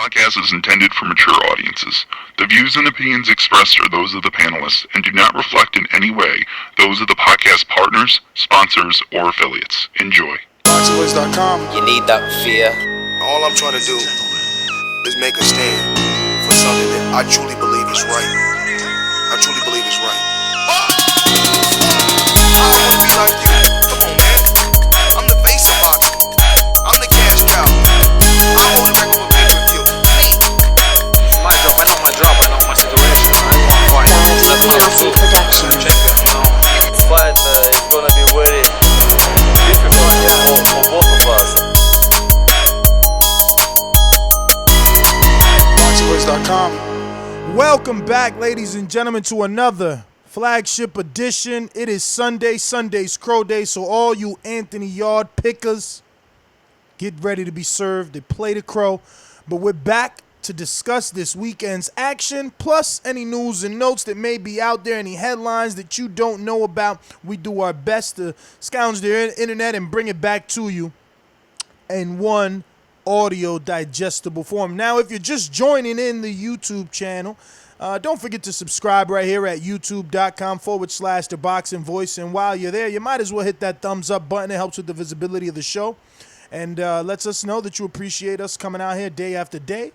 podcast is intended for mature audiences. The views and opinions expressed are those of the panelists and do not reflect in any way those of the podcast partners, sponsors, or affiliates. Enjoy. Boxingvoice.com. You need that fear. All I'm trying to do is make a stand for something that I truly believe is right. I truly believe is right. I wanna be like you. Come on, man. I'm the face of boxing. I'm the cash cow. I hold the record with pay-per-view. My job, I know my job, I know my situation. I know I'm fine. That's my rule. Production. Check it. This fight is gonna be very difficult, for both of us. Boxingvoice.com. Welcome back, ladies and gentlemen, to another flagship edition. It is Sunday's Crow Day, so all you Anthony Yarde pickers, get ready to be served. They play the crow, but we're back to discuss this weekend's action, plus any news and notes that may be out there, any headlines that you don't know about. We do our best to scourge the internet and bring it back to you in one audio digestible form. Now, if you're just joining in the YouTube channel, don't forget to subscribe right here at youtube.com/The Boxing Voice. And while you're there, you might as well hit that thumbs up button. It helps with the visibility of the show and lets us know that you appreciate us coming out here day after day,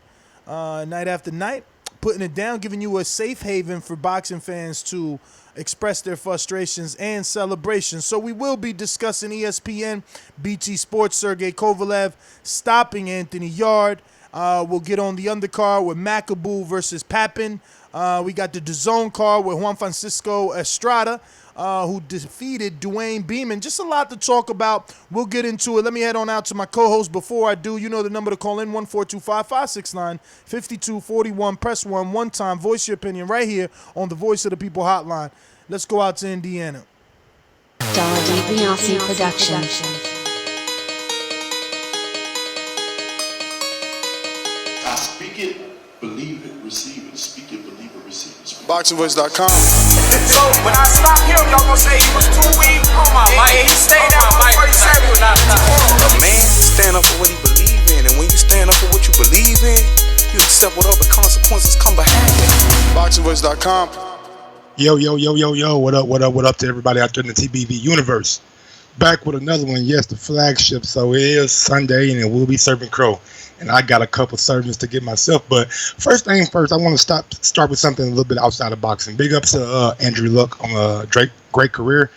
night after night, putting it down, giving you a safe haven for boxing fans to express their frustrations and celebrations. So we will be discussing ESPN, BT Sports, Sergey Kovalev stopping Anthony Yarde. We'll get on the undercard with Makabu versus Papin. We got the DAZN card with Juan Francisco Estrada, who defeated Dewanye. Just a lot to talk about. We'll get into it. Let me head on out to my co-host. Before I do, you know the number to call in, 1-425-569-5241. Press 1 one time. Voice your opinion right here on the Voice of the People hotline. Let's go out to Indiana. Darleys Production. I speak it, believe it, receive it. Speak it, believe it, receive it. Boxingvoice.com. So when I stop him, y'all gonna say he was too weak. On my mic, he stayed out my mic. A man stand up for what he believe in, and when you stand up for what you believe in, you accept whatever consequences come behind it. Boxingvoice.com. Yo, what up to everybody out there in the TBV universe? Back with another one, yes, the flagship. So it is Sunday, and we'll be serving crow. And I got a couple sermons to get myself. But first thing first, I want to start with something a little bit outside of boxing. Big ups to Andrew Luck on a great career.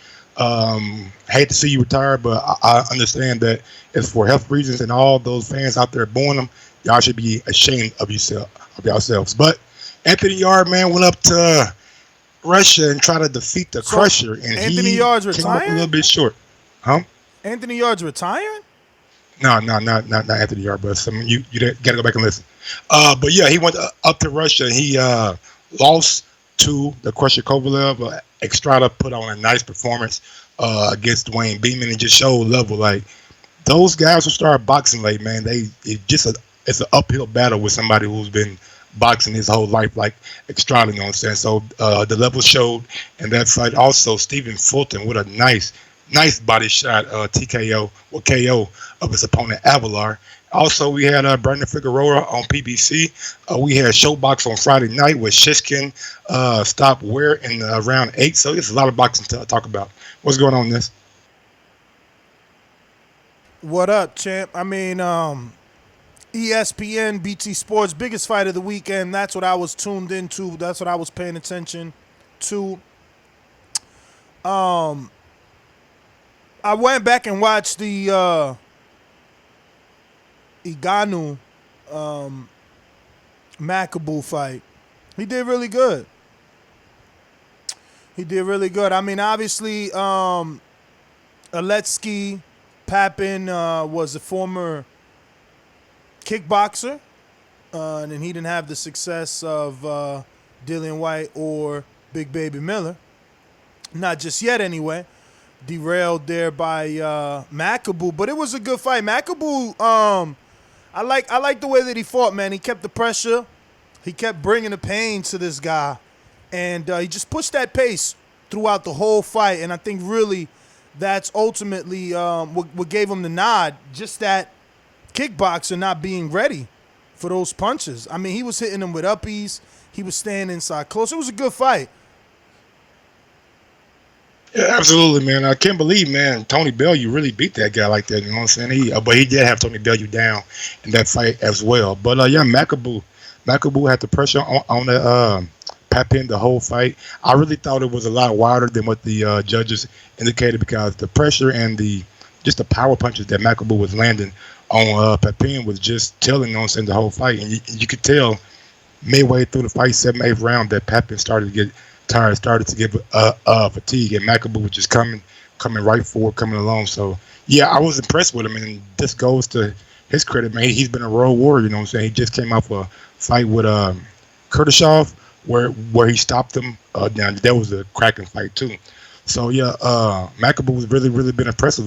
Hate to see you retire, but I understand that it's for health reasons, and all those fans out there booing them, y'all should be ashamed of yourselves. But Anthony Yarde, man, went up to Russia and tried to defeat the Crusher, and Anthony Yarde's came up retiring? a little bit short. Huh? Anthony Yarde's retiring? No, not Anthony Yarde, but you gotta go back and listen. But yeah, he went up to Russia. And he lost to the Crusher Kovalev. Estrada put on a nice performance against Dewanye and just showed level. Like those guys who started boxing late, man, it's an uphill battle with somebody who's been boxing his whole life, like Estrada. You know what I'm saying? So the level showed in that fight. Also, Stephen Fulton with a nice body shot, TKO or KO of his opponent Avelar. Also, we had Brandun Figueroa on PBC. We had Showbox on Friday night with Shishkin stopped Ware in round 8. So there's a lot of boxing to talk about. What's going on in this? What up, champ? I mean, ESPN, BT Sports, biggest fight of the weekend. That's what I was tuned into. That's what I was paying attention to. I went back and watched the Ngannou Makabu fight. He did really good. I mean, obviously, Alexis Papin was a former kickboxer, and he didn't have the success of Dillian Whyte or Big Baby Miller. Not just yet, anyway. Derailed there by Makabu, but it was a good fight. Makabu, I like the way that he fought, man. He kept the pressure. He kept bringing the pain to this guy, and he just pushed that pace throughout the whole fight. And I think really that's ultimately what gave him the nod. Just that kickboxer not being ready for those punches. I mean, he was hitting him with uppies. He was staying inside close. It was a good fight. Yeah, absolutely, man. I can't believe, man, Tony Bellew really beat that guy like that. You know what I'm saying? But he did have Tony Bellew down in that fight as well. But yeah, Makabu had the pressure on the Papin the whole fight. I really thought it was a lot wilder than what the judges indicated because the pressure and just the power punches that Makabu was landing on Papin was just telling on the whole fight, and you could tell midway through the fight, 7th, 8th round, that Papin started to get tired, started to get fatigue, and Makabu was just coming right forward, coming along. So yeah, I was impressed with him, and this goes to his credit, man. He's been a road warrior, you know what I'm saying? He just came off a fight with Krushes where he stopped him. Now that was a cracking fight too. So yeah, Makabu was really been impressive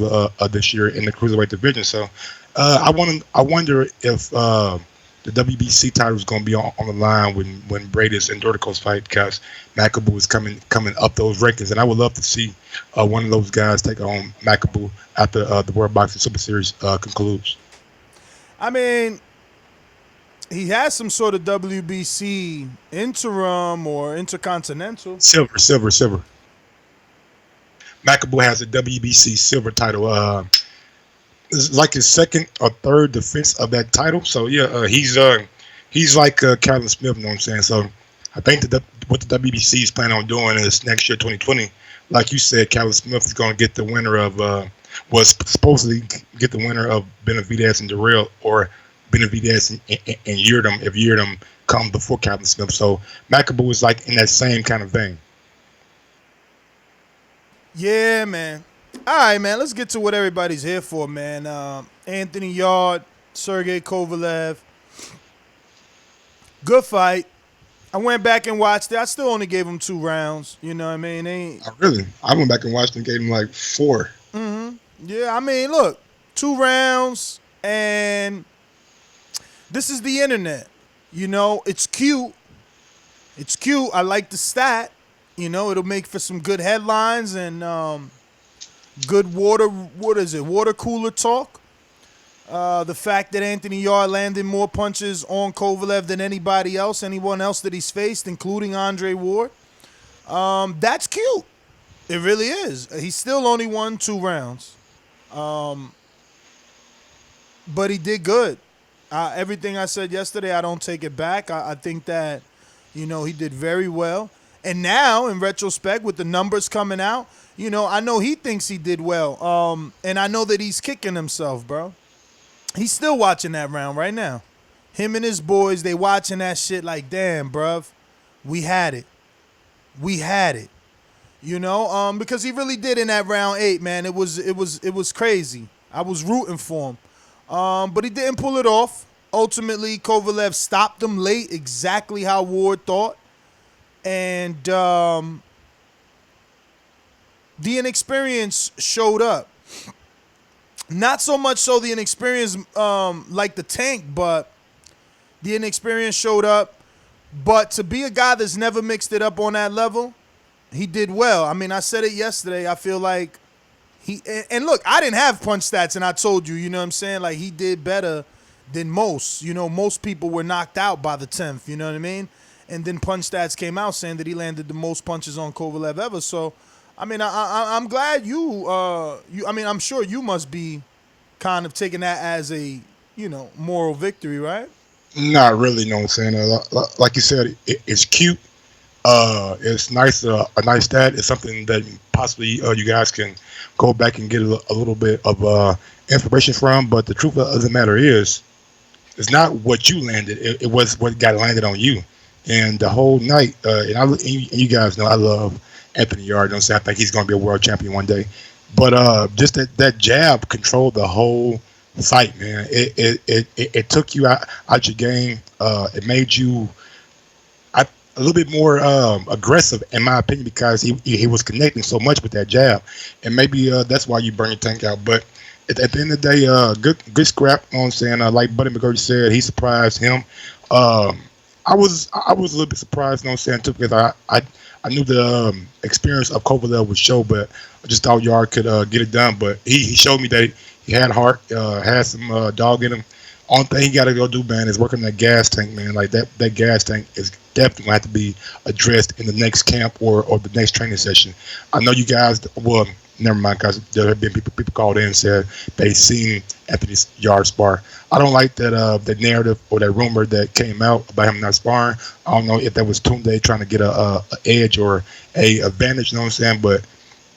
this year in the cruiserweight division. So I wonder if the WBC title is going to be on the line when Bradis and Dorticos fight because Makabu is coming up those rankings, and I would love to see one of those guys take on Makabu after the World Boxing Super Series concludes. I mean, he has some sort of WBC interim or intercontinental. Silver. Makabu has a WBC silver title. It's like his second or third defense of that title. So yeah, he's like Calvin Smith. You know what I'm saying? So I think what the WBC is planning on doing is next year, 2020. Like you said, Calvin Smith is going to get the winner of was supposedly get the winner of Benavidez and Darrell, or Benavidez and Yarde if Yarde come before Calvin Smith. So Makabu is like in that same kind of vein. Yeah, man. All right, man. Let's get to what everybody's here for, man. Anthony Yarde, Sergey Kovalev. Good fight. I went back and watched it. I still only gave him 2 rounds. You know what I mean? Really? I went back and watched and gave him like 4. Mm-hmm. Yeah, I mean, look, 2 rounds, and this is the internet. You know, it's cute. It's cute. I like the stat. You know, it'll make for some good headlines and good water cooler talk. The fact that Anthony Yarde landed more punches on Kovalev than anyone else that he's faced, including Andre Ward. That's cute. It really is. He still only won 2 rounds. But he did good. Everything I said yesterday, I don't take it back. I think that, you know, he did very well. And now, in retrospect, with the numbers coming out, you know, I know he thinks he did well. And I know that he's kicking himself, bro. He's still watching that round right now. Him and his boys, they watching that shit like, damn, bruv, we had it. We had it. You know, because he really did in that round 8, man. It was crazy. I was rooting for him. But he didn't pull it off. Ultimately, Kovalev stopped him late, exactly how Ward thought. And the inexperience showed up. Not so much so the inexperience like the tank, but the inexperience showed up. But to be a guy that's never mixed it up on that level, he did well. I mean, I said it yesterday. I feel like and look, I didn't have punch stats, and I told you, you know what I'm saying? Like, he did better than most. You know, most people were knocked out by the 10th, you know what I mean? And then punch stats came out saying that he landed the most punches on Kovalev ever. So, I mean, I'm glad I'm sure you must be kind of taking that as a, you know, moral victory, right? Not really, you know what I'm saying? Like you said, it's cute. It's nice, a nice stat. It's something that possibly you guys can go back and get a little bit of information from. But the truth of the matter is, it's not what you landed. It was what got landed on you. And the whole night, and you guys know I love Anthony Yarde. You know, so I think he's going to be a world champion one day. But just that jab controlled the whole fight, man. It took you out your game. It made you a little bit more aggressive, in my opinion, because he was connecting so much with that jab, and maybe that's why you burn your tank out. But at the end of the day, good scrap. You know what I'm saying? Like Buddy McGurdy said, he surprised him. I was a little bit surprised, you know what I'm saying, too, because I knew the experience of Kovalev would show, but I just thought Yarde could get it done. But he showed me that he had heart, had some dog in him. Only thing he got to go do, man, is work on that gas tank, man. Like that gas tank is definitely going to have to be addressed in the next camp or the next training session. I know you guys, well, never mind, because there have been people called in and said they seen Anthony Yarde spar. I don't like that narrative or that rumor that came out about him not sparring. I don't know if that was Tunde trying to get a edge or a advantage, you know what I'm saying? But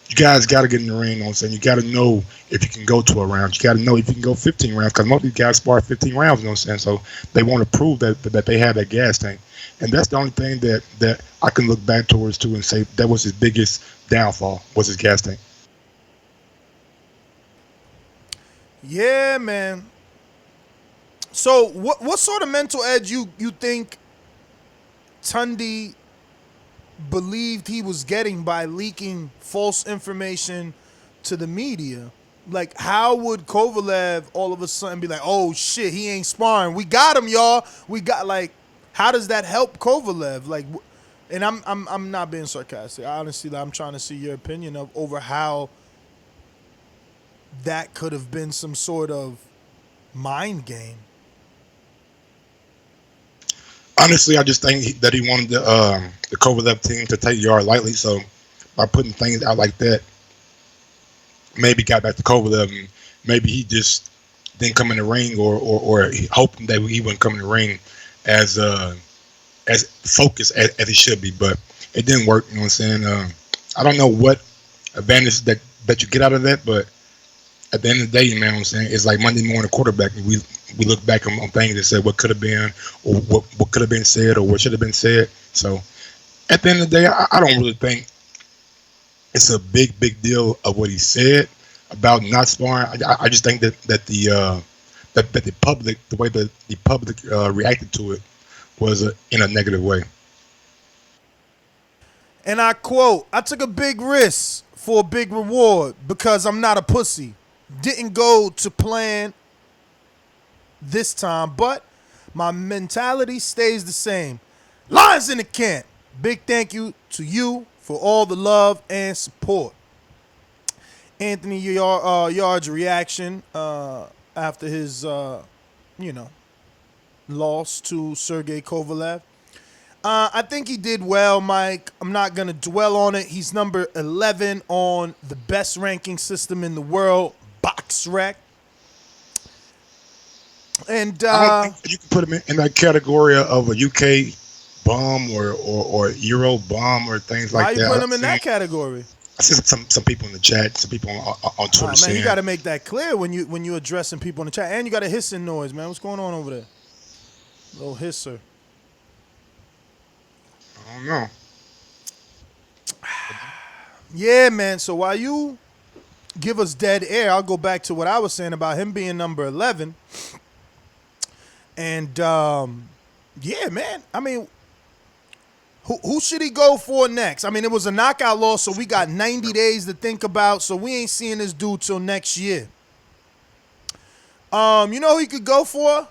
you guys got to get in the ring, you know what I'm saying? You got to know if you can go 12 rounds. You got to know if you can go 15 rounds, because most of these guys spar 15 rounds, you know what I'm saying? So they want to prove that they have that gas tank. And that's the only thing that I can look back towards too and say that was his biggest downfall, was his gas tank. Yeah, man. So what sort of mental edge you think Tunde believed he was getting by leaking false information to the media? Like, how would Kovalev all of a sudden be like, oh shit, he ain't sparring, we got him, y'all, we got, like, how does that help Kovalev? Like, and I'm not being sarcastic. Honestly, I'm trying to see your opinion over how that could have been some sort of mind game. Honestly, I just think that he wanted the Kovalev team to take Yarde lightly. So by putting things out like that, maybe got back to Kovalev, and maybe he just didn't come in the ring, or he hoping that he wouldn't come in the ring as focused as he should be. But it didn't work. You know what I'm saying? I don't know what advantage that you get out of that, but at the end of the day, you know what I'm saying, it's like Monday morning quarterback. We look back on things that said what could have been, or what could have been said, or what should have been said. So at the end of the day, I don't really think it's a big deal of what he said about not sparring. I just think that the public, the way that the public reacted to it was in a negative way. And I quote, I took a big risk for a big reward because I'm not a pussy. Didn't go to plan this time, but my mentality stays the same. Lions in the camp. Big thank you to you for all the love and support. Anthony Yarde's reaction after his, loss to Sergey Kovalev. I think he did well, Mike. I'm not going to dwell on it. He's number 11 on the best ranking system in the world, BoxRec. And I don't think you can put him in that category of a UK bum or Euro bum or things like that. Why you put him in that category? I see some people in the chat, some people on Twitter saying. Man, you got to make that clear when you addressing people in the chat. And you got a hissing noise, man. What's going on over there? Little hisser. I don't know. Yeah, man. So while you give us dead air, I'll go back to what I was saying about him being number 11. And, yeah, man. I mean, who should he go for next? I mean, it was a knockout loss, so we got 90 days to think about, so we ain't seeing this dude till next year. You know who he could go for?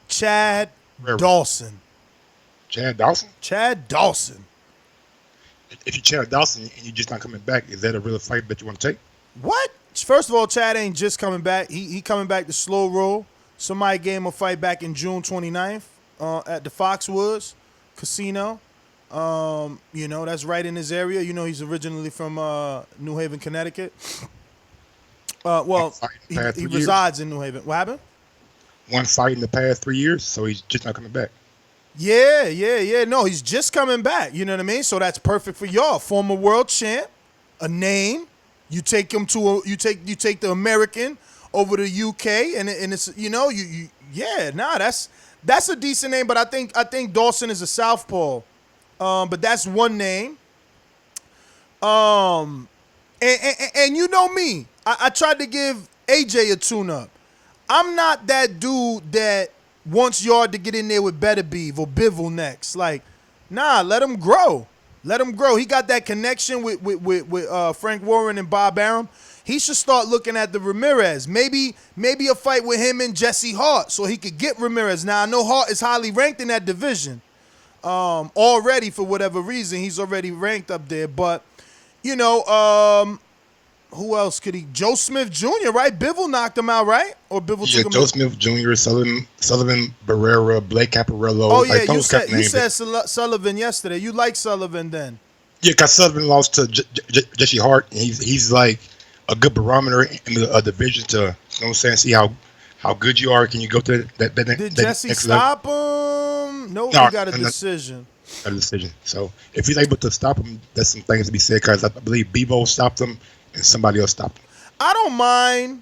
Chad Dawson. Chad Dawson? Chad Dawson. If you Chad Dawson and you're just not coming back, is that a real fight that you want to take? What? First of all, Chad ain't just coming back. He coming back to slow roll. Somebody gave him a fight back in June 29th at the Foxwoods Casino. That's right in his area. You know, he's originally from New Haven, Connecticut. He resides in New Haven. What happened? One fight in the past 3 years, so he's just not coming back. Yeah. No, he's just coming back. You know what I mean? So that's perfect for y'all. Former world champ, a name. You take him to you take the American over to UK, and it's that's a decent name. But I think Dawson is a southpaw. But that's one name. And you know me, I tried to give AJ a tune-up. I'm not that dude that wants Yarde to get in there with Beterbiev or Bivol next. Like, nah, let him grow. Let him grow. He got that connection with Frank Warren and Bob Arum. He should start looking at the Ramirez. Maybe a fight with him and Jesse Hart so he could get Ramirez. Now, I know Hart is highly ranked in that division. Already, for whatever reason, he's already ranked up there. But, Who else could he? Joe Smith Jr., right? Bivol knocked him out, right? Or Bivol Yeah, took him Joe out? Smith Jr., Sullivan Barrera, Blake Caparello. Oh, yeah, like you those kind of said, you names. said Sullivan yesterday. You like Sullivan then. Yeah, because Sullivan lost to Jesse Hart. And he's like a good barometer in the division to, you know what I'm saying, see how good you are. Can you go to that Did Jesse next level? stop him? No, he got a decision. A decision. So if he's able to stop him, there's some things to be said because I believe Bebo stopped him and somebody else stopped him. I don't mind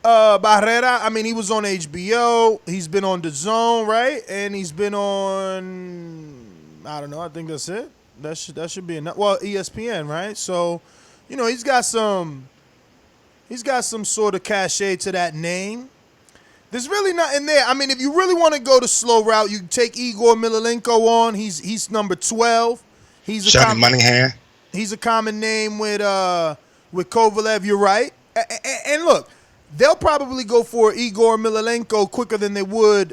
Barrera. I mean, he was on HBO. He's been on DAZN, right? And he's been on, I don't know. I think that's it. That should be enough. Well, ESPN, right? So, you know, he's got some sort of cachet to that name. There's really nothing there. I mean, if you really want to go the slow route, you can take Igor Milelenko on. He's number 12. He's a Moneyhan. He's a common name with Kovalev. You're right. And look, they'll probably go for Igor Milelenko quicker than they would,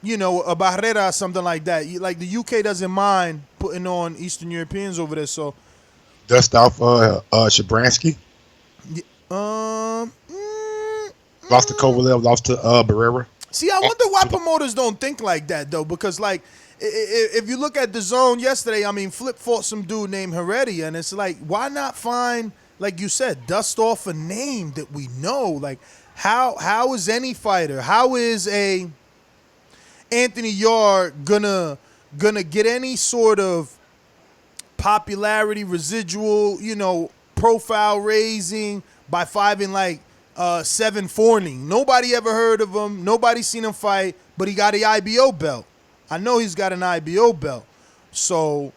you know, a Barrera or something like that. Like the UK doesn't mind putting on Eastern Europeans over there. So dust off Shabransky. Lost to Kovalev, lost to Barrera. See, I wonder why promoters don't think like that, though, because, like, if you look at DAZN yesterday, I mean, Flip fought some dude named Heredia, and it's like, why not find, like you said, dust off a name that we know? Like, how is any fighter, how is a Anthony Yarde gonna get any sort of popularity, residual, you know, profile raising by fighting like 7 Forney? Nobody ever heard of him. Nobody seen him fight, but he got an IBO belt. I know he's got an IBO belt. So,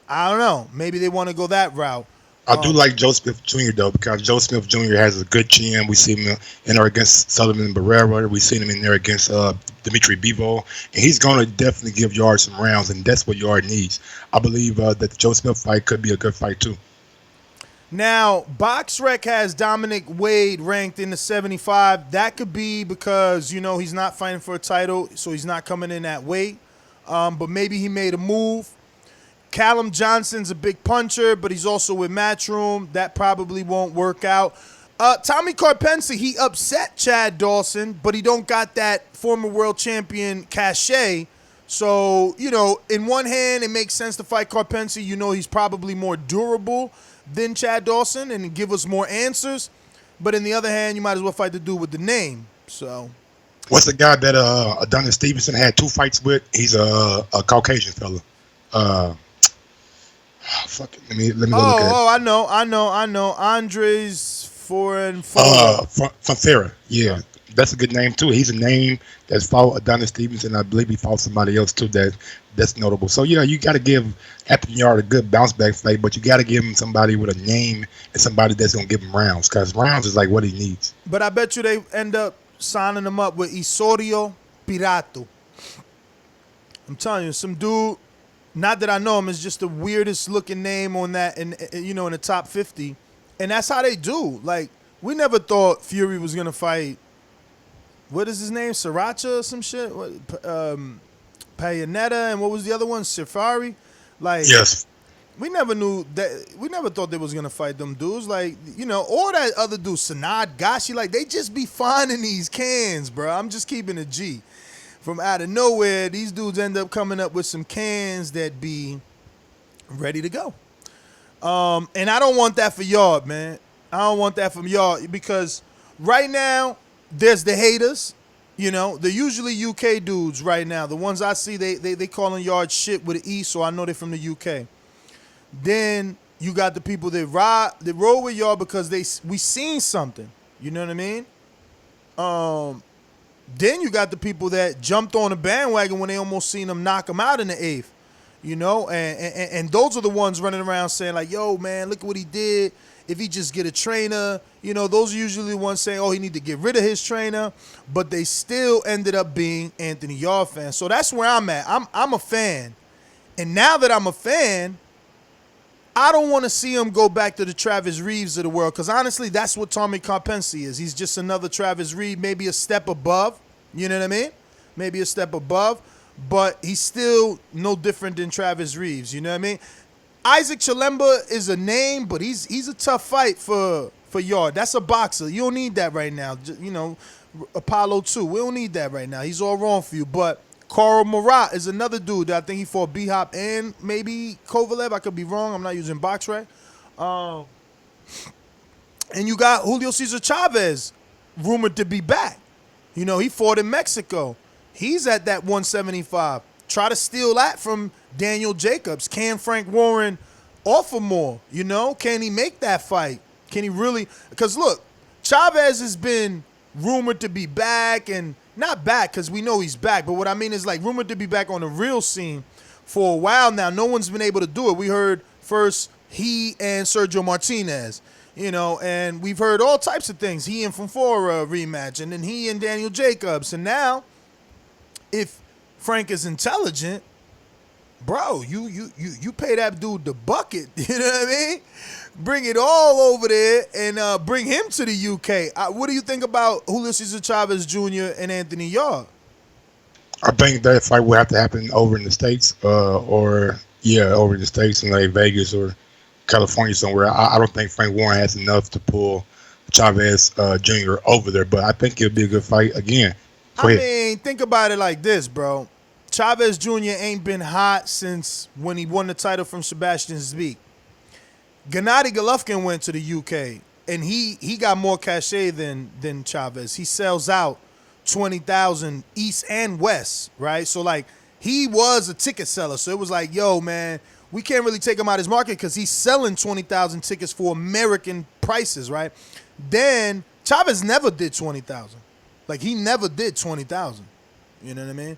I don't know. Maybe they want to go that route. I do like Joe Smith Jr., though, because Joe Smith Jr. has a good chin. We see him in there against Sullivan and Barrera. We seen him in there against Dimitri Bivol. And he's going to definitely give Yarde some rounds, and that's what Yarde needs. I believe that the Joe Smith fight could be a good fight, too. Now, BoxRec has Dominic Wade ranked in the 75. That could be because, you know, he's not fighting for a title, so he's not coming in that weight. But maybe he made a move. Callum Johnson's a big puncher, but he's also with Matchroom. That probably won't work out. Tommy Karpensa, he upset Chad Dawson, but he don't got that former world champion cachet. So, you know, in one hand, it makes sense to fight Karpensa. You know, he's probably more durable than Chad Dawson and give us more answers. But in the other hand, you might as well fight the dude with the name. So, what's the guy that Adonis Stevenson had 2 fights with? He's a Caucasian fella. Fuck it. Let me go look at it. I know. Andres Fonfera. Fonfera. Yeah, that's a good name too. He's a name that's fought Adonis Stevenson. I believe he fought somebody else too that's notable. So yeah, you got to give Anthony Yarde a good bounce back fight, but you got to give him somebody with a name and somebody that's gonna give him rounds, because rounds is like what he needs. But I bet you they end up signing him up with Isorio Pirato. I'm telling you, some dude. Not that I know him, it's just the weirdest looking name on that, in the top 50, and that's how they do. Like, we never thought Fury was gonna fight. What is his name? Sriracha or some shit? Payanetta, and what was the other one? Safari. Like, yes, we never knew that. We never thought they was gonna fight them dudes. Like, you know, all that other dude, Sanad, Gashi, like they just be finding these cans, bro. I'm just keeping a G. From out of nowhere, these dudes end up coming up with some cans that be ready to go. And I don't want that for Yarde, man. I don't want that from Yarde, because right now, there's the haters. You know, they're usually UK dudes right now. The ones I see, they calling Yarde shit with an E, so I know they're from the UK. Then you got the people that roll with Yarde because we seen something. You know what I mean? Then you got the people that jumped on the bandwagon when they almost seen him knock him out in the 8th, you know? And those are the ones running around saying, like, yo, man, look at what he did. If he just get a trainer, you know, those are usually the ones saying, oh, he need to get rid of his trainer. But they still ended up being Anthony Yarde fans. So that's where I'm at. I'm a fan. And now that I'm a fan, I don't want to see him go back to the Travis Reeves of the world, because honestly, that's what Tommy Karpensa is. He's just another Travis Reeves, maybe a step above. You know what I mean? Maybe a step above, but he's still no different than Travis Reeves. You know what I mean? Isaac Chilemba is a name, but he's a tough fight for Yarde. That's a boxer. You don't need that right now. Apollo 2. We don't need that right now. He's all wrong for you. But Carl Marat is another dude that I think he fought B-Hop and maybe Kovalev. I could be wrong. I'm not using BoxRec. And you got Julio Cesar Chavez, rumored to be back. He fought in Mexico. He's at that 175. Try to steal that from Daniel Jacobs. Can Frank Warren offer more? Can he make that fight? Can he really? Because look, Chavez has been rumored to be back, and not back because we know he's back, but what I mean is like rumored to be back on the real scene for a while now. No one's been able to do it. We heard first he and Sergio Martinez, and we've heard all types of things. He and Fonfora rematch, and then he and Daniel Jacobs. And now, if Frank is intelligent, bro, you pay that dude the bucket. You know what I mean? Bring it all over there and bring him to the UK. What do you think about Julio Cesar Chavez Jr. and Anthony Yarde? I think that fight will have to happen over in the States, over in the States in like Vegas or California somewhere. I don't think Frank Warren has enough to pull Chavez Jr. over there, but I think it'll be a good fight again. Go ahead. Think about it like this, bro. Chavez Jr. ain't been hot since when he won the title from Sebastian Zbik. Gennady Golovkin went to the UK, and he got more cachet than Chavez. He sells out 20,000 East and West, right? So, like, he was a ticket seller. So it was like, yo, man, we can't really take him out of his market because he's selling 20,000 tickets for American prices, right? Then Chavez never did 20,000. Like, he never did 20,000. You know what I mean?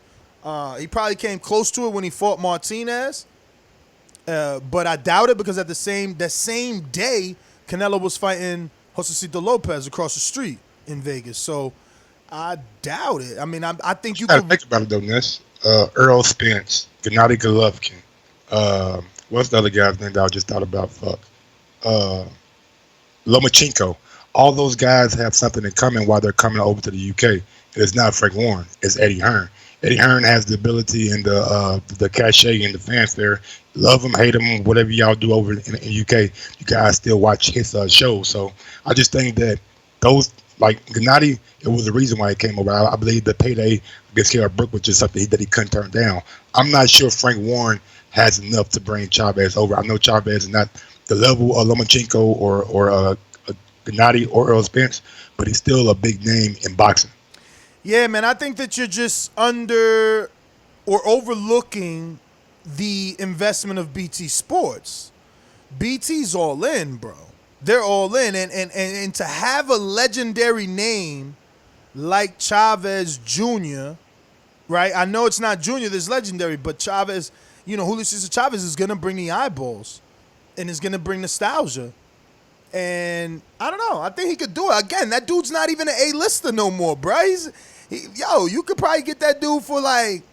He probably came close to it when he fought Martinez. But I doubt it because that same day, Canelo was fighting Josecito Lopez across the street in Vegas. So I doubt it. I mean, I think you could think about it though, Ness. Earl Spence, Gennady Golovkin. What's the other guy's name that I just thought about? Lomachenko. All those guys have something in common while they're coming over to the UK. It's not Frank Warren. It's Eddie Hearn. Eddie Hearn has the ability and the cachet and the fanfare. Love him, hate him, whatever y'all do over in UK, you guys still watch his show. So I just think that those, like Gennady, it was the reason why he came over. I believe the payday against K.R. Brook was just something that he couldn't turn down. I'm not sure Frank Warren has enough to bring Chavez over. I know Chavez is not the level of Lomachenko or Gennady or Earl Spence, but he's still a big name in boxing. Yeah, man, I think that you're just under or overlooking the investment of BT Sports. BT's all in, bro. They're all in. And to have a legendary name like Chavez Jr., right? I know it's not Jr. that's legendary, but Chavez, Julio Cesar Chavez is going to bring the eyeballs and is going to bring nostalgia. And I don't know. I think he could do it. Again, that dude's not even an A-lister no more, bro. You could probably get that dude for like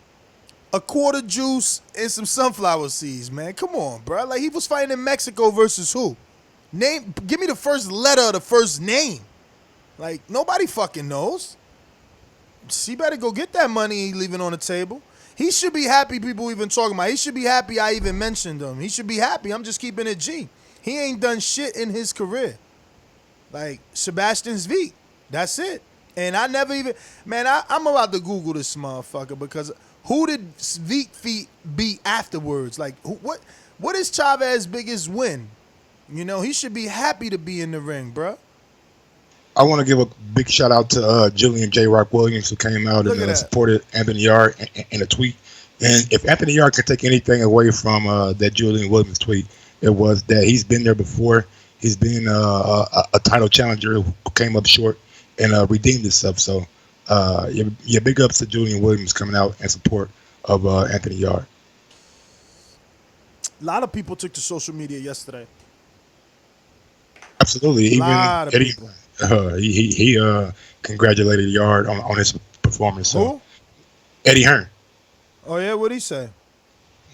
a quarter juice and some sunflower seeds, man. Come on, bro. Like, he was fighting in Mexico versus who? Give me the first letter of the first name. Like, nobody fucking knows. He better go get that money leaving on the table. He should be happy people even talking about it. He should be happy I even mentioned him. He should be happy. I'm just keeping it G. He ain't done shit in his career. Like, Sebastian Zbik. That's it. And I never even... Man, I'm about to Google this motherfucker because who did Zbik beat afterwards? Like, what is Chavez's biggest win? He should be happy to be in the ring, bro. I want to give a big shout out to Julian J. Rock Williams, who came out and supported Anthony Yarde in a tweet. And if Anthony Yarde can take anything away from that Julian Williams tweet, it was that he's been there before. He's been a title challenger who came up short and redeemed himself. So, big ups to Julian Williams coming out in support of Anthony Yarde. A lot of people took to social media yesterday. Absolutely, even Eddie. He congratulated Yarde on his performance. So. Who? Eddie Hearn. Oh yeah, what'd he say?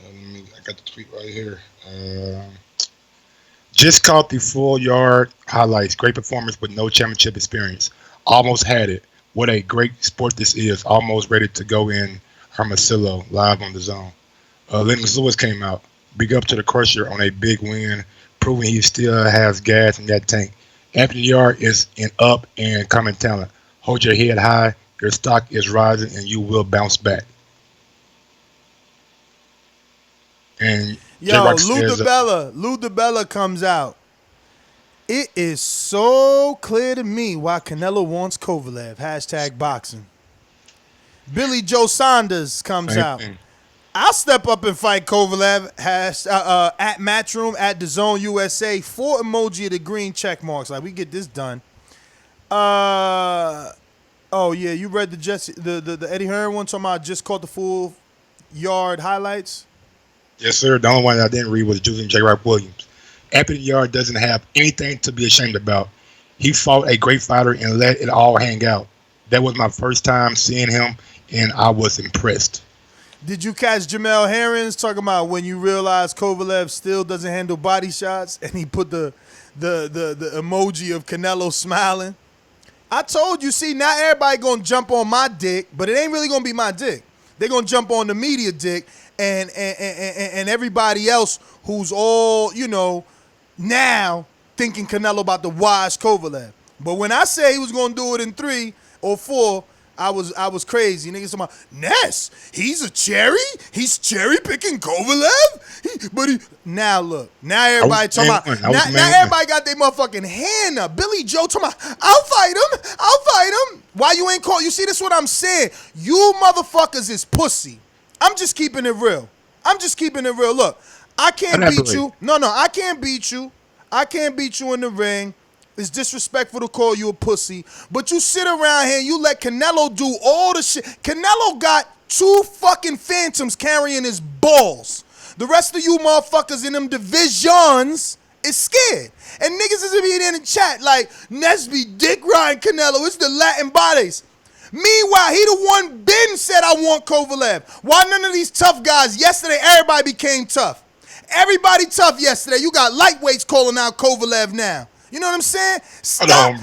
I got the tweet right here. Just caught the full Yarde highlights. Great performance with no championship experience. Almost had it. What a great sport this is. Almost ready to go in Hermosillo live on the DAZN. Lennox Lewis came out. Big up to the Crusher on a big win, proving he still has gas in that tank. Anthony Yarde is an up and coming talent. Hold your head high. Your stock is rising, and you will bounce back. And Yo, Lou DiBella comes out. It is so clear to me why Canelo wants Kovalev. # boxing. Billy Joe Saunders comes out. I'll step up and fight Kovalev. At Matchroom, at DAZN USA. 4 emoji of the green check marks. Like, we get this done. Oh, yeah, you read the Eddie Hearn one talking about just caught the full yard highlights? Yes, sir. The only one I didn't read was Julian J. Rock Williams. Anthony Yarde doesn't have anything to be ashamed about. He fought a great fighter and let it all hang out. That was my first time seeing him, and I was impressed. Did you catch Jamel Herons talking about when you realize Kovalev still doesn't handle body shots, and he put the emoji of Canelo smiling? I told you, see, not everybody going to jump on my dick, but it ain't really going to be my dick. They're going to jump on the media dick and everybody else who's all, now thinking Canelo about the wise Kovalev. But when I say he was going to do it in 3 or 4, I was crazy. Niggas talking about, Ness, he's a cherry? He's cherry picking Kovalev? Now look, now everybody talking about, now everybody got their motherfucking hand up. Billy Joe talking about, I'll fight him. Why you ain't call? You see, this is what I'm saying. You motherfuckers is pussy. I'm just keeping it real. Look, I can't beat you. No, I can't beat you. I can't beat you in the ring. It's disrespectful to call you a pussy. But you sit around here and you let Canelo do all the shit. Canelo got 2 fucking phantoms carrying his balls. The rest of you motherfuckers in them divisions is scared. And niggas is in the chat like, Nesby, Dick Ryan, Canelo. It's the Latin bodies. Meanwhile, he the one been said I want Kovalev. Why none of these tough guys? Yesterday, everybody became tough. Everybody tough yesterday. You got lightweights calling out Kovalev now. You know what I'm saying? Stop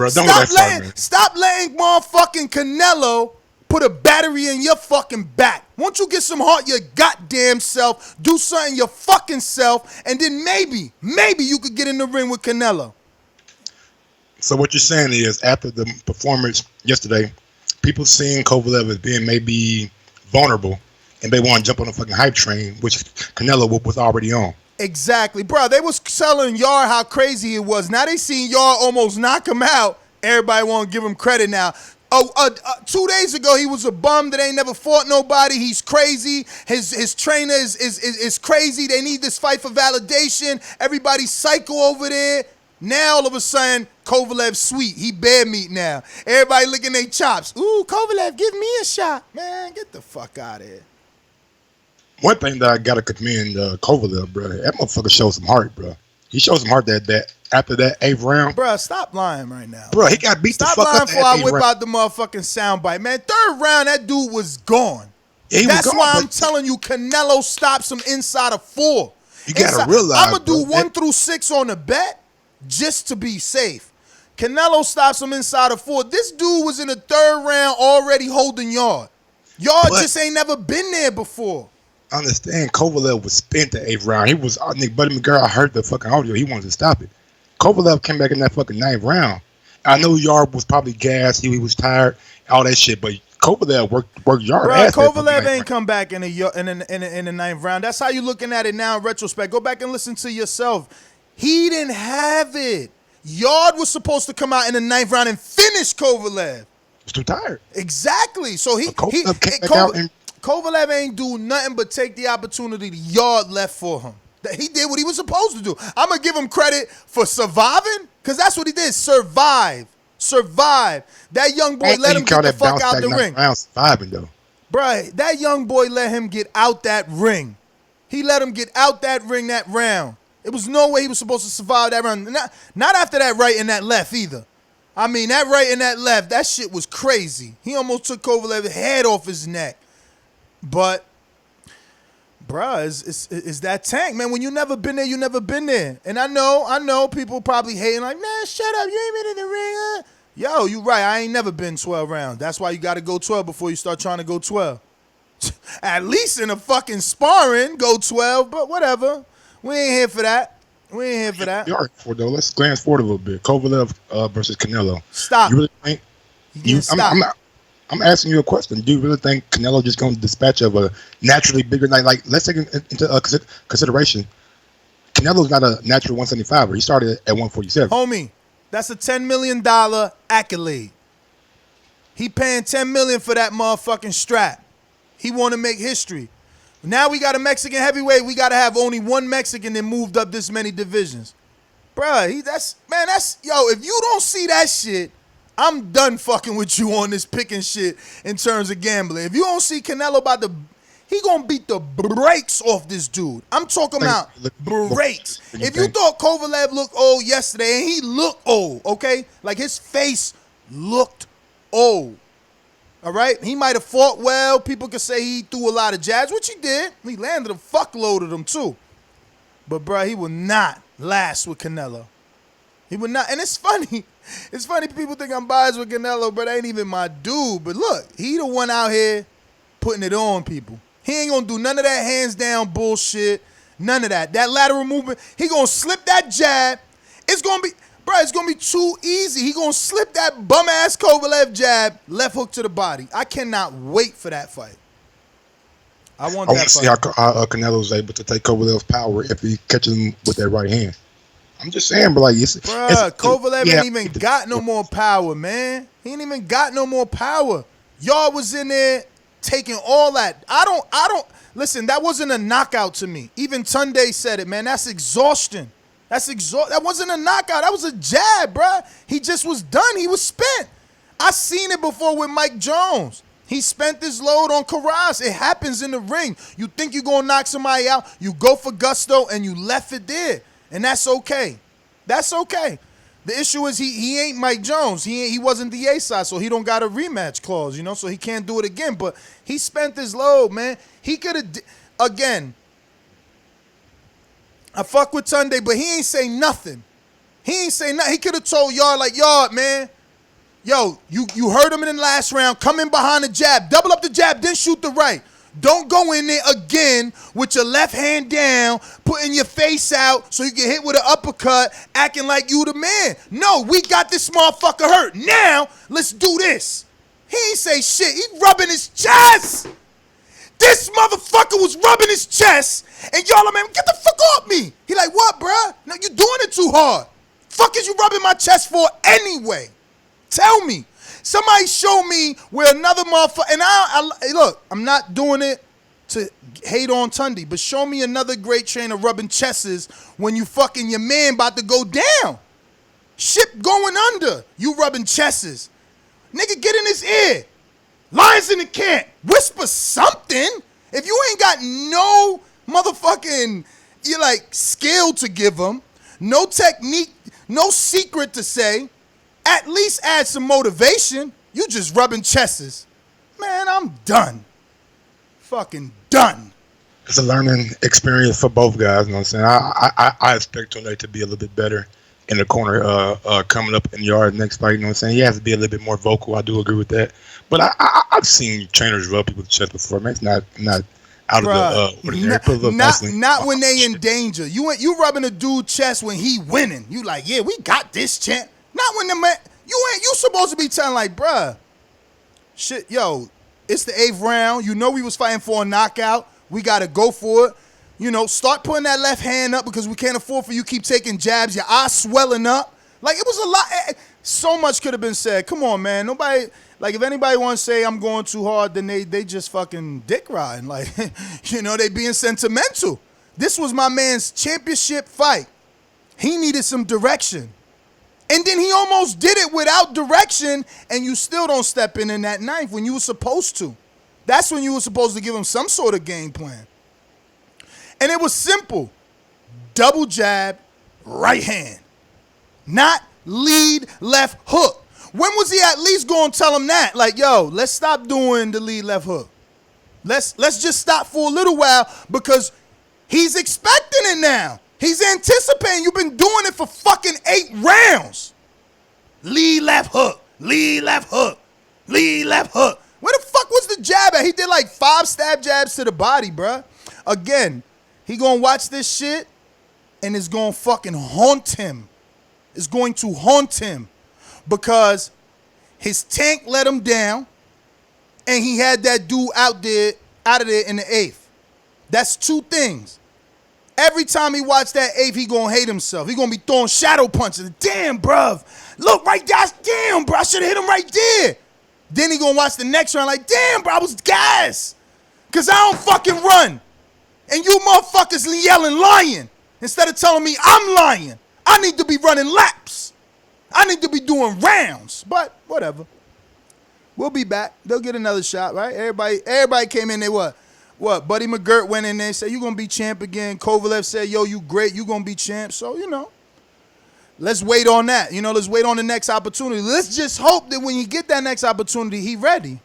letting motherfucking Canelo put a battery in your fucking back. Once you get some heart your goddamn self, do something your fucking self, and then maybe you could get in the ring with Canelo. So what you're saying is, after the performance yesterday, people seeing Kovalev as being maybe vulnerable, and they want to jump on the fucking hype train, which Canelo was already on. Exactly. Bro, they was telling Yarde how crazy it was. Now they seen Yarde almost knock him out. Everybody want to give him credit now. 2 days ago, he was a bum that ain't never fought nobody. He's crazy. His trainer is crazy. They need this fight for validation. Everybody's psycho over there. Now, all of a sudden, Kovalev's sweet. He bear meat now. Everybody licking their chops. Ooh, Kovalev, give me a shot. Man, get the fuck out of here. One thing that I gotta commend Kovalev, bro, that motherfucker showed some heart, bro. He showed some heart that after that 8th round. Bro, stop lying right now. Bro, he got beat the fuck up. Stop lying before I whip out the motherfucking soundbite, man. 3rd round, that dude was gone. Yeah, That's why I'm telling you, Canelo stops him inside of 4. You gotta realize, I'm gonna do 1 through 6 on the bet just to be safe. Canelo stops him inside of 4. This dude was in the 3rd round already holding Yarde. Yarde just ain't never been there before. Understand, Kovalev was spent the 8th round. He was, Buddy McGirl, I heard the fucking audio. He wanted to stop it. Kovalev came back in that fucking 9th round. I know Yarde was probably gassed. He was tired, all that shit. But Kovalev worked Yarde. Bro, Kovalev ain't come back in the 9th round. That's how you looking at it now in retrospect. Go back and listen to yourself. He didn't have it. Yarde was supposed to come out in the 9th round and finish Kovalev. He was too tired. Exactly. So Kovalev ain't do nothing but take the opportunity the Yarde left for him. He did what he was supposed to do. I'm going to give him credit for surviving, because that's what he did. Survive. That young boy let him get the fuck out the ring. Surviving, though. Bruh, that young boy let him get out that ring. He let him get out that ring that round. It was no way he was supposed to survive that round. Not after that right and that left either. I mean, that right and that left, that shit was crazy. He almost took Kovalev's head off his neck. But, bruh, it's that tank, man. When you never been there, you never been there. And I know people probably hating like, nah, shut up. You ain't been in the ring, huh? Yo, you right. I ain't never been 12 rounds. That's why you got to go 12 before you start trying to go 12. At least in a fucking sparring, go 12, but whatever. We ain't here for that. We ain't here for that. We are for though. Let's glance forward a little bit. Kovalev versus Canelo. Stop. You really think? Stop. I'm asking you a question. Do you really think Canelo just going to dispatch of a naturally bigger night? Like, let's take into consideration. Canelo's not a natural 175er. He started at 147. Homie, that's a $10 million accolade. He paying $10 million for that motherfucking strap. He want to make history. Now we got a Mexican heavyweight. We got to have only one Mexican that moved up this many divisions. Bruh, that's yo, if you don't see that shit, I'm done fucking with you on this picking shit in terms of gambling. If you don't see Canelo he gonna beat the brakes off this dude. I'm talking about brakes. If you thought Kovalev looked old yesterday, and he looked old, okay? Like his face looked old. All right? He might have fought well. People could say he threw a lot of jabs, which he did. He landed a fuckload of them too. But bruh, he will not last with Canelo. He would not. And it's funny. It's funny people think I'm biased with Canelo, but ain't even my dude. But look, he the one out here putting it on people. He ain't gonna do none of that hands down bullshit. None of that. That lateral movement, he gonna slip that jab. It's gonna be too easy. He gonna slip that bum ass Kovalev jab, left hook to the body. I cannot wait for that fight. I want to see how Canelo's able to take Kovalev's power if he catches him with that right hand. I'm just saying, but like, Kovalev ain't even got no more power, man. He ain't even got no more power. Y'all was in there taking all that. I don't listen. That wasn't a knockout to me. Even Tunde said it, man. That's exhaustion. That wasn't a knockout. That was a jab, bruh. He just was done. He was spent. I seen it before with Mike Jones. He spent his load on Krushes. It happens in the ring. You think you're gonna knock somebody out, you go for gusto, and you left it there. And that's okay. That's okay. The issue is he ain't Mike Jones. He wasn't the A side, so he don't got a rematch clause, so he can't do it again. But he spent his load, man. He could have, again, I fuck with Tunde, but he ain't say nothing. He ain't say nothing. He could have told Yarde, like, Yarde, man, yo, you heard him in the last round. Come in behind the jab. Double up the jab, then shoot the right. Don't go in there again with your left hand down, putting your face out so you get hit with an uppercut, acting like you the man. No, we got this motherfucker hurt. Now, let's do this. He ain't say shit. He rubbing his chest. This motherfucker was rubbing his chest, and y'all, man, get the fuck off me. He like, what, bruh? No, you doing it too hard. Fuck is you rubbing my chest for anyway? Tell me. Somebody show me where another motherfucker, and I look, I'm not doing it to hate on Tunde, but show me another great trainer rubbing chests when you fucking your man about to go down. Ship going under. You rubbing chests. Nigga, get in his ear. Lions in the camp. Whisper something. If you ain't got no motherfucking, skill to give him, no technique, no secret to say, at least add some motivation. You just rubbing chests. Man, I'm done. Fucking done. It's a learning experience for both guys. You know what I'm saying? I expect Tunde to be a little bit better in the corner coming up in Yarde next fight. You know what I'm saying? He has to be a little bit more vocal. I do agree with that. But I've seen trainers rub people's chest before. Man, it's not out of the ordinary. Not when they in danger. You rubbing a dude chest when he winning. You like, yeah, we got this, champ. Not when the man, you supposed to be telling like, bruh, shit, yo, it's the 8th round. You know we was fighting for a knockout. We got to go for it. Start putting that left hand up because we can't afford for you keep taking jabs. Your eyes swelling up. Like, it was a lot. So much could have been said. Come on, man. Nobody, if anybody wants to say I'm going too hard, then they just fucking dick riding. Like, they being sentimental. This was my man's championship fight. He needed some direction. And then he almost did it without direction, and you still don't step in that 9th when you were supposed to. That's when you were supposed to give him some sort of game plan. And it was simple. Double jab, right hand. Not lead left hook. When was he at least going to tell him that? Like, yo, let's stop doing the lead left hook. Let's just stop for a little while because he's expecting it now. He's anticipating. You've been doing it for fucking 8 rounds. Lead left hook. Lead left hook. Lead left hook. Where the fuck was the jab at? He did like 5 stab jabs to the body, bruh. Again, he gonna watch this shit and it's going to fucking haunt him. It's going to haunt him because his tank let him down, and he had that dude out of there in the 8th. That's 2 things. Every time he watch that 8th, he gonna hate himself. He gonna be throwing shadow punches. Damn, bruv. Look right there. Damn, bro. I should have hit him right there. Then he gonna watch the next round like, damn, bro, I was gas. Because I don't fucking run. And you motherfuckers yelling lying instead of telling me I'm lying. I need to be running laps. I need to be doing rounds. But whatever. We'll be back. They'll get another shot, right? Everybody came in there, what? Buddy McGirt went in there and said, you going to be champ again. Kovalev said, yo, you great. You going to be champ. So, let's wait on that. Let's wait on the next opportunity. Let's just hope that when you get that next opportunity, he ready.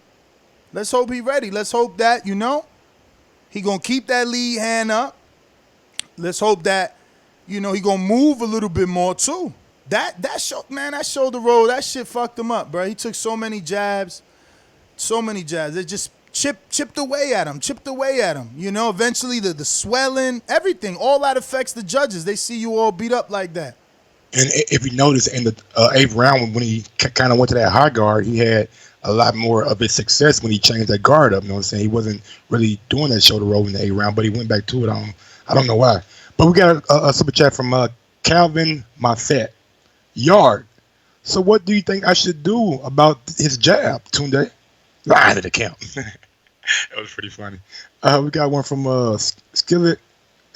Let's hope he ready. Let's hope that, he going to keep that lead hand up. Let's hope that, he going to move a little bit more, too. That shoulder roll, that shit fucked him up, bro. He took so many jabs. It just chipped away at him. Eventually the swelling, everything, all that affects the judges. They see you all beat up like that. And if you notice in the 8th round, when he kind of went to that high guard, he had a lot more of his success when he changed that guard up. You know what I'm saying? He wasn't really doing that shoulder roll in the 8th round, but he went back to it. I don't know why. But we got a super chat from Calvin Maffet. Yarde. So what do you think I should do about his jab, Tunde? Line to the count. That was pretty funny. We got one from Skillet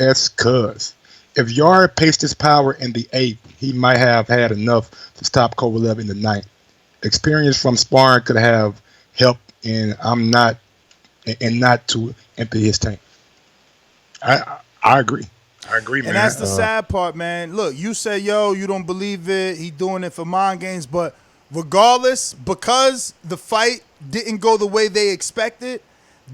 S. Cuz. If Yarde paced his power in the 8th, he might have had enough to stop Kovalev in the 9th. Experience from sparring could have helped, and not to empty his tank. I agree. Man. And that's the sad part, man. Look, you say, yo, you don't believe it. He doing it for mind games. But regardless, because the fight didn't go the way they expected,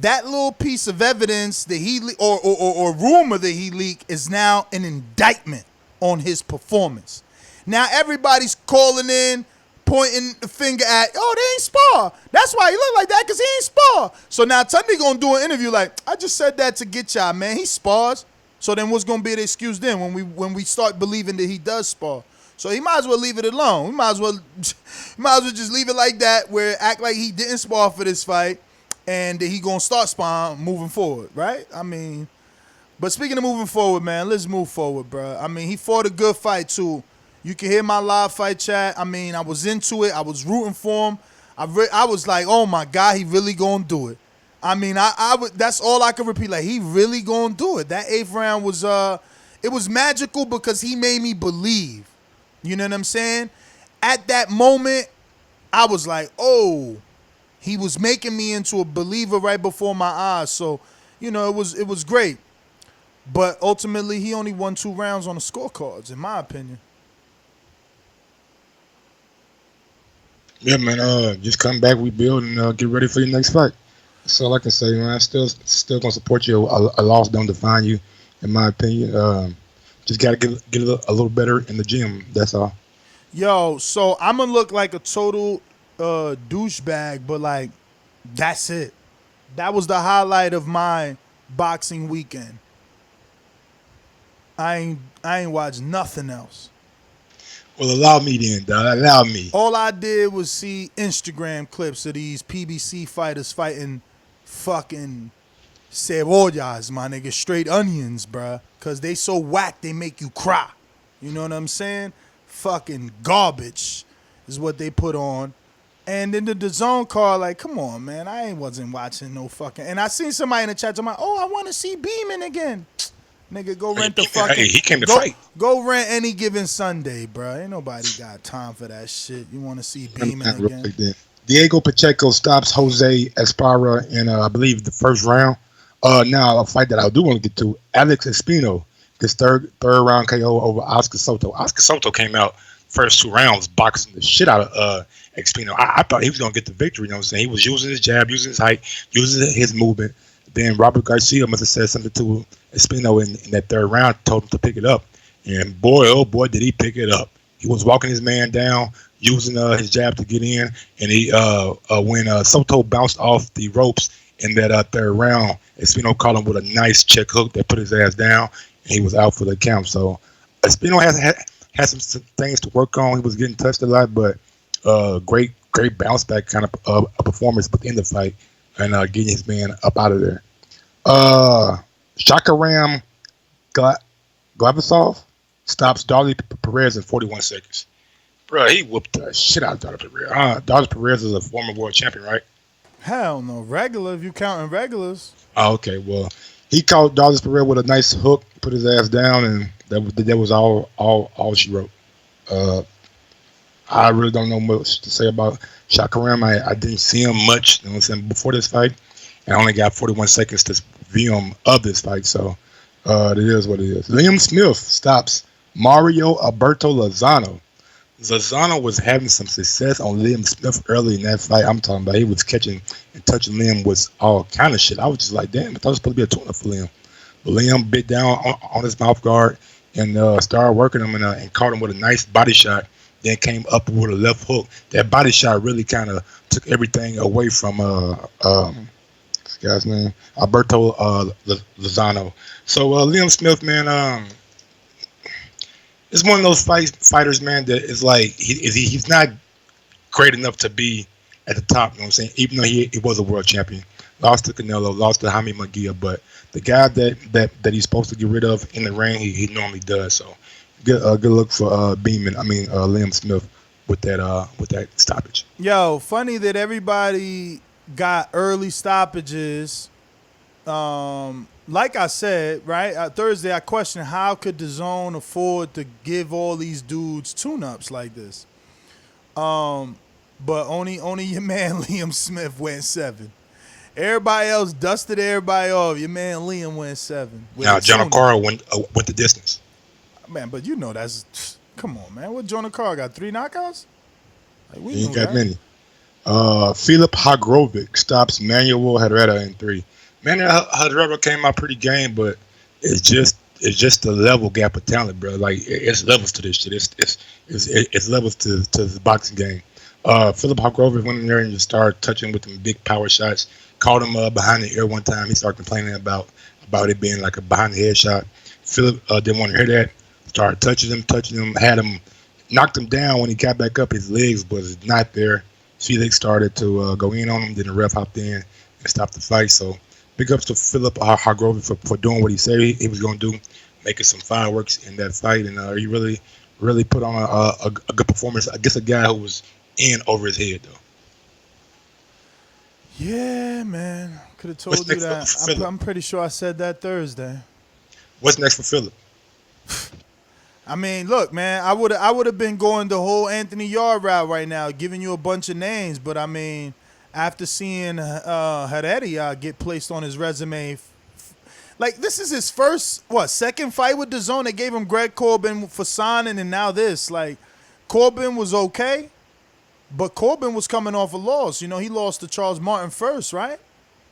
that little piece of evidence that he or rumor that he leaked is now an indictment on his performance. Now everybody's calling in, pointing the finger at, oh, they ain't spar. That's why he look like that, because he ain't spar. So now Tunde gonna do an interview like, I just said that to get y'all, man. He spars. So then what's gonna be the excuse then when we start believing that he does spar? So he might as well leave it alone. We might as well just leave it like that, where act like he didn't spar for this fight, and that he gonna start sparring moving forward, right? I mean, but speaking of moving forward, man, let's move forward, bro. I mean, he fought a good fight too. You can hear my live fight chat. I mean, I was into it. I was rooting for him. I was like, oh my God, he really gonna do it. I mean, that's all I could repeat. Like, he really gonna do it. That 8th round was it was magical because he made me believe. You know what I'm saying? At that moment, I was like, oh, he was making me into a believer right before my eyes. So, it was great. But ultimately, he only won 2 rounds on the scorecards, in my opinion. Yeah, man. Just come back, rebuild, and get ready for your next fight. That's all I can say, man. I still gonna support you. A loss don't define you, in my opinion. Just gotta get a little better in the gym. That's all. Yo, so I'm gonna look like a total douchebag, but like, that's it. That was the highlight of my boxing weekend. I ain't watched nothing else. Well, allow me then, dog. Allow me. All I did was see Instagram clips of these PBC fighters fighting fucking cebollas, my nigga, straight onions, bruh. Because they so whack, they make you cry. You know what I'm saying? Fucking garbage is what they put on. And then the DAZN card, like, come on, man. I wasn't watching no fucking. And I seen somebody in the chat, I'm like, oh, I want to see Beeman again. Nigga, go rent the fucking. Hey, he came to fight. Go rent Any Given Sunday, bro. Ain't nobody got time for that shit. You want to see Beeman again? Diego Pacheco stops Jose Esparra in, I believe, the first round. Now, a fight that I do want to get to, Alexis Espino, this third round KO over Oscar Soto. Oscar Soto came out first 2 rounds boxing the shit out of Espino. I thought he was going to get the victory. You know what I'm saying? He was using his jab, using his height, using his movement. Then Robert Garcia must have said something to Espino in that 3rd round, told him to pick it up. And boy, oh boy, did he pick it up. He was walking his man down, using his jab to get in. And he when Soto bounced off the ropes in that 3rd round, Espino caught him with a nice check hook that put his ass down, and he was out for the count. So Espino had some things to work on. He was getting touched a lot, but great bounce back kind of a performance within the fight and getting his man up out of there. Shakhram Giyasov stops Darleys Perez in 41 seconds. Bro, he whooped the shit out of Darleys Perez. Darleys Perez is a former world champion, right? Hell no, regular if you counting regulars. Oh, okay. Well, he caught Darleys Perez with a nice hook, put his ass down, and that was all she wrote. I really don't know much to say about Shakhram. I didn't see him much, you know what I'm saying, before this fight. And I only got 41 seconds to view him of this fight, so it is what it is. Liam Smith stops Mario Alberto Lozano. Lozano was having some success on Liam Smith early in that fight. I'm talking about he was catching and touching Liam with all kind of shit. I was just like, damn, I thought it was supposed to be a tune-up for Liam. But Liam bit down on his mouth guard and started working him and caught him with a nice body shot. Then came up with a left hook. That body shot really kind of took everything away from this guy's name, Alberto Lozano. So Liam Smith, man, it's one of those fighters, man, that is like he's not great enough to be at the top. You know what I'm saying? Even though he was a world champion, lost to Canelo, lost to Jaime Munguia, but the guy that he's supposed to get rid of in the ring, he normally does. So good look for Liam Smith with that stoppage. Yo, funny that everybody got early stoppages. Like I said, right, Thursday I questioned how could DAZN afford to give all these dudes tune-ups like this. But only your man Liam Smith went 7. Everybody else dusted everybody off. Your man Liam went 7. Now Jono Carroll went the distance. Man, but you know that's come on, man. What Jono Carroll got 3 knockouts? Like, he ain't got many. Filip Hrgovic stops Manuel Heredia in 3. Manuel Heredia came out pretty game, but it's just a level gap of talent, bro. Like it's levels to this shit. It's levels to the boxing game. Filip Hrgovic went in there and just started touching with them big power shots. Caught him behind the ear one time. He started complaining about it being like a behind the head shot. Filip didn't want to hear that. Started touching him, had him, knocked him down. When he got back up, his legs was not there. Felix started to go in on him. Then the ref hopped in and stopped the fight. So big ups to Filip Hrgovic for doing what he said he was going to do, making some fireworks in that fight. And he really put on a good performance against a guy who was in over his head, though. Yeah, man. Could have told you that. I'm pretty sure I said that Thursday. What's next for Filip? I mean, look, man, I would have been going the whole Anthony Yarde route right now, giving you a bunch of names. But, I mean, after seeing Heredia get placed on his resume, like, this is his second fight with DAZN? They gave him Greg Corbin for signing, and now this. Like, Corbin was okay, but Corbin was coming off a loss. You know, he lost to Charles Martin first, right?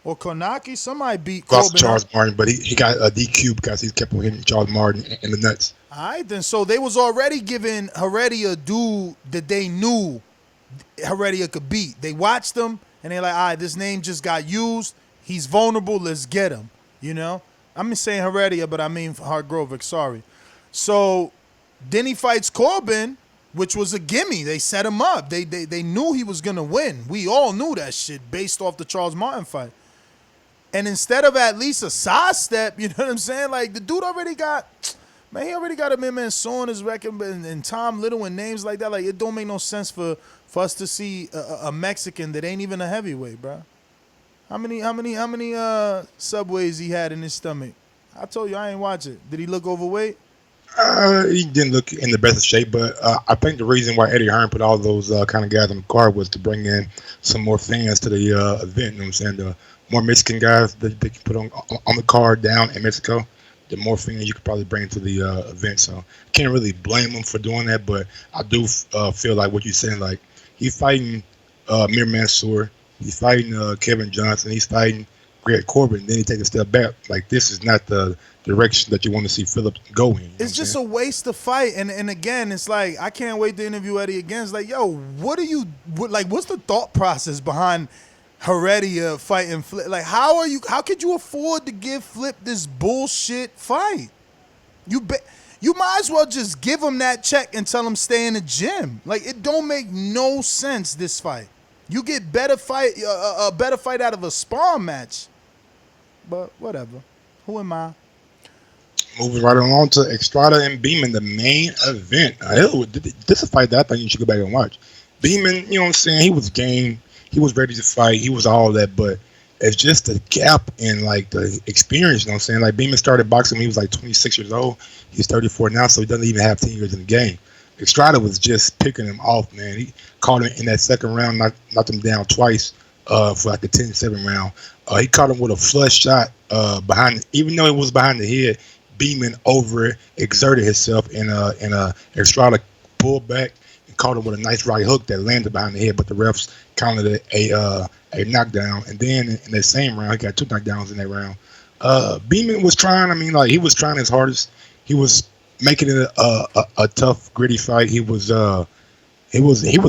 Or Konaki. Somebody beat Corbin. Lost to Charles Martin, but he got a DQ because he kept on hitting Charles Martin in the nuts. All right, then. So they was already giving Heredia a dude that they knew Heredia could beat. They watched him, and they're like, all right, this name just got used. He's vulnerable. Let's get him, you know? I'm saying Heredia, but I mean Hrgovic, sorry. So then he fights Corbin, which was a gimme. They set him up. They knew he was going to win. We all knew that shit based off the Charles Martin fight. And instead of at least a sidestep, you know what I'm saying? Like, the dude already got... Man, he already got a man sawing his record and Tom Little and names like that. Like, it don't make no sense for us to see a Mexican that ain't even a heavyweight, bro. How many Subways he had in his stomach? I told you I ain't watch it. Did he look overweight? He didn't look in the best of shape, but I think the reason why Eddie Hearn put all those kind of guys on the card was to bring in some more fans to the event. You know what I'm saying? The more Mexican guys that they can put on the card down in Mexico, the more fans you could probably bring to the event. So can't really blame him for doing that, but I do feel like what you're saying, like he's fighting Mir Mansour, he's fighting Kevin Johnson, he's fighting Greg Corbin, then he take a step back. Like, this is not the direction that you want to see Filip go in. It's just a waste to fight. And again, it's like, I can't wait to interview Eddie again. It's like, yo, what's the thought process behind Heredia fighting Flip? Like, how could you afford to give Flip this bullshit fight? you might as well just give him that check and tell him stay in the gym. Like, it don't make no sense, this fight. You get a better fight out of a spar match. But whatever. Who am I? Moving right along to Estrada and Beeman, the main event. This is a fight that I think you should go back and watch. Beeman, you know what I'm saying? He was game. He was ready to fight. He was all that, but it's just the gap in like the experience. You know what I'm saying? Like Beeman started boxing when he was like 26 years old. He's 34 now, so he doesn't even have 10 years in the game. Estrada was just picking him off, man. He caught him in that second round, knocked him down twice for like a 10-7 round. He caught him with a flush shot behind, even though it was behind the head. Beeman over-exerted himself in a Estrada pulled back and caught him with a nice right hook that landed behind the head, but the refs counted a knockdown. And then in that same round, he got 2 knockdowns in that round. Beeman was trying. I mean, like he was trying his hardest. He was making it a tough, gritty fight. He was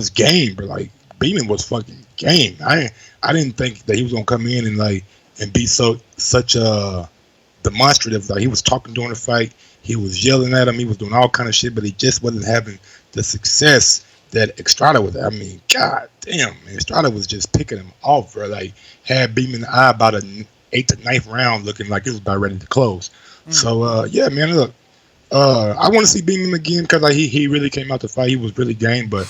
game, but like Beeman was fucking game. I didn't think that he was gonna come in and be such a demonstrative. Like he was talking during the fight, he was yelling at him, he was doing all kind of shit, but he just wasn't having the success that Estrada was. I mean, god damn, man, Estrada was just picking him off, bro. Like had Beeman in the eye about an 8th to 9th round, looking like it was about ready to close. So yeah, man, look, I want to see Beeman again because like he really came out to fight. He was really game, but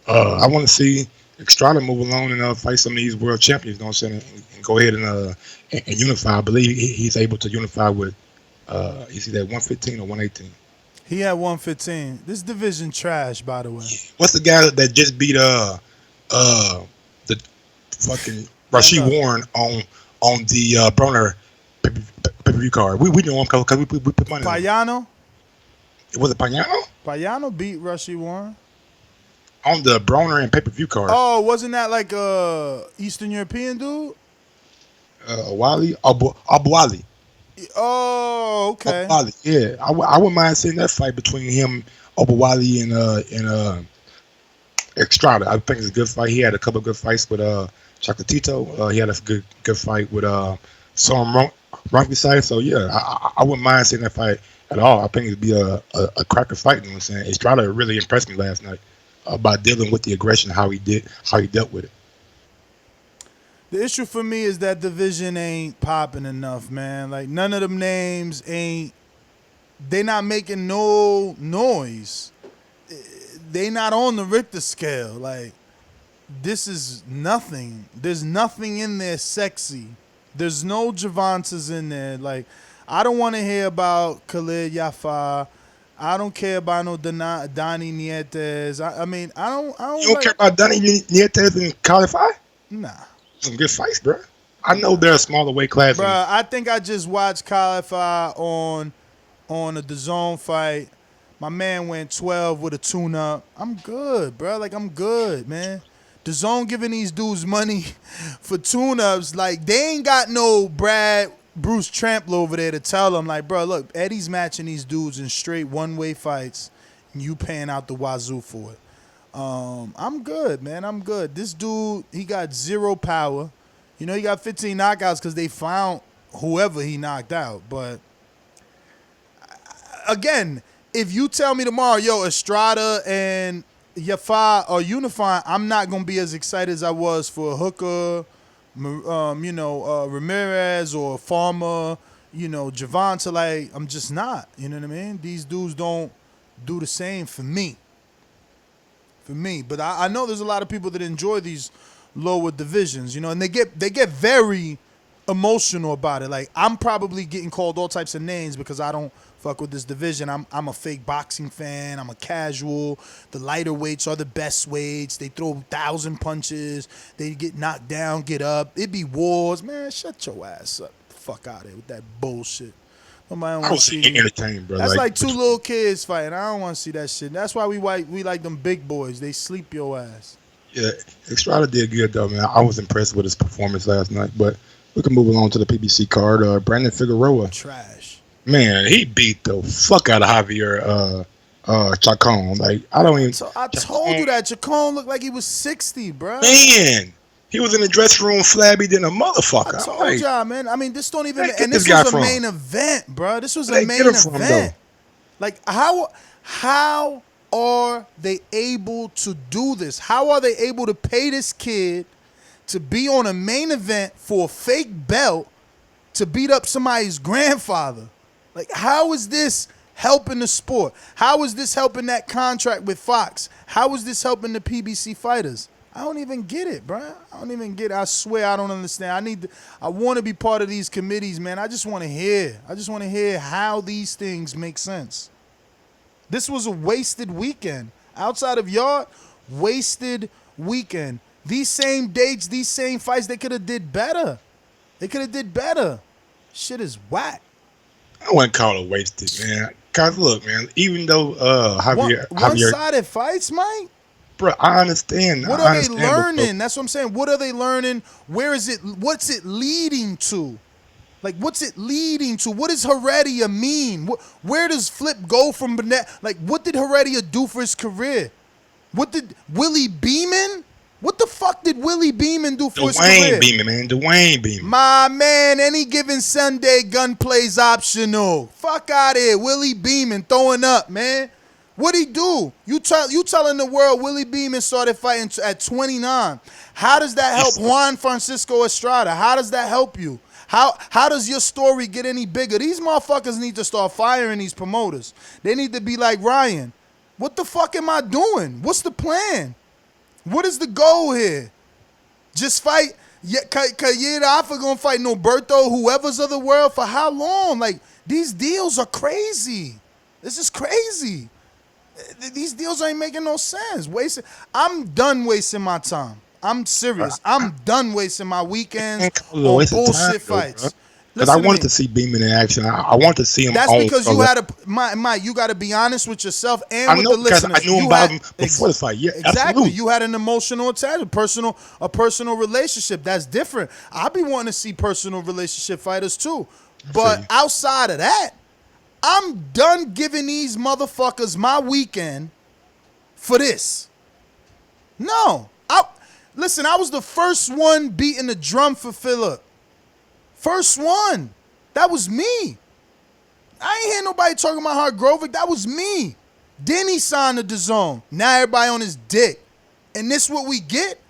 I want to see Estrada move along and fight some of these world champions, you know what I'm saying, and go ahead and unify. I believe he's able to unify with, is he that 115 or 118? He had 115. This division trash, by the way. What's the guy that just beat the fucking Rashid Warren on the Broner pay-per-view card? We know him because we put money on him. Payano? Was it Payano? Payano beat Rashid Warren. On the Broner and pay-per-view card. Oh, wasn't that like Eastern European dude? Wally? Abu Ali. Oh, okay. Abu Ali, yeah. I wouldn't mind seeing that fight between him, Abu Ali, and Estrada. I think it's a good fight. He had a couple of good fights with Chocolatito. He had a good fight with Sorum Ronquisai. So, yeah, I wouldn't mind seeing that fight at all. I think it'd be a cracker fight, you know what I'm saying? Estrada really impressed me last night. By dealing with the aggression, how he dealt with it. The issue for me is that division ain't popping enough, man. Like none of them names they not making no noise. They not on the Richter scale. Like this is nothing. There's nothing in there sexy. There's no Javantas in there. Like I don't want to hear about Khalid Yafa. I don't care about no Donnie Nietes. I mean, I don't. You don't care about Donnie Nietes and Qualify? Nah. Some good fights, bro. I know they're a smaller weight class. Bro, I think I just watched Qualify on the DAZN fight. My man went 12 with a tune-up. I'm good, bro. Like, I'm good, man. DAZN giving these dudes money for tune-ups. Like, they ain't got no Bruce Trample over there to tell them, like, bro, look, Eddie's matching these dudes in straight one-way fights, and you paying out the wazoo for it. I'm good, man. I'm good. This dude, he got 0 power. You know, he got 15 knockouts because they found whoever he knocked out. But, again, if you tell me tomorrow, yo, Estrada and Yafa are unifying, I'm not going to be as excited as I was for Hooker, Ramirez or Farmer, Javante. Like, I'm just not. You know what I mean? These dudes don't do the same for me. But I know there's a lot of people that enjoy these lower divisions, and they get very emotional about it. Like I'm probably getting called all types of names because I don't fuck with this division. I'm a fake boxing fan. I'm a casual. The lighter weights are the best weights. They throw 1,000 punches. They get knocked down, get up. It be wars, man. Shut your ass up. Fuck out of here with that bullshit. Nobody I was entertained, bro. That's like 2 little kids fighting. I don't want to see that shit. That's why we like them big boys. They sleep your ass. Yeah, Estrada did good though, man. I was impressed with his performance last night. But we can move along to the PBC card. Brandon Figueroa. Trash. Man, he beat the fuck out of Javier Chacon. Like I don't even. So I told you that Chacon looked like he was 60, bro. Man. He was in the dressing room flabby than a motherfucker. I told y'all, man. I mean, this don't even. Where And this was a main event, bro. This was a main event. Like, how are they able to do this? How are they able to pay this kid to be on a main event for a fake belt to beat up somebody's grandfather? Like, how is this helping the sport? How is this helping that contract with Fox? How is this helping the PBC fighters? I don't even get it, bro. I don't even get it. I swear I don't understand. I want to be part of these committees, man. I just want to hear. I just want to hear how these things make sense. This was a wasted weekend. Outside of Yarde, wasted weekend. These same dates, these same fights, they could have did better. They could have did better. Shit is whack. I wouldn't call it wasted, man. Cause look, man, even though Javier one-sided fights, Mike. Bro, I understand. What are they learning? That's what I'm saying. What are they learning? Where is it? What's it leading to? Like, what's it leading to? What does Heredia mean? Where does Flip go from Burnett? Like, what did Heredia do for his career? What did Willie Beeman? What the fuck did Willie Beeman do for his career? Dewanye Beeman. My man, any given Sunday, gunplay's optional. Fuck out of here. Willie Beeman throwing up, man. What'd he do? You telling the world Willie Beeman started fighting at 29. How does that help Juan Francisco Estrada? How does that help you? How does your story get any bigger? These motherfuckers need to start firing these promoters. They need to be like, Ryan, what the fuck am I doing? What's the plan? What is the goal here? Just fight Yarde Alpha gonna fight Norberto, whoever's of the world, for how long? Like, these deals are crazy. This is crazy. These deals ain't making no sense. I'm done wasting my time. I'm serious. I'm done wasting my weekends on bullshit fights. Because I wanted to see Beeman in action. I wanted to see him. That's because you had Mike. You got to be honest with yourself and with the listeners. I knew about him before the fight. Yeah, exactly. Absolutely. You had an emotional attachment, a personal relationship. That's different. I be wanting to see personal relationship fighters too. But outside of that, I'm done giving these motherfuckers my weekend for this. No. Listen, I was the first one beating the drum for Filip. First one. That was me. I ain't hear nobody talking about Hrgovic. That was me. Then he signed the DAZN. Now everybody on his dick. And this what we get?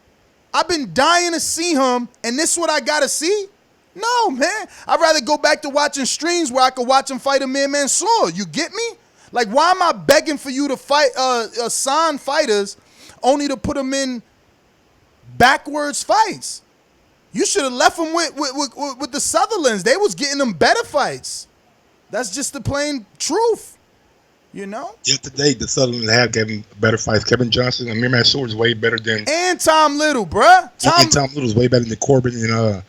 I've been dying to see him, and this what I got to see? No, man. I'd rather go back to watching streams where I could watch him fight Amir Mansour. You get me? Like, why am I begging for you to fight sign fighters only to put them in backwards fights? You should have left them with the Sutherlands. They was getting them better fights. That's just the plain truth, you know? Yesterday, the Sutherlands have given better fights. Kevin Johnson and Amir Mansour is way better than... And Tom Little, bruh. Tom Little is way better than Corbin and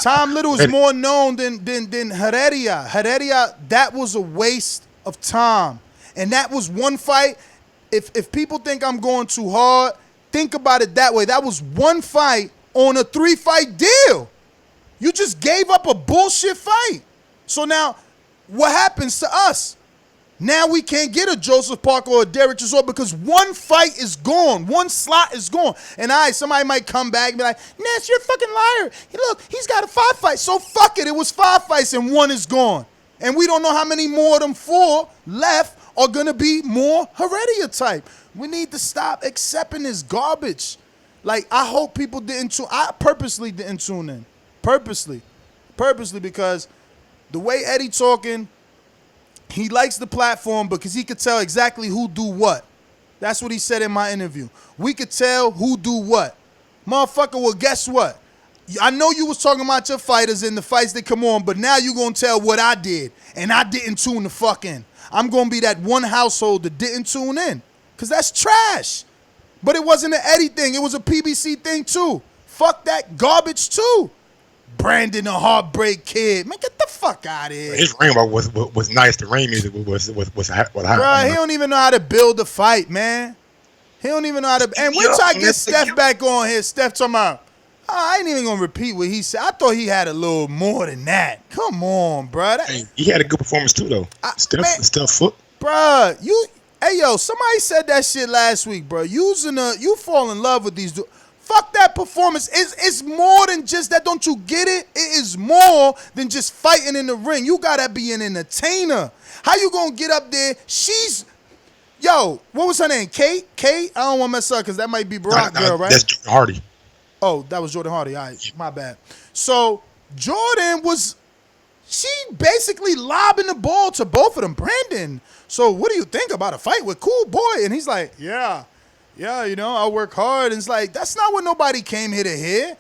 Tom Little is more known than Heredia. Heredia, that was a waste of time. And that was one fight. If people think I'm going too hard, think about it that way. That was one fight on a 3-fight deal. You just gave up a bullshit fight. So now, what happens to us? Now we can't get a Joseph Parker or a Derek Chisholm because one fight is gone. One slot is gone. And somebody might come back and be like, Ness, you're a fucking liar. Hey, look, he's got a 5 fight. So fuck it. It was 5 fights and one is gone. And we don't know how many more of them 4 left are going to be more Heredia type. We need to stop accepting this garbage. Like, I hope people I purposely didn't tune in. Purposely, because the way Eddie talking, he likes the platform because he could tell exactly who do what. That's what he said in my interview. We could tell who do what. Motherfucker, well, guess what? I know you was talking about your fighters and the fights that come on, but now you going to tell what I did, and I didn't tune the fuck in. I'm going to be that one household that didn't tune in because that's trash. But it wasn't an Eddie thing. It was a PBC thing, too. Fuck that garbage, too. Brandon, a heartbreak kid. Man, get the fuck out of here. His ring was nice. The ring music was hot. Bro, he don't even know how to build a fight, man. He don't even know how to. And wait till I get Steph back on here. Steph talking about, I ain't even going to repeat what he said. I thought he had a little more than that. Come on, bro. He had a good performance, too, though. Steph foot. Bro, hey, yo, somebody said that shit last week, bro. You fall in love with these dudes. Fuck that performance. It's more than just that. Don't you get it? It is more than just fighting in the ring. You gotta be an entertainer. How you gonna get up there? Yo, what was her name? Kate? I don't want to mess up because that might be Barack girl, right? That's Jordan Hardy. Oh, that was Jordan Hardy. All right, my bad. So Jordan she basically lobbing the ball to both of them. Brandon, so what do you think about a fight with Cool Boy? And he's like, yeah, I work hard. And it's like, that's not what nobody came here to hear.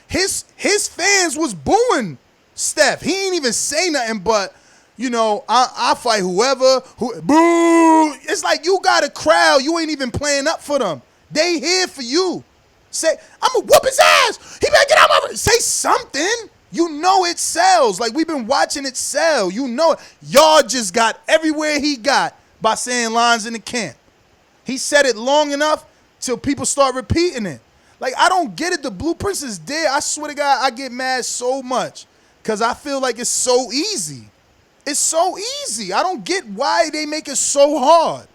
His fans was booing Steph. He ain't even say nothing but, I fight whoever. Boo! It's like you got a crowd. You ain't even playing up for them. They here for you. Say, I'm going to whoop his ass. He better get out my... Say something. You know it sells. Like, we've been watching it sell. You know it. Y'all just got everywhere he got by saying lines in the camp. He said it long enough till people start repeating it. Like, I don't get it. The blueprints is there. I swear to God, I get mad so much because I feel like it's so easy. It's so easy. I don't get why they make it so hard.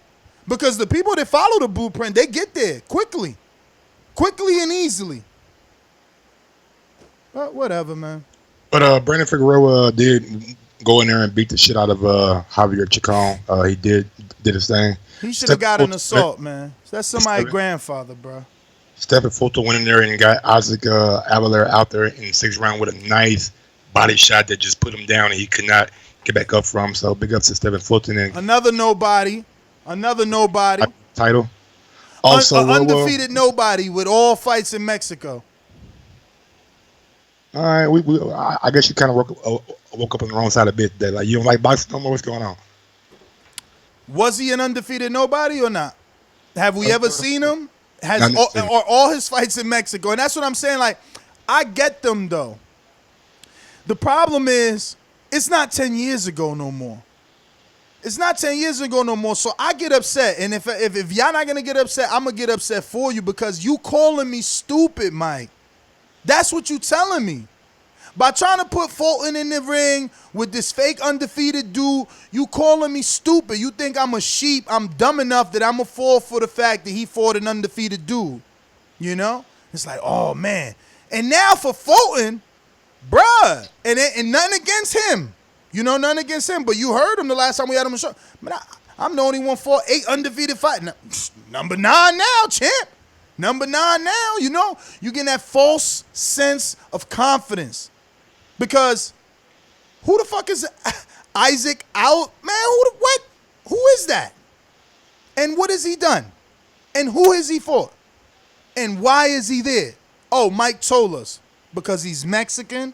Because the people that follow the blueprint, they get there quickly and easily. But whatever, man. But Brandon Figueroa did go in there and beat the shit out of Javier Chacon. He did his thing. He should have got an assault, man. That's somebody's grandfather, bro. Stephen Fulton went in there and got Isaac Avelar out there in the 6th round with a nice body shot that just put him down and he could not get back up from. So big ups to Stephen Fulton. And Another nobody. Title. Also, undefeated nobody with all fights in Mexico. All right, I guess you kind of woke up on the wrong side a bit. That like you don't like boxing no more. What's going on? Was he an undefeated nobody or not? Have we ever seen him? Or all his fights in Mexico? And that's what I'm saying. Like, I get them though. The problem is, it's not 10 years ago no more. It's not 10 years ago no more. So I get upset. And if y'all not gonna get upset, I'm gonna get upset for you because you calling me stupid, Mike. That's what you telling me. By trying to put Fulton in the ring with this fake undefeated dude, you calling me stupid. You think I'm a sheep. I'm dumb enough that I'm going to fall for the fact that he fought an undefeated dude. You know? It's like, oh, man. And now for Fulton, bruh, and nothing against him. Nothing against him. But you heard him the last time we had him on the show. Man, I'm the only one fought 8 undefeated fights. Number 9 now, champ. Number 9 now, you getting that false sense of confidence. Because who the fuck is Isaac out? Man, who is that? And what has he done? And who has he fought? And why is he there? Oh, Mike told us. Because he's Mexican.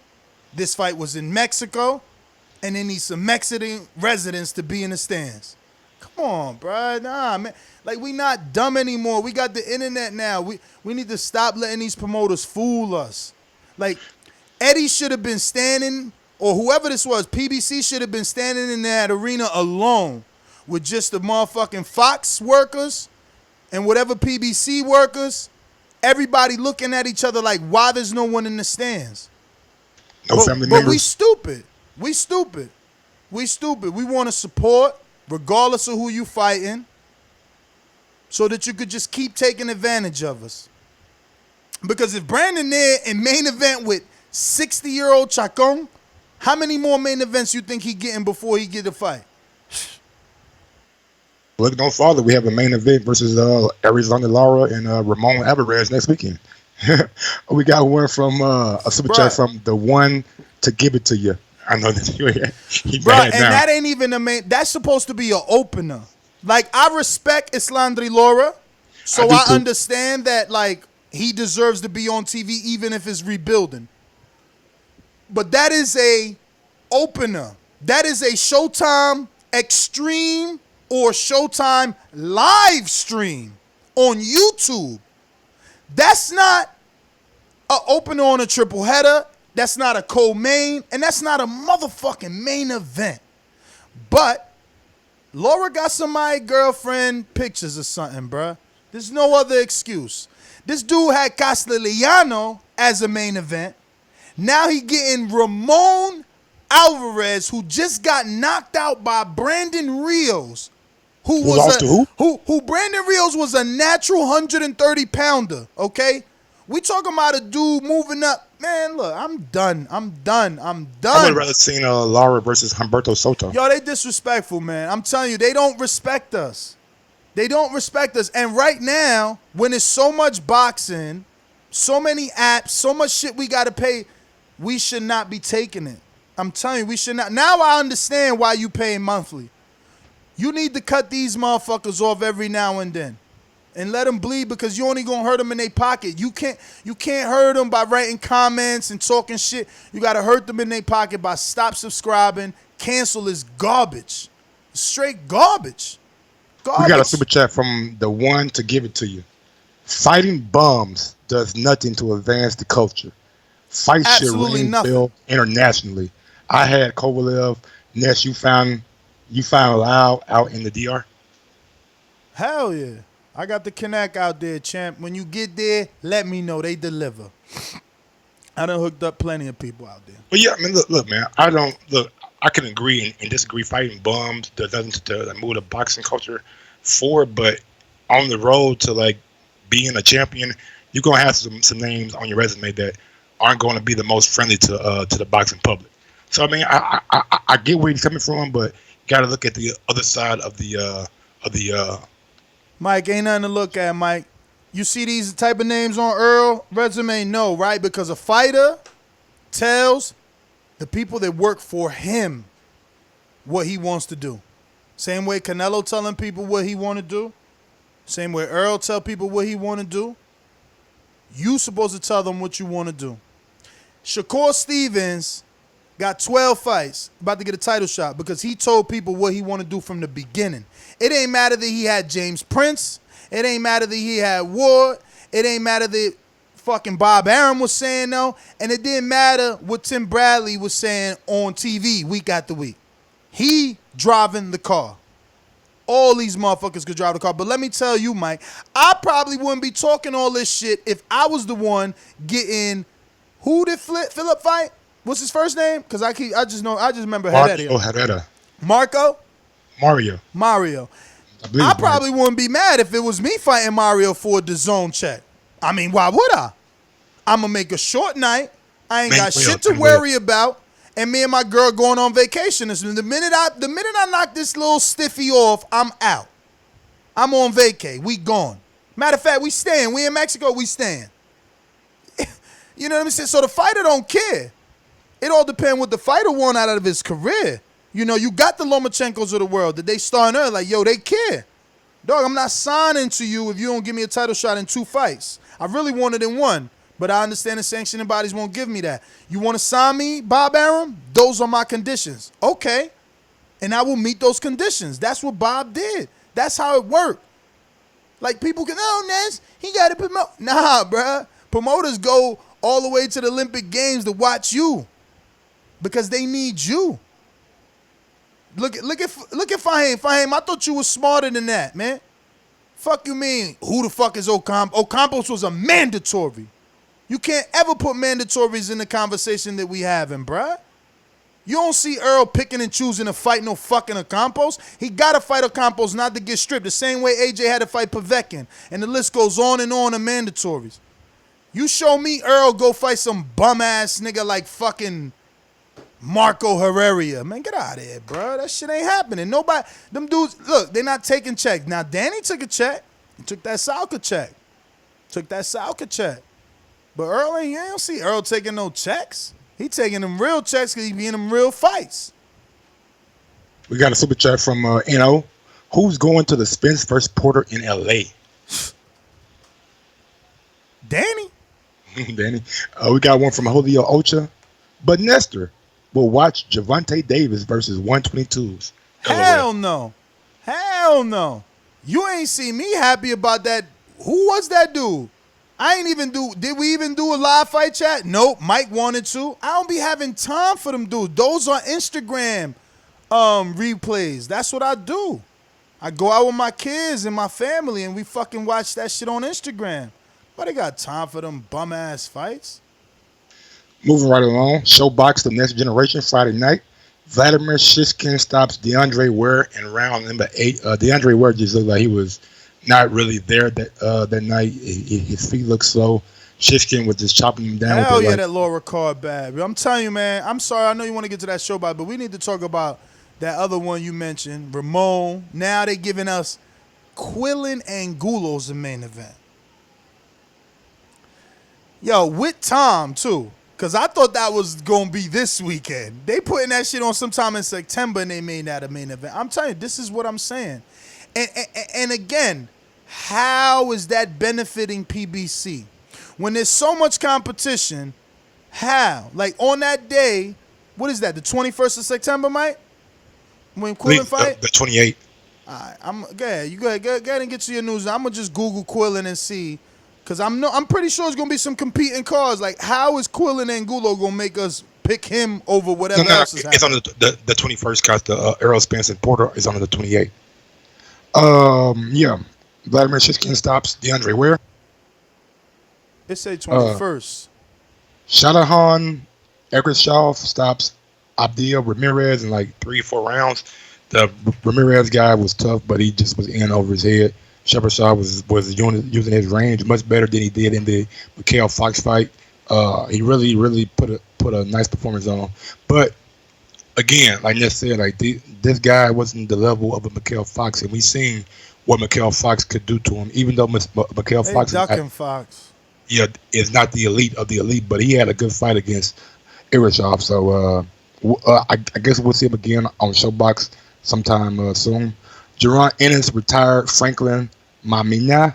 This fight was in Mexico. And they need some Mexican residents to be in the stands. Come on, bro. Nah, man. Like, we not dumb anymore. We got the internet now. We need to stop letting these promoters fool us. Like, Eddie should have been standing, or whoever this was, PBC should have been standing in that arena alone with just the motherfucking Fox workers and whatever PBC workers, everybody looking at each other like, why there's no one in the stands? Family members. But we stupid. We want to support, regardless of who you fighting, so that you could just keep taking advantage of us. Because if Brandon there in main event with 60-year-old Chacon, how many more main events you think he getting before he get a fight? Look, don't follow. We have a main event versus Arizona Lara and Ramon Alvarez next weekend. We got one from a super chat from the one to give it to you. I know that he bad now. And that ain't even a main. That's supposed to be an opener. Like, I respect Islandri Lara, so I understand that, like, he deserves to be on TV even if it's rebuilding. But that is a opener. That is a Showtime Extreme or Showtime live stream on YouTube. That's not an opener on a triple header. That's not a co-main. And that's not a motherfucking main event. But Laura got somebody girlfriend pictures or something, bruh. There's no other excuse. This dude had Castellano as a main event. Now he getting Ramon Alvarez, who just got knocked out by Brandon Rios, who Brandon Rios was a natural 130-pounder, okay? We talking about a dude moving up. Man, look, I'm done. I would have rather seen Lara versus Humberto Soto. Yo, they disrespectful, man. I'm telling you, they don't respect us. They don't respect us. And right now, when there's so much boxing, so many apps, so much shit we got to pay, we should not be taking it. I'm telling you, we should not. Now I understand why you paying monthly. You need to cut these motherfuckers off every now and then. And let them bleed because you only gonna hurt them in their pocket. You can't hurt them by writing comments and talking shit. You gotta hurt them in their pocket by stop subscribing. Cancel this garbage. Straight garbage. We got a super chat from the one to give it to you. Fighting bums does nothing to advance the culture. Fights should ring bell internationally. I had Kovalev. Ness, you found Lau out in the DR? Hell yeah. I got the Connect out there, champ. When you get there, let me know. They deliver. I done hooked up plenty of people out there. But yeah, I mean, look, man. I can agree and disagree. Fighting bums does nothing to move the boxing culture forward, but on the road to like being a champion, you're gonna have some names on your resume that aren't going to be the most friendly to the boxing public. So I mean, I get where he's coming from, but you got to look at the other side of the. Mike, ain't nothing to look at, Mike. You see these type of names on Earl resume? No, right? Because a fighter tells the people that work for him what he wants to do. Same way Canelo telling people what he want to do. Same way Earl tell people what he want to do. You supposed to tell them what you want to do. Shakur Stevens got 12 fights, about to get a title shot because he told people what he want to do from the beginning. It ain't matter that he had James Prince. It ain't matter that he had Ward. It ain't matter that fucking Bob Arum was saying no. And it didn't matter what Tim Bradley was saying on TV week after week. He driving the car. All these motherfuckers could drive the car. But let me tell you, Mike, I probably wouldn't be talking all this shit if I was the one getting, who did Philip fight? What's his first name? Because I just remember Heredia. Mario. I probably wouldn't be mad if it was me fighting Mario for a DAZN check. I mean, why would I? I'm going to make a short night. I ain't got shit to worry about. And me and my girl going on vacation. The minute I knock this little stiffy off, I'm out. I'm on vacay. We gone. Matter of fact, we staying. We in Mexico, we staying. You know what I'm saying? So the fighter don't care. It all depends what the fighter want out of his career. You know, you got the Lomachenkos of the world that they starting early. Like, yo, they care. Dog, I'm not signing to you if you don't give me a title shot in 2 fights. I really want it in 1, but I understand the sanctioning bodies won't give me that. You want to sign me, Bob Arum? Those are my conditions. Okay. And I will meet those conditions. That's what Bob did. That's how it worked. Like, people can, oh, Ness, he got to promote. Nah, bruh. Promoters go all the way to the Olympic Games to watch you because they need you. Look at Fahim. Fahim, I thought you was smarter than that, man. Fuck you mean? Who the fuck is Ocampo? Ocampos was a mandatory. You can't ever put mandatories in the conversation that we having, bruh. You don't see Earl picking and choosing to fight no fucking Ocampos. He got to fight Ocampos not to get stripped. The same way AJ had to fight Povetkin. And the list goes on and on of mandatories. You show me Earl go fight some bum-ass nigga like fucking Marco Heredia. Man, get out of here, bro. That shit ain't happening. Nobody, them dudes, look, they not taking checks. Now, Danny took a check. He took that Salka check. But Earl ain't, you don't see Earl taking no checks. He taking them real checks because he be in them real fights. We got a super chat from N.O. Who's going to the Spence vs. Porter in L.A.? Danny. Danny. We got one from Julio Ocha. But Nestor will watch Gervonta Davis versus 122s. Hell no. Hell no. You ain't see me happy about that. Who was that dude? Did we even do a live fight chat? Nope. Mike wanted to. I don't be having time for them dudes. Those are Instagram replays. That's what I do. I go out with my kids and my family and we fucking watch that shit on Instagram. But I got time for them bum-ass fights. Moving right along, Showbox The Next Generation Friday night. Vladimir Shishkin stops DeAndre Ware in round number 8. DeAndre Ware just looked like he was not really there that night. His feet looked slow. Shishkin was just chopping him down. Hell with yeah, it, that Laura card bad. I'm telling you, man. I'm sorry. I know you want to get to that show, but we need to talk about that other one you mentioned, Ramon. Now they're giving us Quillen and Gulo's the main event. Yo, with Tom, too. Because I thought that was going to be this weekend. They putting that shit on sometime in September, and they made that a main event. I'm telling you, this is what I'm saying. And again, how is that benefiting PBC? When there's so much competition, how? Like, on that day, what is that, the 21st of September, Mike? When Quillen fight? The 28th. All right, go ahead. You go ahead and get to your news. I'm going to just Google Quillen and see. Because I'm pretty sure it's going to be some competing cards. Like, how is Quillen Angulo going to make us pick him over whatever else is happening? It's on the 21st, because the Errol Spence and Porter is on the 28th. Yeah. Vladimir Shishkin stops DeAndre Ware. It say 21st. Shohjahon Ergashev stops Abdil Ramirez in like 3-4 rounds. The Ramirez guy was tough, but he just was in over his head. Shepard Shaw was using his range much better than he did in the Mikhail Fox fight. He really put a nice performance on. But again, like Ness said, like this guy wasn't the level of a Mikhail Fox, and we seen what Mikhail Fox could do to him. Even though Mikhail Fox Fox, yeah, is not the elite of the elite, but he had a good fight against Ergashev. So I guess we'll see him again on Showbox sometime soon. Jaron Ennis retired Franklin Mamina.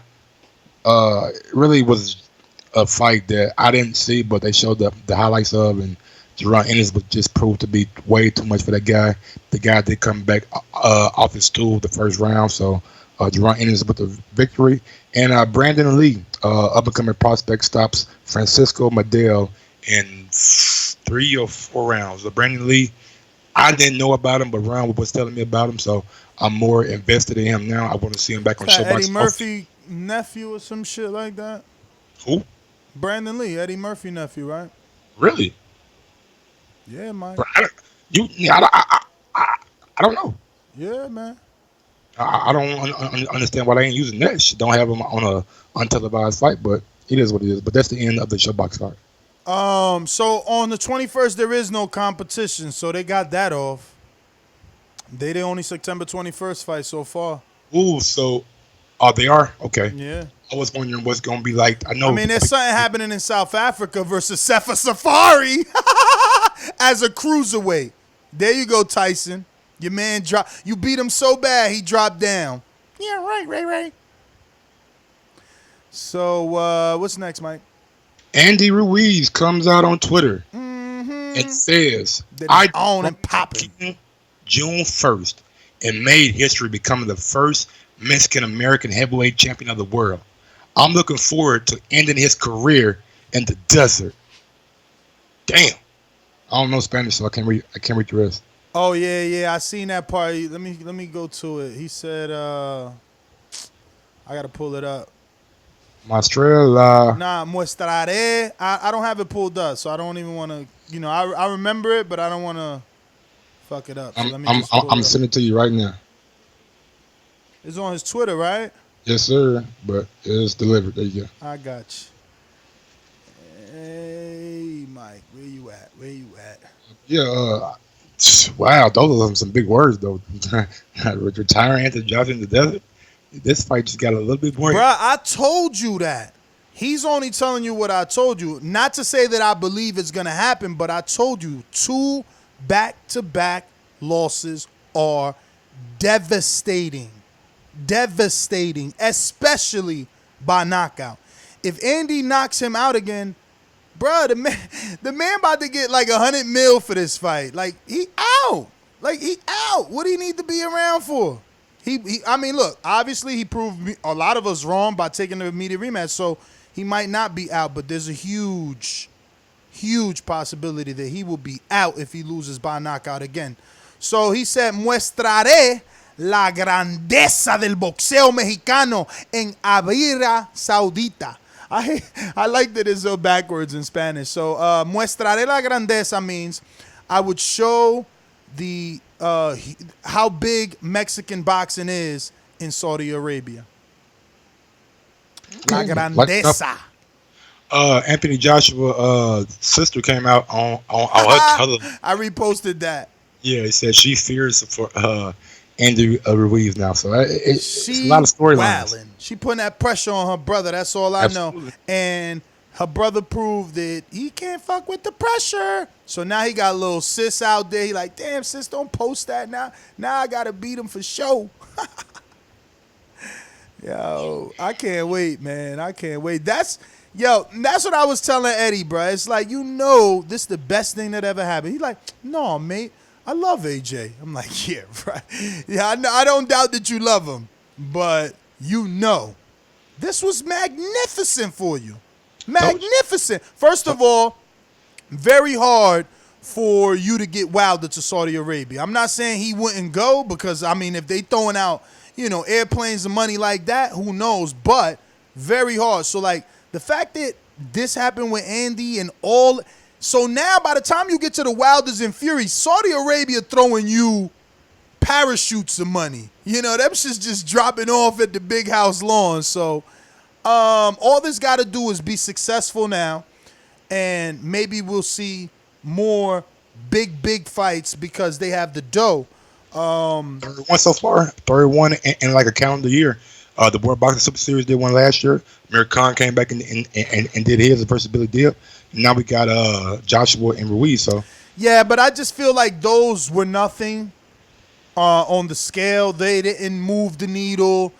Really was a fight that I didn't see, but they showed the highlights of, and Jaron Ennis was just proved to be way too much for that guy. The guy did come back off his stool the first round, so Jaron Ennis with the victory. And Brandun Lee, up-and-coming prospect, stops Francisco Medel in 3 or 4 rounds. So Brandun Lee, I didn't know about him, but Ron was telling me about him, so I'm more invested in him now. I want to see him back on Showbox. Eddie Murphy nephew or some shit like that. Who? Brandun Lee, Eddie Murphy nephew, right? Really? Yeah, Mike. I don't know. Yeah, man. I don't understand why they ain't using that shit. Don't have him on a untelevised fight, but it is what it is. But that's the end of the Showbox card. So on the 21st, there is no competition, so they got that off. They the only September 21st fight so far. Ooh, so they are? Okay. Yeah. I was wondering what's going to be like. I mean, there's something happening in South Africa versus Sefa Safari as a cruiserweight. There you go, Tyson. Your man dropped. You beat him so bad, he dropped down. Yeah, right. So, what's next, Mike? Andy Ruiz comes out on Twitter and says, I own and popping June 1st and made history becoming the first Mexican-American heavyweight champion of the world. I'm looking forward to ending his career in the desert. Damn. I don't know Spanish, so I can't read the rest. Oh, yeah. I seen that part. Let me go to it. He said, I got to pull it up. Mostraré. Nah, mostraré. I don't have it pulled up, so I don't even want to, I remember it, but I don't want to fuck it up. So I'm sending it to you right now. It's on his Twitter, right? Yes, sir, but it's delivered. There you go. I got you. Hey, Mike, where you at? Yeah, wow, those are some big words, though. Retiring Anthony Johnson in the desert. This fight just got a little bit more. Bruh, I told you that. He's only telling you what I told you. Not to say that I believe it's going to happen, but I told you 2 back-to-back losses are devastating. Devastating, especially by knockout. If Andy knocks him out again, bruh, the man about to get like $100 million for this fight. Like, he out. What do he need to be around for? I mean, look, obviously he proved a lot of us wrong by taking the immediate rematch, so he might not be out, but there's a huge possibility that he will be out if he loses by knockout again. So he said, muestraré la grandeza del boxeo mexicano en Arabia Saudita. I like that it's so backwards in Spanish. So muestraré la grandeza means I would show the how big Mexican boxing is in Saudi Arabia. La grandeza. Anthony Joshua sister came out on her. I reposted that. Yeah, it said she fears for Andy Ruiz now. So it's a lot of storylines. Wildin'. She putting that pressure on her brother. That's all I know. And her brother proved that he can't fuck with the pressure. So now he got a little sis out there. He like, damn, sis, don't post that now. Now I got to beat him for show. Yo, I can't wait, man. I can't wait. That's what I was telling Eddie, bro. It's like, this is the best thing that ever happened. He's like, no, mate, I love AJ. I'm like, yeah, right. Yeah, I don't doubt that you love him, but this was magnificent for you. Magnificent. First of all, very hard for you to get Wilder to Saudi Arabia. I'm not saying he wouldn't go because, I mean, if they throwing out, airplanes and money like that, who knows? But very hard. So, like, the fact that this happened with Andy and all. So now by the time you get to the Wilders and Fury, Saudi Arabia throwing you parachutes of money. Them shit's just dropping off at the big house lawn. So all this got to do is be successful now. And maybe we'll see more big fights because they have the dough. Third one so far. Third one in like a calendar year. The World Boxing Super Series did one last year. Amir Khan came back and did his versus Billy Dip. Now we got Joshua and Ruiz. So yeah, but I just feel like those were nothing on the scale. They didn't move the needle.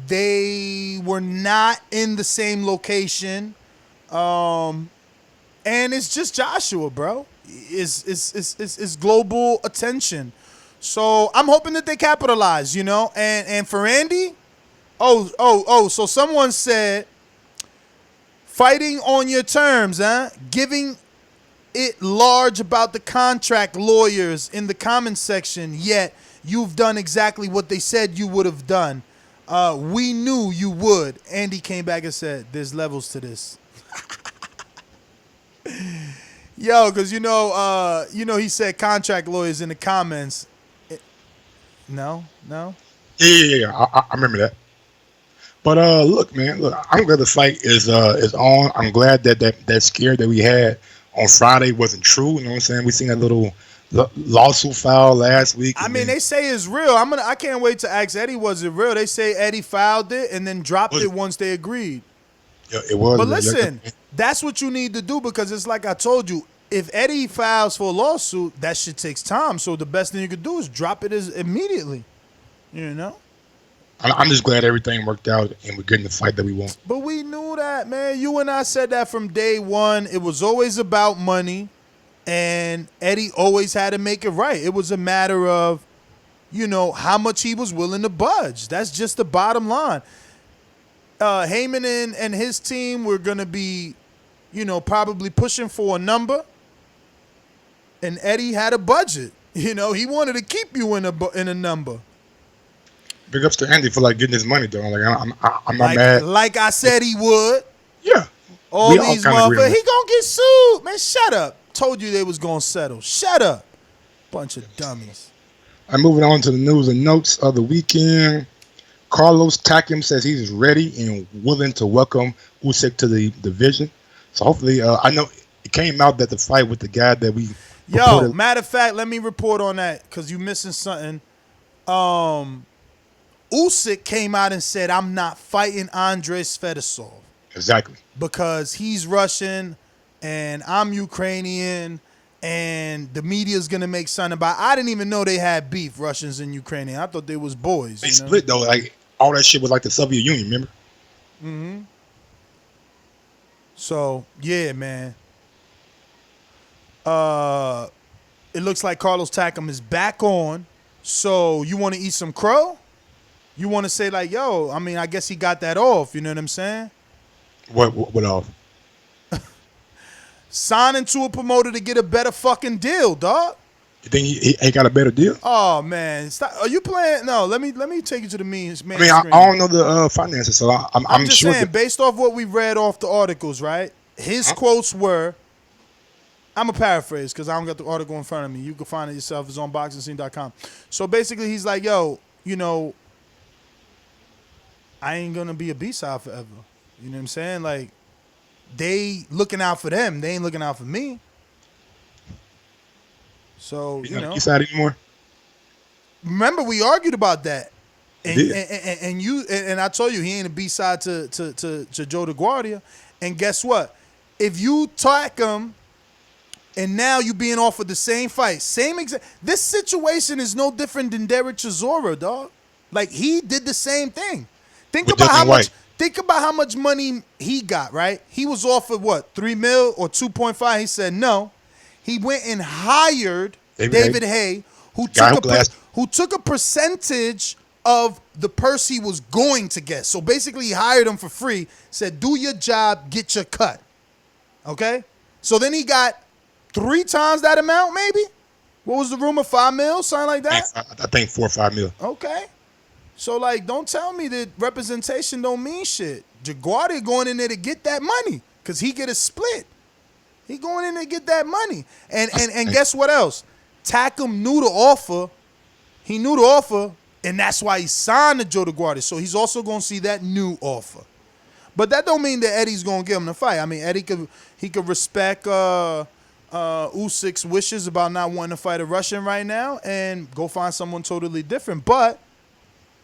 They were not in the same location. And it's just Joshua, bro. It's global attention. So I'm hoping that they capitalize, And for Andy, so someone said, fighting on your terms, huh? Giving it large about the contract lawyers in the comment section, yet you've done exactly what they said you would have done. We knew you would. Andy came back and said, there's levels to this. Yo, because he said contract lawyers in the comments. No. Yeah. I remember that. But look, man, I'm glad the fight is on. I'm glad that scare that we had on Friday wasn't true. You know what I'm saying? We seen that little lawsuit filed last week. I mean, they say it's real. I can't wait to ask Eddie, was it real? They say Eddie filed it and then dropped it once they agreed. Yeah, it was. But listen, that's what you need to do because it's like I told you. If Eddie files for a lawsuit, that shit takes time. So the best thing you could do is drop it immediately. I'm just glad everything worked out and we're getting the fight that we want. But we knew that, man. You and I said that from day one. It was always about money, and Eddie always had to make it right. It was a matter of, how much he was willing to budge. That's just the bottom line. Heyman and his team were going to be, probably pushing for a number. And Eddie had a budget. He wanted to keep you in a number. Big ups to Andy for getting his money though. I'm not mad. Like I said he would. Yeah. All these motherfuckers. He gonna get sued. Man, shut up. Told you they was gonna settle. Shut up. Bunch of dummies. I'm moving on to the news and notes of the weekend. Carlos Takam says he's ready and willing to welcome Usyk to the division. So hopefully, I know it came out that the fight with the guy that we. Yo, matter of fact, let me report on that because you missing something. Usyk came out and said, I'm not fighting Andres Fedosov. Exactly. Because he's Russian and I'm Ukrainian and the media's going to make something about it. I didn't even know they had beef, Russians and Ukrainians. I thought they was boys. They split, though. All that shit was like the Soviet Union, remember? Mm-hmm. So, yeah, man. It looks like Carlos Takam is back on. So, you want to eat some crow? You want to say yo, I guess he got that off. You know what I'm saying? What off? Signing to a promoter to get a better fucking deal, dog. You think he got a better deal? Oh man, stop. Are you playing? No, let me take you to the main screen. I don't know the finances, so I'm just sure. Saying, based off what we read off the articles, right? His quotes were. I'm a paraphrase because I don't got the article in front of me. You can find it yourself. It's on boxingscene.com. So basically, he's like, yo, I ain't gonna be a B-side forever. You know what I'm saying? they looking out for them. They ain't looking out for me. So, He's you not know. east side anymore. Remember, we argued about that. And, We did. and I told you he ain't a B-side to Joe DeGuardia. And guess what? If you tack him and now you being offered the same fight, this situation is no different than Derek Chisora, dog. Like, he did the same thing. Think With about Dillian White. how much money he got, right? He was offered what, $3 million or 2.5? He said no. He went and hired David Hay, who took a percentage of the purse he was going to get. So basically, he hired him for free, said, do your job, get your cut. Okay? So then he got 3 times that amount, maybe? What was the rumor? $5 million? Something like that? I think 4 or 5 million. Okay. So, like, don't tell me that representation don't mean shit. DeGuardia going in there to get that money because he get a split. He going in there to get that money. And guess what else? Tackam knew the offer. He knew the offer, and that's why he signed to Joe DeGuardia. So he's also going to see that new offer. But that don't mean that Eddie's going to give him the fight. I mean, Eddie could respect Usyk's wishes about not wanting to fight a Russian right now and go find someone totally different. But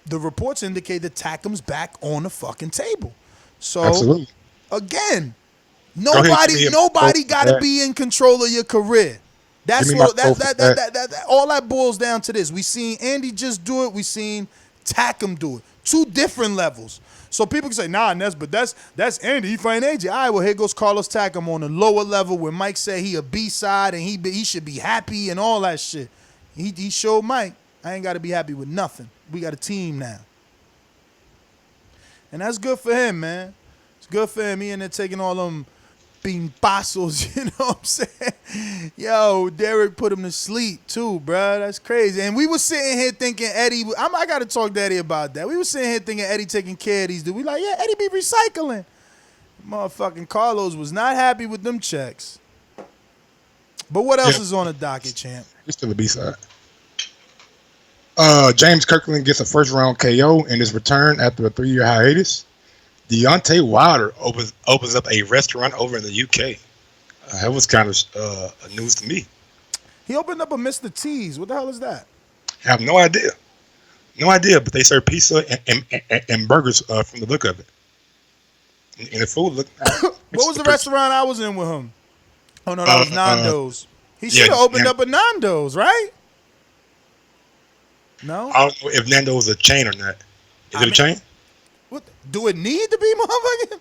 the reports indicate that Tackham's back on the fucking table. So, Absolutely. Again, nobody got to be in control of your career. That's what that all that boils down to this. We seen Andy just do it. We seen Tackham do it. 2 different levels. So people can say, nah, but that's Andy. He fighting AJ. All right, well, here goes Carlos Tackham on the lower level where Mike said he a B-side and he should be happy and all that shit. He showed Mike, I ain't got to be happy with nothing. We got a team now. And that's good for him, man. It's good for him. He in there taking all them being pasos, you know what I'm saying? Yo, Derek put him to sleep too, bro. That's crazy. And we was sitting here thinking Eddie, I got to talk to Eddie about that. We was sitting here thinking Eddie taking care of these dudes. We like, yeah, Eddie be recycling. Motherfucking Carlos was not happy with them checks. But what else is on the docket, champ? He's still a B-side. James Kirkland gets a first-round KO in his return after a 3-year hiatus. Deontay Wilder opens up a restaurant over in the UK. That was kind of news to me. He opened up a Mr. T's. What the hell is that? I have no idea. No idea, but they serve pizza and burgers from the look of it. And the food looked... What was the restaurant I was in with him? Oh, no, that was Nando's. He should have opened up a Nando's, right? No? I don't know if Nando's is a chain or not. Is it a chain? What, do it need to be, motherfucker?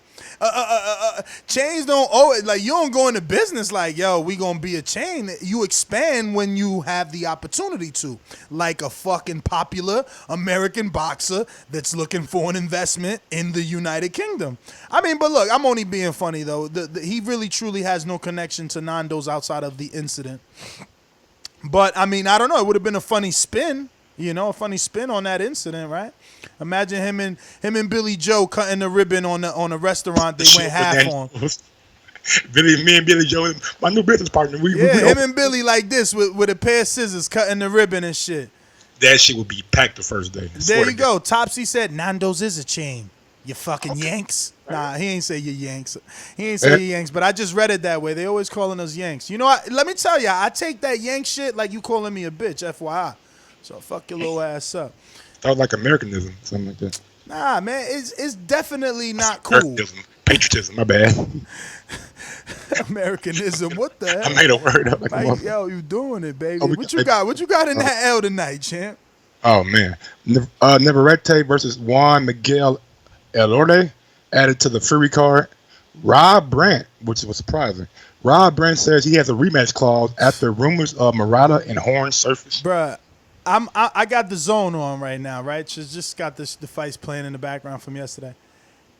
Chains don't owe it. Like, you don't go into business like, yo, we gonna be a chain. You expand when you have the opportunity to. Like a fucking popular American boxer that's looking for an investment in the United Kingdom. I mean, but look, I'm only being funny, though. He really, truly has no connection to Nando's outside of the incident. But, I mean, I don't know. It would have been a funny spin. You know, a funny spin on that incident, right? Imagine him and Billy Joe cutting the ribbon on a restaurant they went half on. Me and Billy Joe, my new business partner. Him and Billy like this with a pair of scissors cutting the ribbon and shit. That shit would be packed the first day. There you go. Topsy said Nando's is a chain. You fucking Yanks. Nah, he ain't say you Yanks. He ain't say you Yanks, but I just read it that way. They always calling us Yanks. You know what? Let me tell you, I take that Yank shit like you calling me a bitch, FYI. So fuck your little ass up. That was like Americanism, something like that. Nah, man, it's definitely not cool. Americanism. Patriotism, my bad. Americanism, what the hell? I made a word up like yo, you doing it, baby. What you got in that L tonight, champ? Oh, man. Neverete versus Juan Miguel Elorde added to the Fury card. Rob Brandt, which was surprising. Rob Brandt says he has a rematch clause after rumors of Murata and Horn surfaced. Bruh. I got the zone on right now, right? Just got the fights playing in the background from yesterday,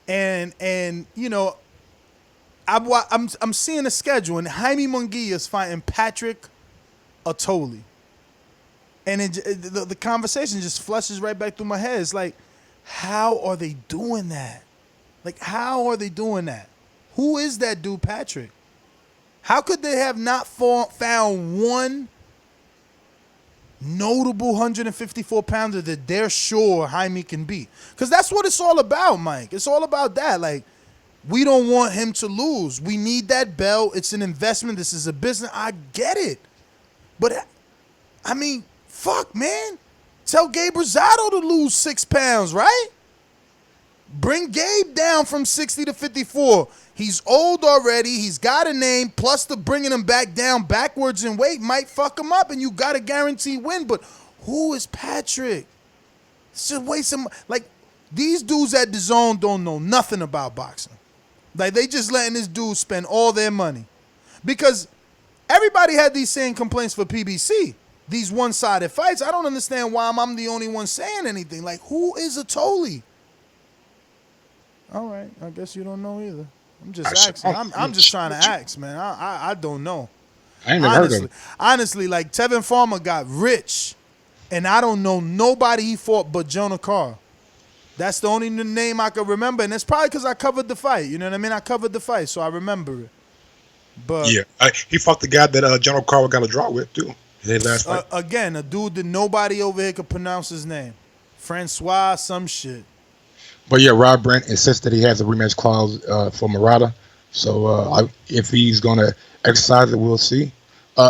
and you know, I'm seeing the schedule, and Jaime Munguia is fighting Patrick Otoli, and the conversation just flushes right back through my head. It's like, how are they doing that? Like, how are they doing that? Who is that dude, Patrick? How could they have not found one notable 154-pounder that they're sure Jaime can beat? Because that's what it's all about, Mike. It's all about that. Like, We don't want him to lose. We need that belt. It's an investment. This is a business. I get it. But, I mean, fuck, man. Tell Gabe Rosado to lose 6 pounds, right? Bring Gabe down from 60 to 54. He's old already. He's got a name. Plus, the bringing him back down backwards in weight might fuck him up, and you got a guaranteed win. But who is Patrick? It's just wasting. Like, these dudes at DAZN don't know nothing about boxing. Like, they just letting this dude spend all their money. Because everybody had these same complaints for PBC. These one-sided fights. I don't understand why I'm the only one saying anything. Like, who is Atoli? All right, I guess you don't know either. I'm just asking. I'm just trying to ask, man. I don't know. I ain't never heard of him. Honestly, like, Tevin Farmer got rich, and I don't know nobody he fought but Jono Carroll. That's the only name I can remember, and it's probably because I covered the fight. You know what I mean? I covered the fight, so I remember it. But yeah, he fought the guy that Jono Carroll got a draw with, too. His last fight. Again, a dude that nobody over here could pronounce his name. Francois some shit. But yeah, Rob Brent insists that he has a rematch clause for Murata. So if he's going to exercise it, we'll see.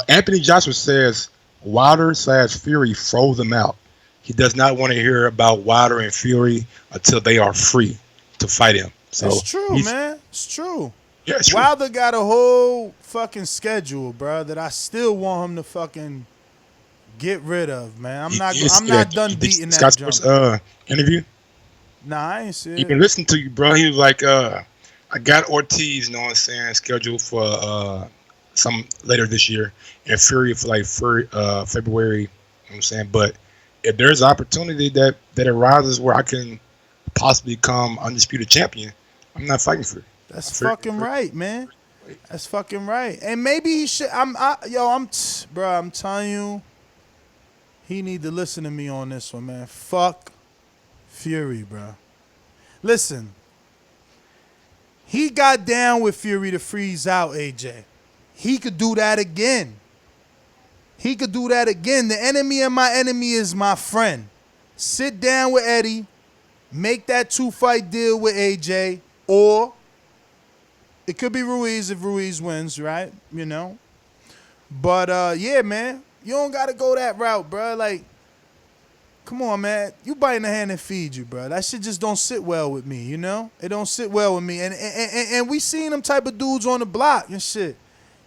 Anthony Joshua says Wilder/Fury froze him out. He does not want to hear about Wilder and Fury until they are free to fight him. So it's true, man. It's true. Yeah, it's true. Wilder got a whole fucking schedule, bro, that I still want him to fucking get rid of, man. I'm not done beating that jump. Interview? Nah, I ain't see it. You can listen to you, bro. He was like, I got Ortiz, you know what I'm saying, scheduled for some later this year, and Fury for like February, you know what I'm saying? But if there's an opportunity that arises where I can possibly become undisputed champion, I'm not fighting for it. That's fucking right, man. That's fucking right. And maybe he should. I'm telling you, he need to listen to me on this one, man. Fuck Fury, bro. Listen, he got down with Fury to freeze out AJ. He could do that again. He could do that again. The enemy of my enemy is my friend. Sit down with Eddie, make that 2-fight deal with AJ, or it could be Ruiz if Ruiz wins, right? You know? But, yeah, man, you don't got to go that route, bro. Like, come on, man. You biting the hand that feeds you, bro. That shit just don't sit well with me, you know? It don't sit well with me. And we seen them type of dudes on the block and shit.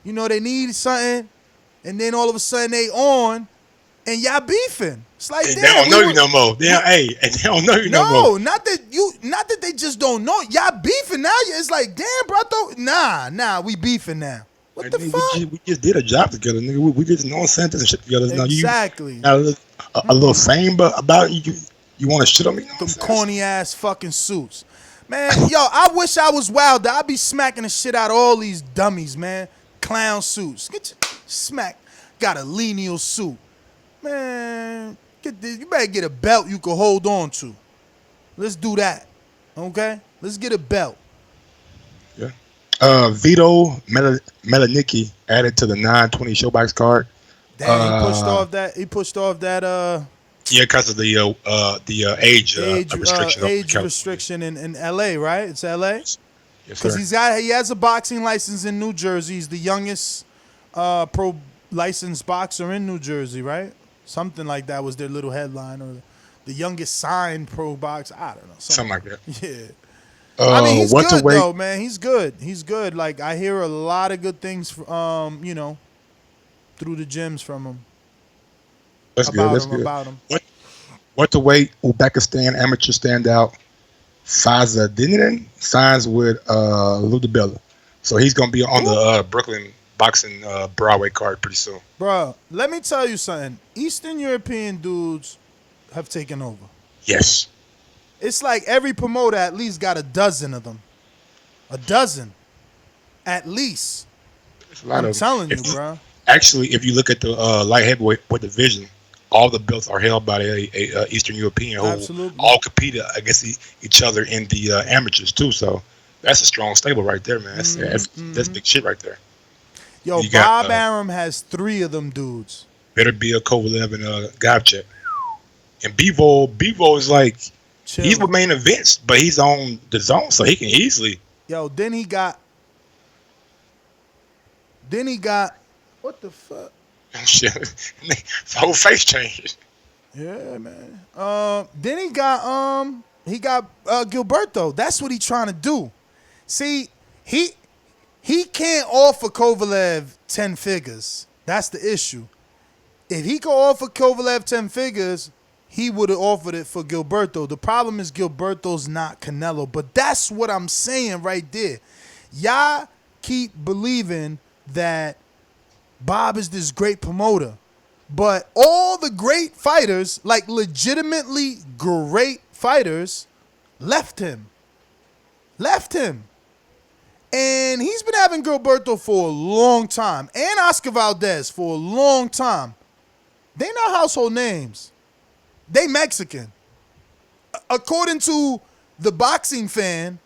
You know, they need something, and then all of a sudden they on, and y'all beefing. It's like, they don't know you no more. They don't know you no more. No, not that they just don't know. Y'all beefing now. It's like, damn, bro. Nah, we beefing now. What the fuck? We just did a job together, nigga. We just know sentence and shit together. Exactly. Now you got a little fame, but about you want to shit on me? You know them corny ass fucking suits, man. Yo, I wish I was Wilder. I'd be smacking the shit out of all these dummies, man. Clown suits. Get your smack. Got a lineal suit, man. You better get a belt you can hold on to. Let's do that, okay? Let's get a belt. Yeah. Vito Melanicki added to the 920 Showbox card. Damn, he pushed off that. Yeah, because of the age restriction. Age restriction in LA, right? It's LA. Yes, because he has a boxing license in New Jersey. He's the youngest pro licensed boxer in New Jersey, right? Something like that was their little headline, or the youngest signed pro boxer. I don't know. Something like that. Yeah. I mean, he's good though, man. He's good. He's good. Like, I hear a lot of good things, through the gyms from him. That's good. About him. What to wait? Uzbekistan amateur standout Faza Dinin signs with Ludabella. So he's gonna be on the Brooklyn boxing Broadway card pretty soon. Bro, let me tell you something. Eastern European dudes have taken over. Yes. It's like every promoter at least got a dozen of them. A dozen. At least. I'm telling you, bro. Actually, if you look at the light heavyweight division, all the belts are held by a Eastern European who all compete against each other in the amateurs too. So that's a strong stable right there, man. That's big shit right there. Yo, Bob Arum has 3 of them dudes. Better be a Kovalev and a Gavchek. And Bevo is like, he's with main events, but he's on the zone, so he can easily Yo, then he got what the fuck? Shit. His whole face changed. Yeah, man. Then he got Gilberto. That's what he trying to do. See, he can't offer Kovalev 10 figures. That's the issue. If he could offer Kovalev 10 figures, he would have offered it for Gilberto. The problem is Gilberto's not Canelo. But that's what I'm saying right there. Y'all keep believing that Bob is this great promoter. But all the great fighters, like legitimately great fighters, left him. And he's been having Gilberto for a long time. And Oscar Valdez for a long time. They not household names. They Mexican. According to the boxing fan,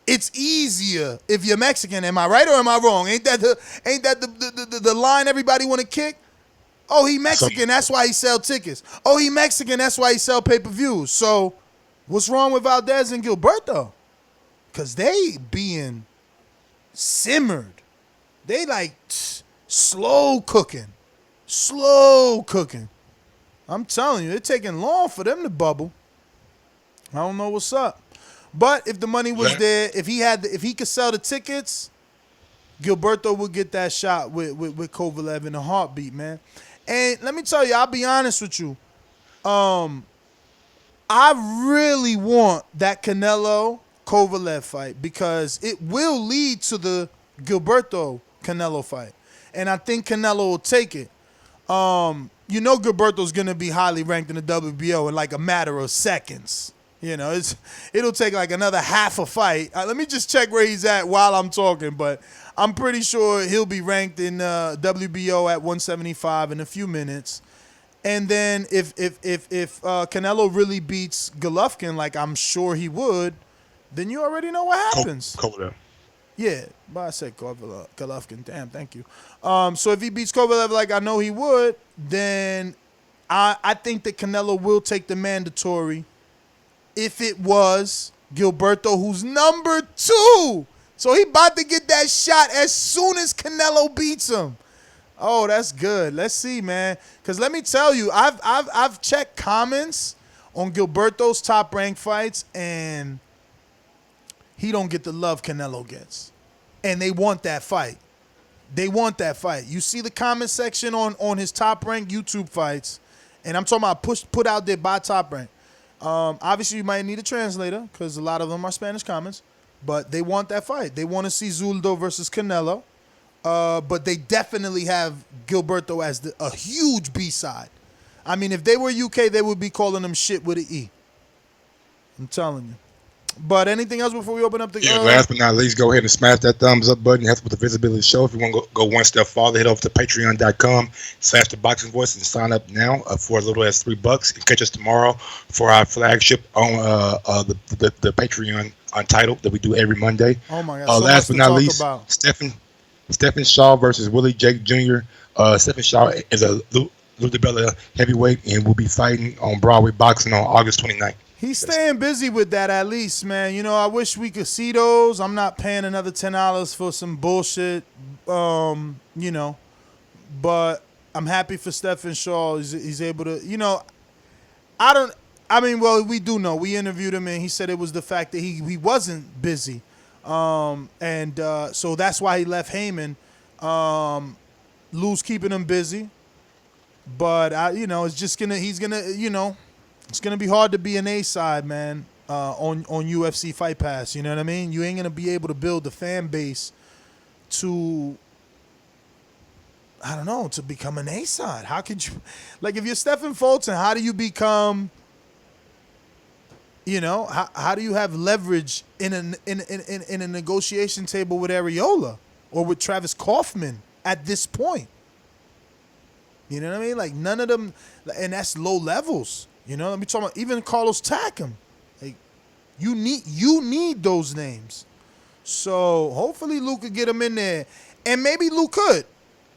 it's easier if you're Mexican. Am I right or am I wrong? Ain't that the line everybody want to kick? Oh, he Mexican, that's why he sell tickets. Oh, he Mexican, that's why he sell pay-per-views. So, what's wrong with Valdez and Gilberto? Because they being simmered. They like slow cooking. I'm telling you, it's taking long for them to bubble. I don't know what's up. But if the money was there, if he could sell the tickets, Gilberto would get that shot with Kovalev in a heartbeat, man. And let me tell you, I'll be honest with you. I really want that Canelo-Kovalev fight because it will lead to the Gilberto-Canelo fight. And I think Canelo will take it. You know Gilberto's going to be highly ranked in the WBO in like a matter of seconds. You know, it'll take like another half a fight. Let me just check where he's at while I'm talking, but I'm pretty sure he'll be ranked in WBO at 175 in a few minutes. And then if Canelo really beats Golovkin, like I'm sure he would, then you already know what happens. Kovalev. Yeah, but I said Golovkin. Damn, thank you. So if he beats Kovalev like I know he would, then I think that Canelo will take the mandatory if it was Gilberto, who's number 2. So he about to get that shot as soon as Canelo beats him. Oh, that's good. Let's see, man. Because let me tell you, I've checked comments on Gilberto's top-ranked fights, and he don't get the love Canelo gets. And they want that fight. You see the comment section on his top-ranked YouTube fights, and I'm talking about put out there by Top Rank. Obviously, you might need a translator because a lot of them are Spanish comments, but they want that fight. They want to see Zuldo versus Canelo, but they definitely have Gilberto as a huge B-side. I mean, if they were UK, they would be calling them shit with an E. I'm telling you. But anything else before we open up the... last but not least, go ahead and smash that thumbs up button. Helps with the visibility of the show. If you want to go one step farther, head over to patreon.com/theboxingvoice and sign up now for as little as $3. And catch us tomorrow for our flagship on the Patreon Untitled that we do every Monday. Oh my God! Last but not least, Stephen Shaw versus Willie Jake Jr. Stephen Shaw is a Ludabella heavyweight and will be fighting on Broadway Boxing on August 29th. He's staying busy with that at least, man. You know, I wish we could see those. I'm not paying another $10 for some bullshit, you know. But I'm happy for Stephen Shaw. He's able to, you know, we do know. We interviewed him, and he said it was the fact that he wasn't busy. So that's why he left Heyman. Lou's keeping him busy. But, it's going to be hard to be an A-side, man, on UFC Fight Pass. You know what I mean? You ain't going to be able to build the fan base to become an A-side. How could you, like, if you're Stephen Fulton, how do you become, how do you have leverage in a negotiation table with Areola or with Travis Kaufman at this point? You know what I mean? Like, none of them, and that's low levels. You know, let me talk about even Carlos Takam. Like, you need those names. So hopefully Lou could get him in there, and maybe Lou could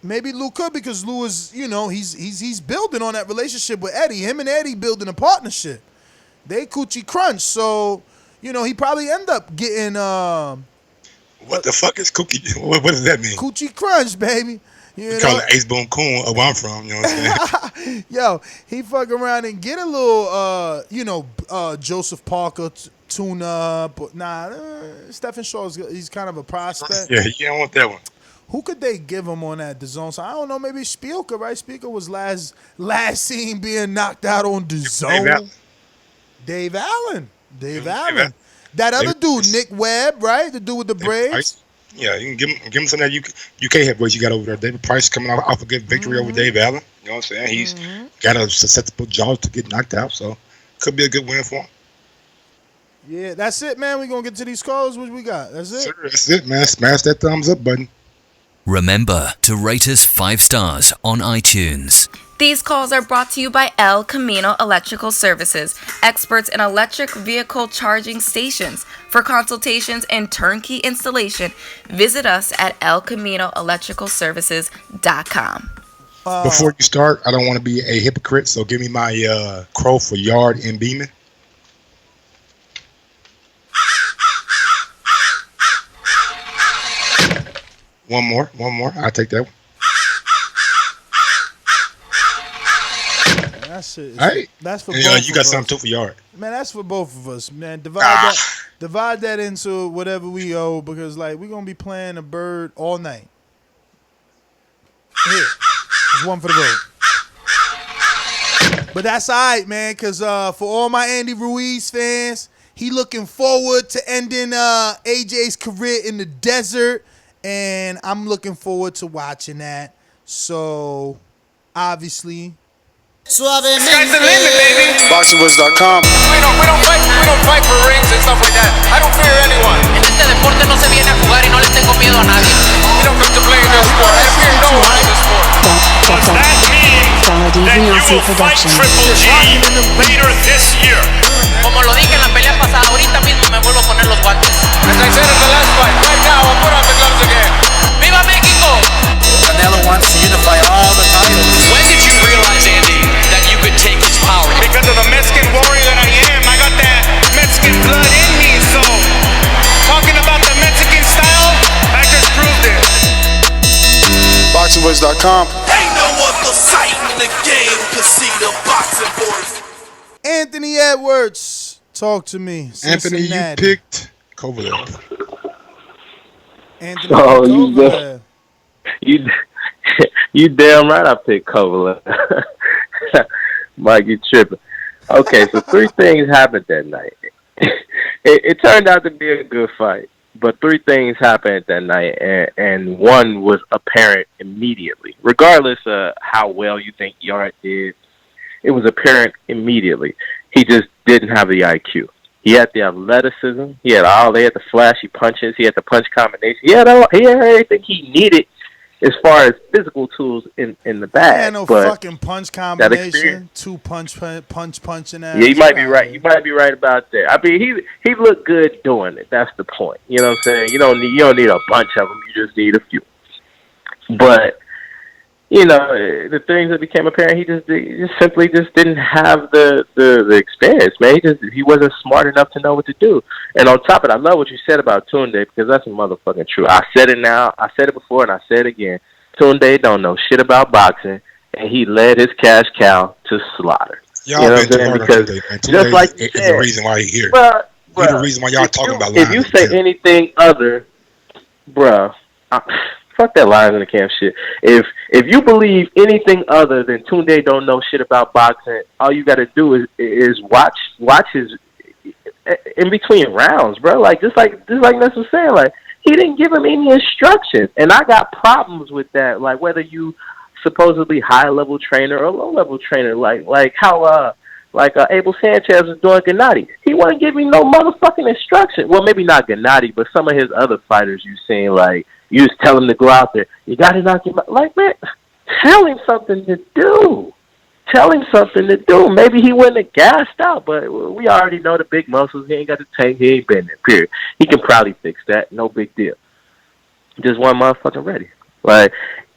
because Lou is, he's building on that relationship with Eddie. Him and Eddie building a partnership. They coochie crunch. So he probably end up getting What the fuck is cookie? What does that mean? Coochie Crunch, baby. You We call it Ace Boom Coon where I'm from. You know what I'm saying? Yo, he fuck around and get a little, Joseph Parker tune up. But nah, Stephen Shaw's he's kind of a prospect. Yeah, you don't want that one. Who could they give him on that DAZN? So I don't know. Maybe Spielka, right? Spielka was last seen being knocked out on DAZN. Dave Allen. That other dude, Nick Webb, right? The dude with the braids. Yeah, you can give him some of that UK heavyweights you got over there. David Price coming off a good victory over Dave Allen. You know what I'm saying? He's got a susceptible jaw to get knocked out, so could be a good win for him. Yeah, that's it, man. We're going to get to these calls. What we got? That's it? Sure, that's it, man. Smash that thumbs up button. Remember to rate us 5 stars on iTunes. These calls are brought to you by El Camino Electrical Services, experts in electric vehicle charging stations. For consultations and turnkey installation, visit us at elcaminoelectricalservices.com. Before you start, I don't want to be a hypocrite, so give me my crow for Yarde and Beeman. One more. I'll take that one. That's it. Right. That's for and, both you got of something us. too for Yarde. Man, that's for both of us, man. Divide that into whatever we owe because, like, we're going to be playing a bird all night. Here. There's one for the road. But that's all right, man, because for all my Andy Ruiz fans, he looking forward to ending AJ's career in the desert, and I'm looking forward to watching that. So, obviously... Sky's the limit, baby. BoxingVoice.com. We don't fight for rings and stuff like that. I don't fear anyone. En este deporte no se viene a jugar y no le tengo miedo a nadie. You don't come to play in this sport. I fear no one in this sport. Does that mean that you will fight Triple G later this year? Como lo dije en la pelea pasada, ahorita mismo me vuelvo a poner los guantes. As I said in the last fight, right now I'll put on the gloves again. ¡Viva México! Canelo wants to unify all the titles. When did you realize, Andy, that you could take his power? Because of the Mexican warrior that I am, I got that Mexican blood in me. So, talking about the Mexican style, I just proved it. BoxingVoice.com. Ain't no other sight in the game can see the Boxing Voice. Anthony Edwards, talk to me. Anthony, Cincinnati. you picked Kovalev. Anthony Kovalev. You damn right I picked Kovalev. Mike, you tripping. Okay, so 3 things happened that night. It turned out to be a good fight, but 3 things happened that night, and one was apparent immediately. Regardless of how well you think Yarde did, it was apparent immediately. He just didn't have the IQ. He had the athleticism. He had the flashy punches. He had the punch combination. He had everything he needed as far as physical tools in the bag. Yeah, no fucking punch combination. 2 punching ass. Yeah, you might be right. You might be right about that. I mean, he looked good doing it. That's the point. You know what I'm saying? You don't need a bunch of them. You just need a few. But you know, the things that became apparent, he just simply didn't have the experience, man. He wasn't smart enough to know what to do. And on top of it, I love what you said about Tunde because that's a motherfucking true. I said it now, I said it before, and I said it again. Tunde don't know shit about boxing, and he led his cash cow to slaughter. Y'all you know been too hard on Tunde, man. Just like is the reason why he's here. He's the reason why y'all talking about if you say anything other, fuck that lions in the camp shit. If you believe anything other than Tunde don't know shit about boxing, all you got to do is watch his in between rounds, bro. Like just like Ness was saying, like he didn't give him any instructions, and I got problems with that. Like whether you supposedly high level trainer or low level trainer, like how Abel Sanchez was doing Gennady. He wasn't giving no motherfucking instruction. Well, maybe not Gennady, but some of his other fighters you seen like. You just tell him to go out there. You got to knock him out. Like, man, tell him something to do. Tell him something to do. Maybe he wouldn't have gassed out, but we already know the big muscles. He ain't got the tank. He ain't been there, period. He can probably fix that. No big deal. Just one motherfucking ready. Like,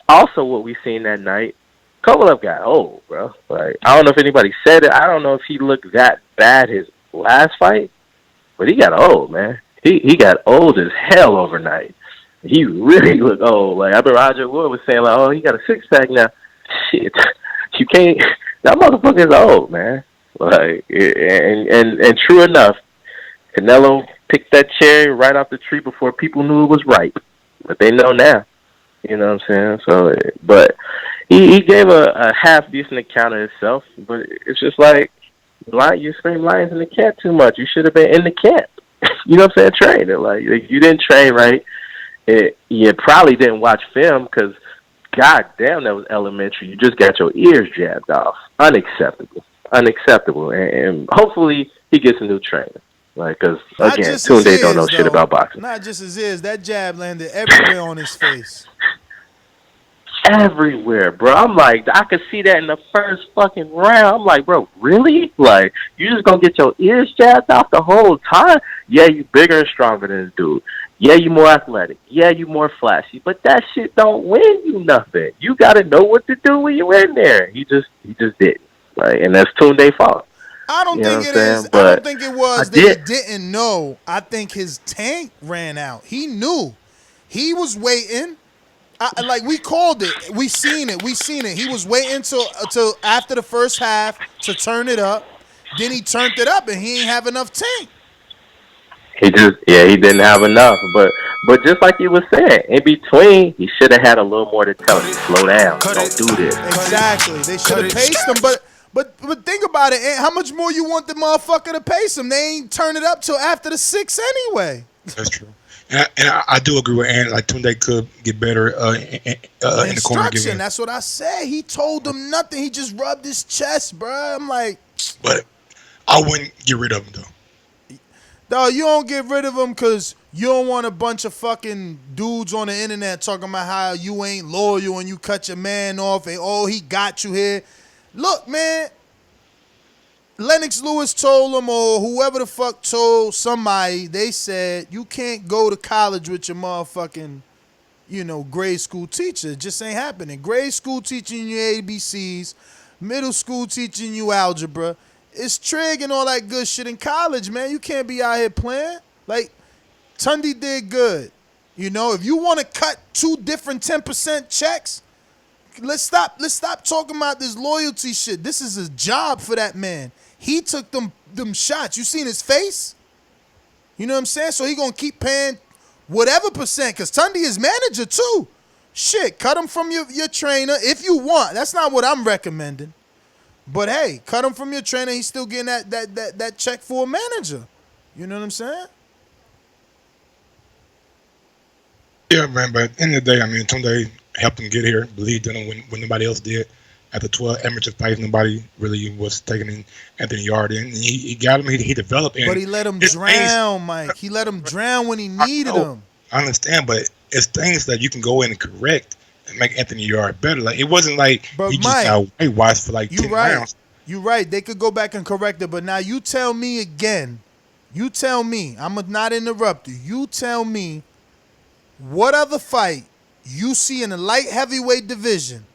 also what we seen that night, Kovalev got old, bro. Like, I don't know if anybody said it. I don't know if he looked that bad his last fight, but he got old, man. he got old as hell overnight. He really looked old. Like I remember Roger Wood was saying, like, "Oh, he got a 6-pack now." Shit, you can't. That motherfucker's old, man. Like, and true enough, Canelo picked that cherry right off the tree before people knew it was ripe. But they know now. You know what I'm saying? So, but he gave a half decent account of himself. But it's just like, you scream lions in the camp too much. You should have been in the camp. You know what I'm saying? Training. Like you didn't train right. You probably didn't watch film because, god damn, that was elementary. You just got your ears jabbed off. Unacceptable. And hopefully he gets a new trainer. Like, because, again, Tunde don't know shit about boxing. Not just his ears. That jab landed everywhere on his face. Everywhere, bro. I'm like, I could see that in the first fucking round. I'm like, bro, really? Like, you just gonna get your ears jabbed off the whole time? Yeah, you bigger and stronger than this dude. Yeah, you more athletic. Yeah, you more flashy. But that shit don't win you nothing. You gotta know what to do when you in there. He just didn't. Like, and that's Tunde's fault. I don't think it is. I don't think it was that he didn't know. I think his tank ran out. He knew. He was waiting. Like, we called it. We seen it. He was waiting till after the first half to turn it up. Then he turned it up, and he ain't have enough tank. He didn't have enough. But just like you were saying, in between, he should have had a little more to tell him. Slow down. Don't do this. Exactly. They should have paced him. But think about it. How much more you want the motherfucker to pace him? They ain't turn it up till after the 6 anyway. That's true. And I do agree with Aaron. Like, Tunde could get better in the corner. Instruction. That's what I said. He told them nothing. He just rubbed his chest, bro. I'm like, but I wouldn't get rid of him though. Dog, you don't get rid of him because you don't want a bunch of fucking dudes on the internet talking about how you ain't loyal and you cut your man off and he got you here. Look, man. Lennox Lewis told him, or whoever the fuck told somebody, they said, you can't go to college with your motherfucking, grade school teacher. It just ain't happening. Grade school teaching you ABCs, middle school teaching you algebra. It's trig and all that good shit in college, man. You can't be out here playing. Like, Tunde did good. If you want to cut 2 different 10% checks, let's stop talking about this loyalty shit. This is a job for that man. He took them shots. You seen his face? You know what I'm saying? So he gonna keep paying whatever percent, because Tunde is manager too. Shit, cut him from your trainer if you want. That's not what I'm recommending. But hey, cut him from your trainer. He's still getting that check for a manager. You know what I'm saying? Yeah, man. But at the end of the day, I mean, Tunde helped him get here. Believed in him when nobody else did. After 12 amateur fights, nobody really was taking in Anthony Yarde. And he got him. He developed. But he let him drown, Mike. He let him drown when he needed him. I understand, but it's things that you can go in and correct and make Anthony Yarde better. Like, it wasn't like he just got whitewashed for like 10 rounds. You're right. They could go back and correct it. But now you tell me again. You tell me. I'm not interrupt you. You tell me what other fight you see in the light heavyweight division.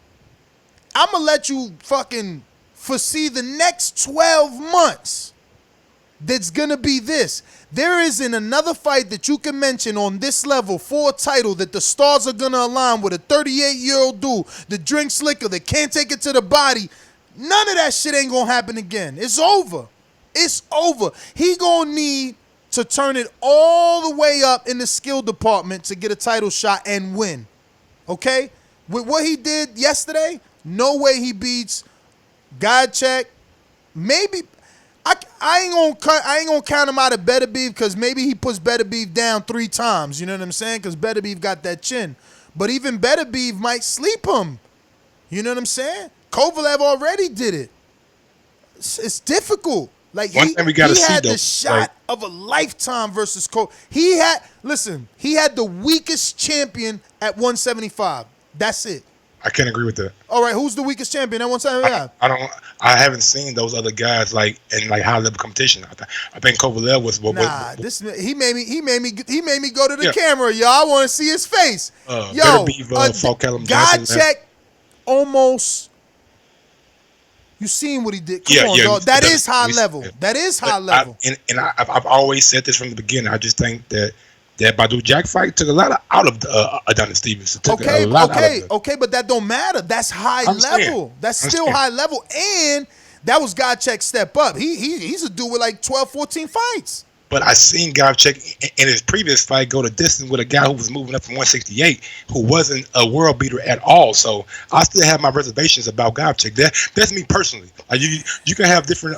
I'm going to let you fucking foresee the next 12 months that's going to be this. There isn't another fight that you can mention on this level for a title that the stars are going to align with a 38-year-old dude that drinks liquor, that can't take it to the body. None of that shit ain't going to happen again. It's over. It's over. He going to need to turn it all the way up in the skill department to get a title shot and win. Okay? With what he did yesterday, no way he beats Giyasov. Maybe I ain't gonna count him out of Better Beef because maybe he puts Better Beef down 3 times. You know what I'm saying? Because Better Beef got that chin. But even Better Beef might sleep him. You know what I'm saying? Kovalev already did it. It's difficult. Like, he had the shot of a lifetime versus Kovalev. He had the weakest champion at 175. That's it. I can't agree with that. All right, who's the weakest champion at 175? I haven't seen those other guys like in like high level competition. I think Kovalev was. He made me go to the camera, y'all. I want to see his face. Giyasov almost You seen what he did. Come on, dog. That is high level. That is high level. I've always said this from the beginning. I just think that Badou Jack fight took a lot out of Adonis Stevenson. Okay, but that don't matter. That's high level. That's still high level. And that was Giyasov's step up. He's a dude with like 12, 14 fights. But I seen Giyasov in his previous fight go the distance with a guy who was moving up from 168, who wasn't a world beater at all. So I still have my reservations about Giyasov. That's me personally. Like you can have different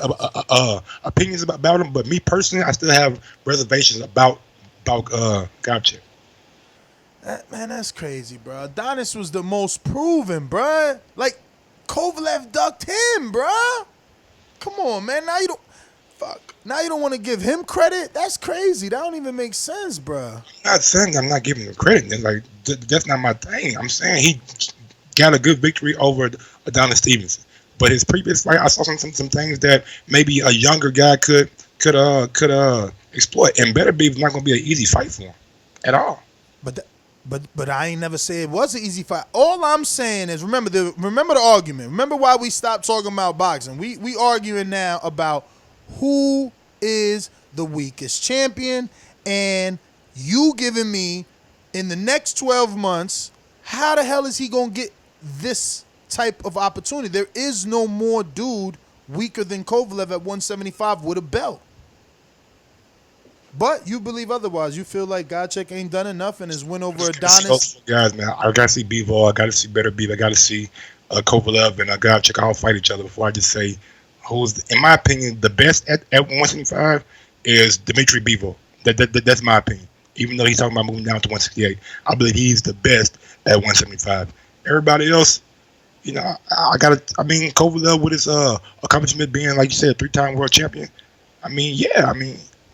opinions about him, but me personally, I still have reservations about Giyasov. Man, that's crazy, bro. Adonis was the most proven, bro. Like Kovalev ducked him, bro. Come on, man. Now you don't want to give him credit? That's crazy. That don't even make sense, bro. I'm not saying I'm not giving him credit. Like that's not my thing. I'm saying he got a good victory over Adonis Stevenson. But his previous fight, I saw some things that maybe a younger guy could exploit. And Better Be was not going to be an easy fight for him at all. But I ain't never say it was an easy fight. All I'm saying is remember the argument. Remember why we stopped talking about boxing. We arguing now about who is the weakest champion, and you giving me in the next 12 months, how the hell is he going to get this type of opportunity? There is no more dude weaker than Kovalev at 175 with a belt. But you believe otherwise. You feel like Giyasov ain't done enough in his win over Adonis. Guys, man, I got to see Bivol. I got to see Better Be. I got to see Kovalev and Giyasov all fight each other before I just say who's, in my opinion, the best at 175 is Dmitry Bivol. That's my opinion. Even though he's talking about moving down to 168, I believe he's the best at 175. Everybody else, you know, Kovalev with his accomplishment being, like you said, 3-time world champion.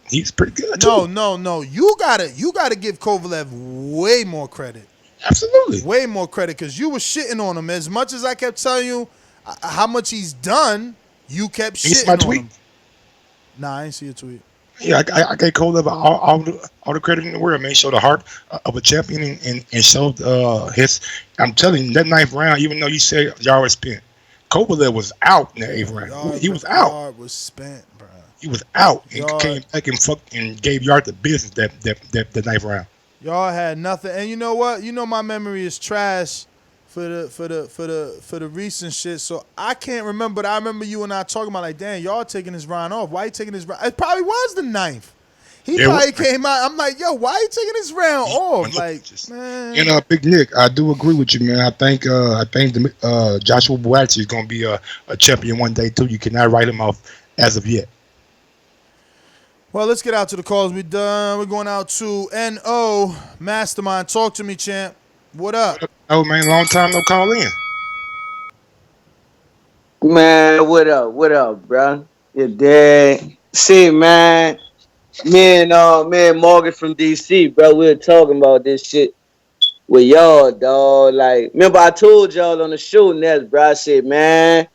He's pretty good too. No. You gotta give Kovalev way more credit. Absolutely. Way more credit, because you were shitting on him. As much as I kept telling you how much he's done, you kept shitting on him. Nah, I ain't see a tweet. Yeah, I gave Kovalev all the credit in the world, man. He showed the heart of a champion and showed his. I'm telling you, that 9th round, even though you said Yarde was spent, Kovalev was out in the 8th round. He was out. Yarde was spent, bro. He was out and came back and gave Yarde the business that 9th round. Y'all had nothing, and you know what? You know my memory is trash for the recent shit, so I can't remember. But I remember you and I talking about like, damn, y'all taking this round off. Why you taking this round? It probably was the 9th. He probably came out. I'm like, yo, why you taking this round off? Like, man. And Big Nick, I do agree with you, man. I think Joshua Buatsi is gonna be a champion one day too. You cannot write him off as of yet. Well, let's get out to the calls. We're done. We're going out to N.O. Mastermind. Talk to me, champ. What up? Oh, man, long time no call in. Man, what up, bro? Your dad. See, man, me and Morgan from D.C., bro, we were talking about this shit with y'all, dog. Like, remember I told y'all on the show, Ness, bro, I said, man,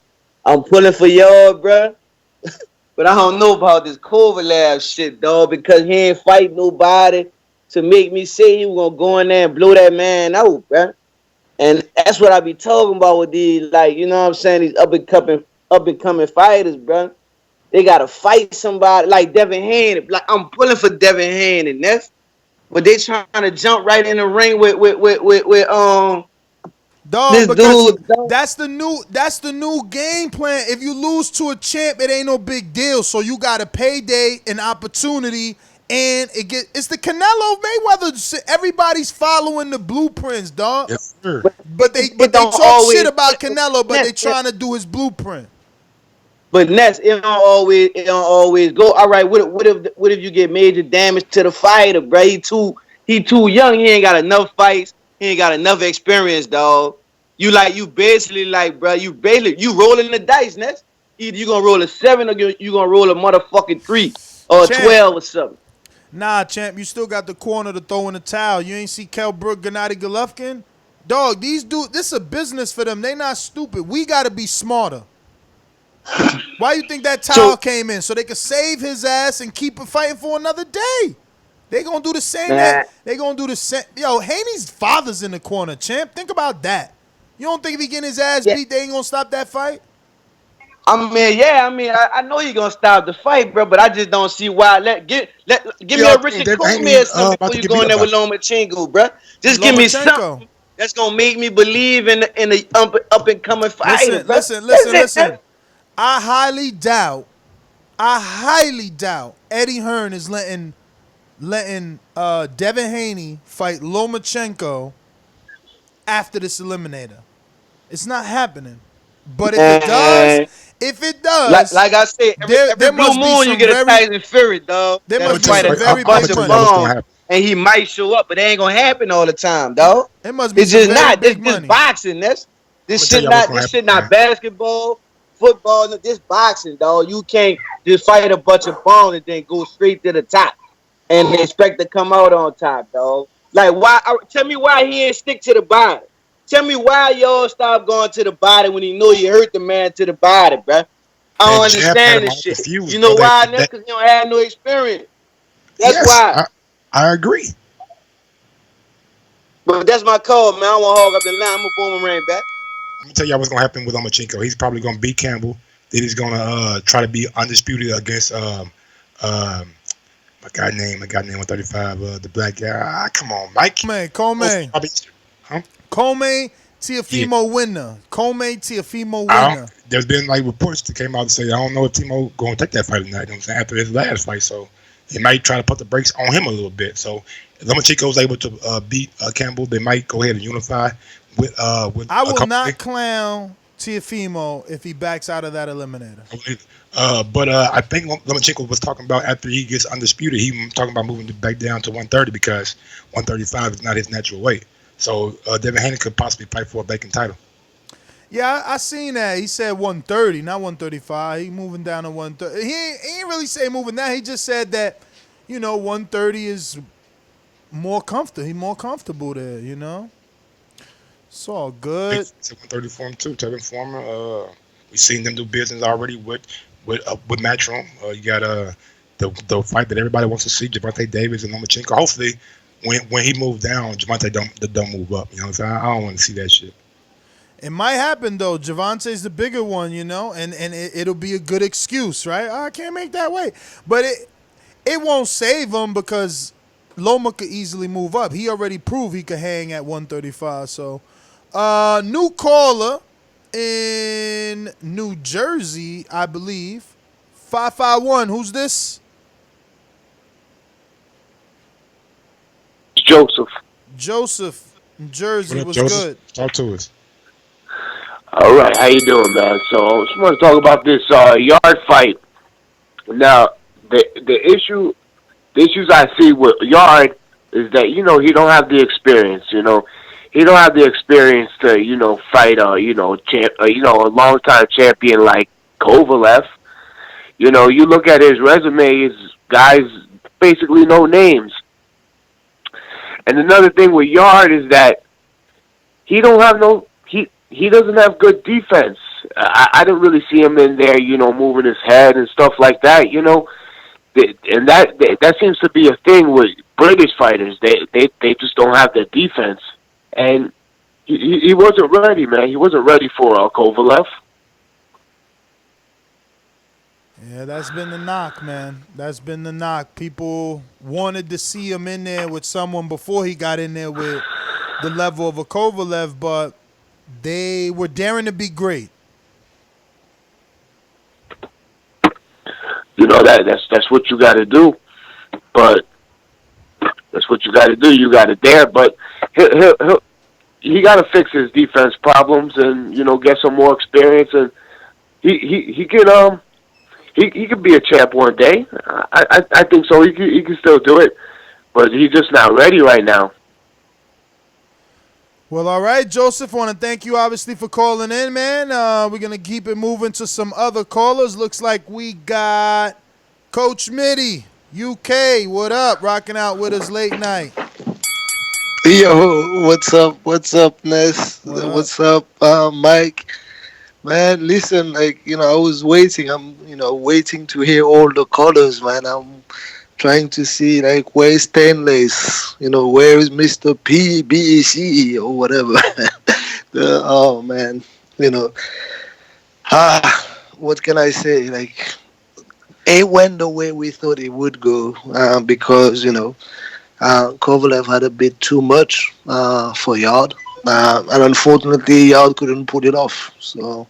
I'm pulling for y'all, bro. But I don't know about this Kovalev shit, dog, because he ain't fight nobody to make me say he was going to go in there and blow that man out, bro. And that's what I be talking about with these, like, you know what I'm saying, these up-and-coming fighters, bro. They got to fight somebody like Devin Haney. Like, I'm pulling for Devin Haney, Ness. But they trying to jump right in the ring with Dog, this because dude, that's the new game plan. If you lose to a champ, it ain't no big deal. So you got a payday, an opportunity, and it's the Canelo Mayweather. Everybody's following the blueprints, dog. Yes, sir. But they talk shit about Canelo, but they trying to do his blueprint. But Ness, it don't always go. All right, what if you get major damage to the fighter, bro? He too young. He ain't got enough fights. He ain't got enough experience, dog. You basically rolling the dice, Ness. Either you gonna roll a 7 or you gonna roll a motherfucking 3 or Champ. 12 or something. Nah, champ, you still got the corner to throw in the towel. You ain't see Kell Brook, Gennady Golovkin? Dog, these dudes, this is a business for them. They not stupid. We gotta be smarter. Why you think that towel came in? So they could save his ass and keep him fighting for another day. They gonna do the same. They gonna do the same. Yo, Haney's father's in the corner, champ. Think about that. You don't think if he getting his ass beat, they ain't gonna stop that fight? I know you're gonna stop the fight, bro, but I just don't see why. Give me a Richard Coleman or something before you go in there with Lomachenko, bro. Just give me something that's gonna make me believe in the up and coming fighter, bro. Listen. I highly doubt Eddie Hearn is letting Devin Haney fight Lomachenko after this eliminator. It's not happening. But if it does, like I said, every blue moon you get a Tyson Fury, dog. There must be fight some very a bunch of bombs, and he might show up, but it ain't gonna happen all the time, dog. It must be. It's just not. This boxing. This shit not basketball, football. This boxing, dog. You can't just fight a bunch of bombs and then go straight to the top and expect to come out on top, dog. Like why? Tell me why he ain't stick to the body. Tell me why y'all stop going to the body when you know you hurt the man to the body, bro. I don't understand this shit. You know why? Because you don't have no experience. That's why. I agree. But that's my call, man. I want to hog up the line. I'm going to boomerang back. Let me tell you what's going to happen with Lomachenko. He's probably going to beat Campbell. Then he's going to try to be undisputed against my guy name 135, the black guy. Come on, Mike. Coleman. Coleman, Teofimo winner. Coleman, Teofimo winner. There's been reports that came out to say, I don't know if Timo going to take that fight tonight. You know what I'm saying? After his last fight, so they might try to put the brakes on him a little bit. So if Lomachenko is able to beat Campbell, they might go ahead and unify with. I will not clown Teofimo if he backs out of that eliminator. But I think Lomachenko was talking about after he gets undisputed, he was talking about moving back down to 130 because 135 is not his natural weight. So Devin Haney could possibly fight for a vacant title. Yeah, I seen that. He said 130, not 135. He moving down to 130. He ain't really say moving down. He just said that, 130 is more comfortable. He's more comfortable there, It's all good. It's 130 for him too. Tevin Former. We've seen them do business already with Matchroom. You got the fight that everybody wants to see, Gervonta Davis and Lomachenko. Hopefully, when he moves down, Gervonta don't move up. You know what I'm saying? I don't want to see that shit. It might happen though. Gervonta's the bigger one, and it'll be a good excuse, right? I can't make that weight, but it won't save him because Loma could easily move up. He already proved he could hang at 135. So, new caller in New Jersey, I believe. 551. Who's this? Joseph, in Jersey. What's good? Talk to us. All right, how you doing, man? So I just want to talk about this Yarde fight. Now, the issues I see with Yarde is that he don't have the experience. He don't have the experience to fight a long-time champion like Kovalev. You look at his resume, his guys basically no names. And another thing with Yarde is that he doesn't have good defense. I didn't really see him in there, moving his head and stuff like that, and that seems to be a thing with British fighters. They just don't have the defense, and he wasn't ready, man. He wasn't ready for Kovalev. Yeah, that's been the knock, man. That's been the knock. People wanted to see him in there with someone before he got in there with the level of a Kovalev, but they were daring to be great. That's what you got to do, but that's what you got to do. You got to dare, but he got to fix his defense problems and get some more experience, and he could be a champ one day. I think so. He can still do it, but he's just not ready right now. Well, all right, Joseph, I want to thank you, obviously, for calling in, man. We're going to keep it moving to some other callers. Looks like we got Coach Mitty, UK. What up? Rocking out with us late night. Yo, what's up? What's up, Ness? What's up, Mike? Man, listen, I was waiting. I'm, waiting to hear all the callers, man. I'm trying to see, where is Stanley's? Where is Mr. PBC or whatever? Oh, man. what can I say? Like, it went the way we thought it would go because Kovalev had a bit too much for Yarde, and unfortunately Yarde couldn't put it off. So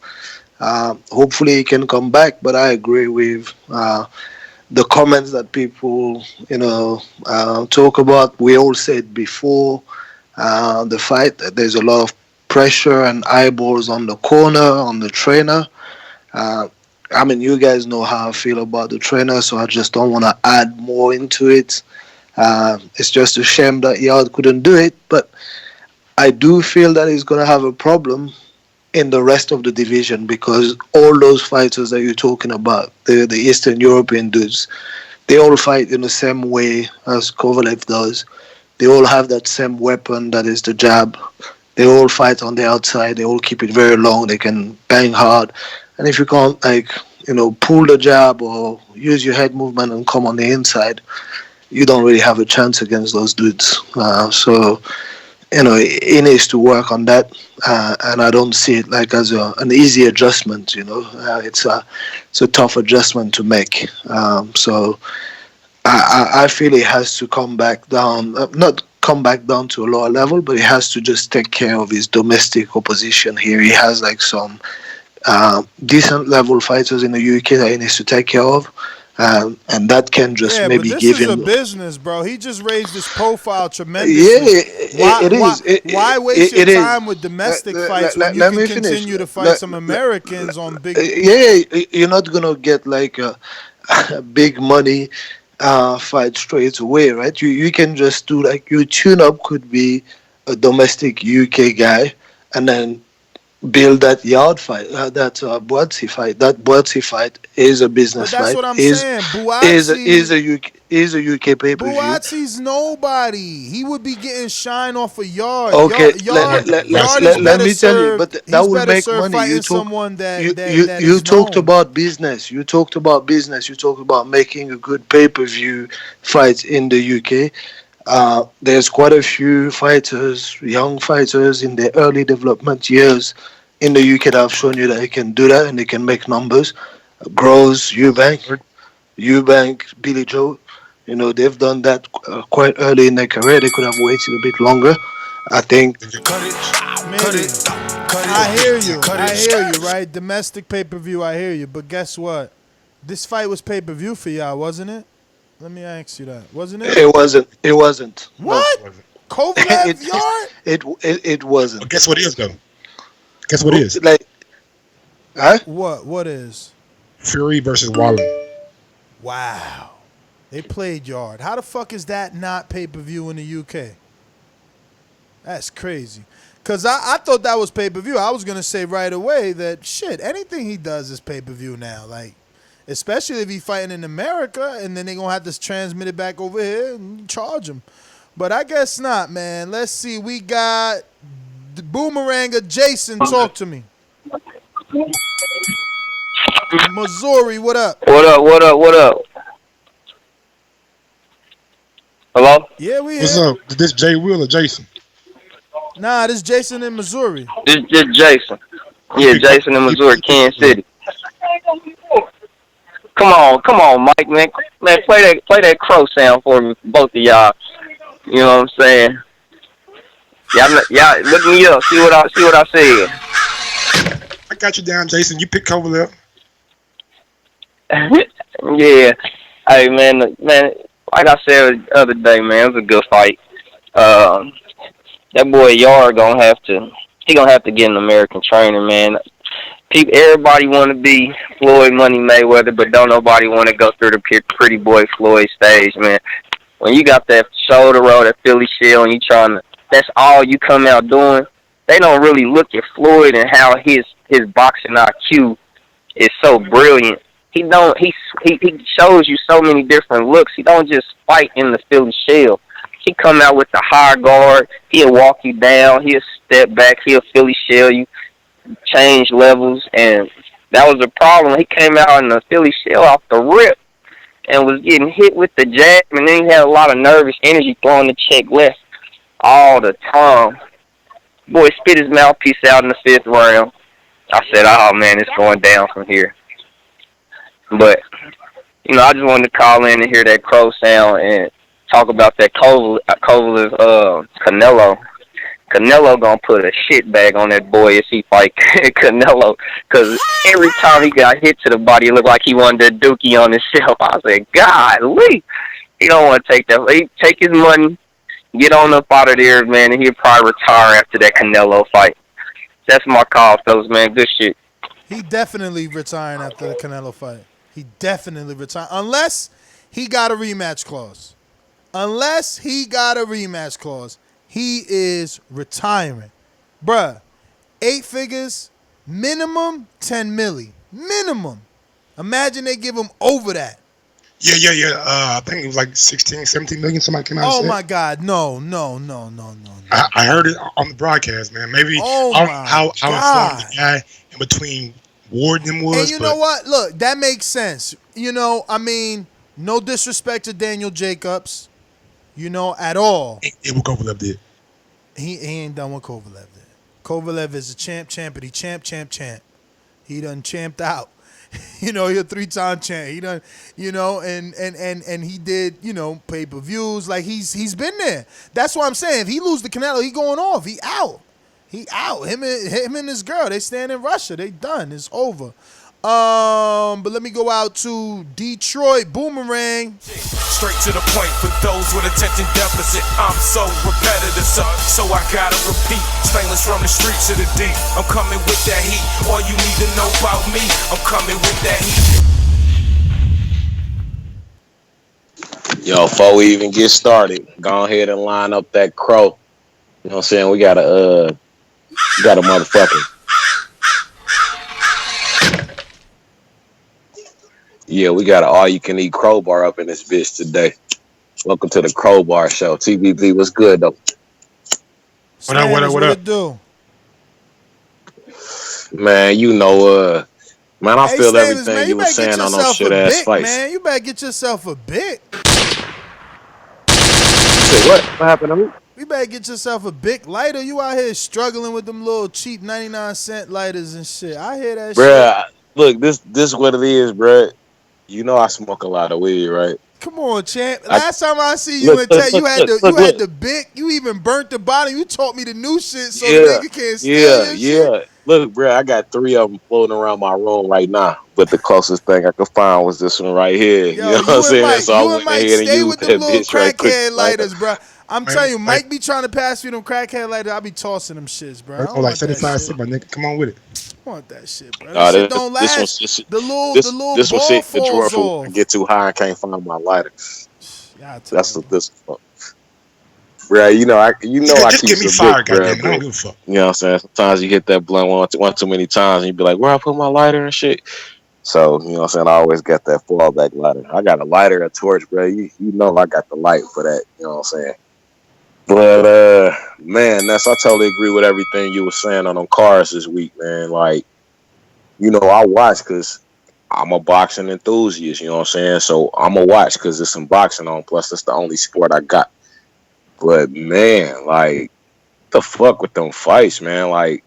hopefully he can come back. But I agree with the comments that people talk about. We all said before the fight that there's a lot of pressure and eyeballs on the corner, on the trainer. I mean, you guys know how I feel about the trainer, so I just don't want to add more into it. It's just a shame that Yarde couldn't do it, but I do feel that he's going to have a problem in the rest of the division because all those fighters that you're talking about, the Eastern European dudes, they all fight in the same way as Kovalev does. They all have that same weapon that is the jab. They all fight on the outside. They all keep it very long. They can bang hard. And if you can't, pull the jab or use your head movement and come on the inside, you don't really have a chance against those dudes. So, he needs to work on that. And I don't see it like as an easy adjustment, It's a tough adjustment to make. So I feel he has to come back down, not come back down to a lower level, but he has to just take care of his domestic opposition here. He has like some decent level fighters in the UK that he needs to take care of, and that can just maybe give him. This is a business, bro. He just raised his profile tremendously. Yeah, it is. Why waste your time with domestic fights when you can continue to fight some Americans on big? You're not gonna get like a big money fight straight away, right? You can just do like your tune-up could be a domestic UK guy, and then build that Yarde fight, that Buatsi fight. That Buatsi fight is a business but that's fight. what I'm saying. Buatsi is a UK pay-per-view. Buatsi's nobody. He would be getting shine off of Yarde. Okay, Yarde let me tell you, but that will make money. You talked about business. You talked about business. You talked about making a good pay-per-view fight in the UK. There's quite a few fighters, young fighters in their early development years in the UK that have shown you that they can do that and they can make numbers. Groves, Eubank, Billy Joe, they've done that quite early in their career. They could have waited a bit longer. I think. I hear you, right? Domestic pay-per-view, I hear you. But guess what? This fight was pay-per-view for y'all, wasn't it? Let me ask you that. Wasn't it? It wasn't. What? No. Kovalev Yarde? It wasn't. Guess what it is, though? Guess what it is? Like, huh? What is? Fury versus Wallen. Wow. They played Yarde. How the fuck is that not pay-per-view in the UK? That's crazy. Because I thought that was pay-per-view. I was going to say right away that, shit, anything he does is pay-per-view now. Like, especially if he's fighting in America, and then they're going to have to transmit it back over here and charge him. But I guess not, man. Let's see. We got the Boomeranger Jason. Talk to me. Missouri, what up? What up? Hello? Yeah, we here. What's up? Is this Jay Will or Jason? Nah, this Jason in Missouri. This Jason. Yeah, Jason in Missouri, Kansas City. Come on, Mike, man. Play that crow sound for me, both of y'all. You know what I'm saying? Y'all look me up. See what I said. I got you down, Jason. You pick Kovalev. Yeah. Hey, man. Like I said the other day, man, it was a good fight. That boy Yarde gonna have to get an American trainer, man. Everybody want to be Floyd Money Mayweather, but don't nobody want to go through the pretty boy Floyd stage, man. When you got that shoulder roll, that Philly shell, and that's all you come out doing, they don't really look at Floyd and how his boxing IQ is so brilliant. He shows you so many different looks. He don't just fight in the Philly shell. He come out with the high guard. He'll walk you down. He'll step back. He'll Philly shell you, change levels, and that was the problem. He came out in the Philly shell off the rip and was getting hit with the jab, and then he had a lot of nervous energy throwing the check left all the time. Boy spit his mouthpiece out in the 5th round. I said, oh, man, it's going down from here. But I just wanted to call in and hear that crow sound and talk about that Kovalev Canelo. Canelo gonna put a shit bag on that boy if he fight Canelo, because every time he got hit to the body, it looked like he wanted to dookie on himself. I said, golly, he don't want to take that. He take his money, get on up out of there, man, and he'll probably retire after that Canelo fight. That's my call, fellas, man. Good shit. He definitely retiring after the Canelo fight. He definitely retiring. Unless he got a rematch clause. He is retiring. Bruh, 8 figures, minimum 10 milli. Minimum. Imagine they give him over that. Yeah. I think it was like 16, 17 million. Somebody came out and said. Oh, my God. No. I heard it on the broadcast, man. Maybe how informed the guy in between Ward and was. And you know what? Look, that makes sense. No disrespect to Daniel Jacobs, at all. It what Kovalev did. He ain't done what Kovalev did. Kovalev is a champity, champ. He done champed out. He a 3-time champ. He done, and he did, pay-per-views. Like he's been there. That's what I'm saying. If he lose the Canelo, he going off. He out. Him and his girl, they stand in Russia. They done. It's over. But let me go out to Detroit Boomerang. Straight to the point for those with attention deficit. I'm so repetitive, so I gotta repeat. Stainless from the streets to the deep. I'm coming with that heat. All you need to know about me, I'm coming with that heat. Yo, before we even get started, go ahead and line up that crow. You know what I'm saying? We got a motherfucker. Yeah, we got an all-you-can-eat crowbar up in this bitch today. Welcome to the Crowbar Show. TBB, what's good, though? What up? It do? Man, man, I feel everything you were saying on those shit-ass fights. Man, you better get yourself a Bic. What happened to me? You better get yourself a Bic lighter. You out here struggling with them little cheap 99-cent lighters and shit. I hear that shit. Bruh, look, this is what it is, bruh. I smoke a lot of weed, right? Come on, champ. Last time I see you you had the Bic. You even burnt the bottle. You taught me the new shit so the nigga can't steal your shit. Look, bro, I got 3 of them floating around my room right now. But the closest thing I could find was this one right here. Yo, you know what I'm saying? So I went ahead and stay used with that them little bitch right quick. crackhead lighters, bro. I'm telling you, Mike be trying to pass you them crackhead lighters. I be tossing them shits, bro. Oh, like 75 cents, my nigga. Come on with it. I want that shit, bro. That shit don't last. The little this ball shit the falls drawer off. I get too high and can't find my lighter. That's what this fuck. Bro, I just keep give me some fire, big, bro, goddamn. I don't give a fuck. You know what I'm saying? Sometimes you hit that blunt one too many times and you be like, where I put my lighter and shit. So, you know what I'm saying? I always got that fallback lighter. I got a lighter, a torch, bro. You know I got the light for that. You know what I'm saying? But, man, I totally agree with everything you were saying on them cars this week, man. Like, I watch because I'm a boxing enthusiast, you know what I'm saying? So I'm going to watch because there's some boxing on. Plus, that's the only sport I got. But, man, like, the fuck with them fights, man. Like,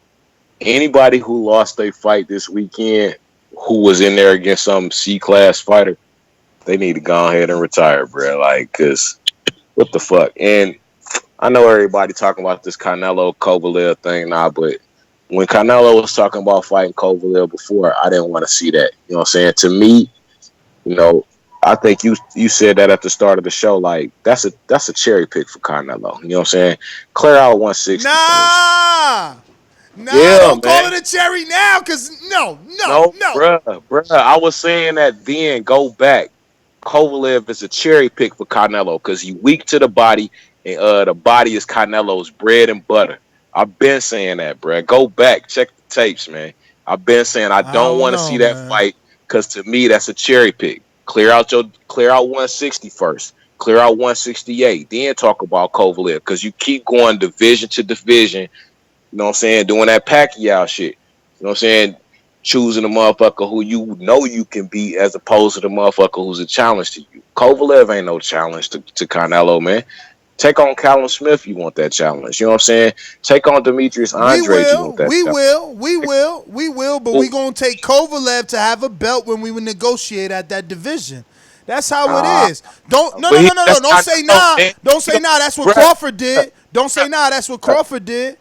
anybody who lost their fight this weekend who was in there against some C-class fighter, they need to go ahead and retire, bro. Like, because what the fuck? And I know everybody talking about this Canelo Kovalev thing now, but when Canelo was talking about fighting Kovalev before, I didn't want to see that. You know what I'm saying? To me, I think you said that at the start of the show. Like, that's a cherry pick for Canelo. You know what I'm saying? Clear out 160. Nah, yeah, don't call it a cherry now, cause no. Bruh. I was saying that then. Go back. Kovalev is a cherry pick for Canelo because he weak to the body, and the body is Canelo's bread and butter. I've been saying that, bruh. Go back, check the tapes, man. I've been saying I don't want to see that fight because to me that's a cherry pick. Clear out 160 first. Clear out 168. Then talk about Kovalev because you keep going division to division. You know what I'm saying? Doing that Pacquiao shit. You know what I'm saying? Choosing a motherfucker who you know you can beat as opposed to the motherfucker who's a challenge to you. Kovalev ain't no challenge to Canelo, man. Take on Callum Smith, you want that challenge. You know what I'm saying? Take on Demetrius Andrade, you want that challenge. We will, but we gonna take Kovalev to have a belt when we would negotiate at that division. That's how it is. Don't say nah. Don't say nah. That's what Crawford did. Don't say nah. That's what Crawford did.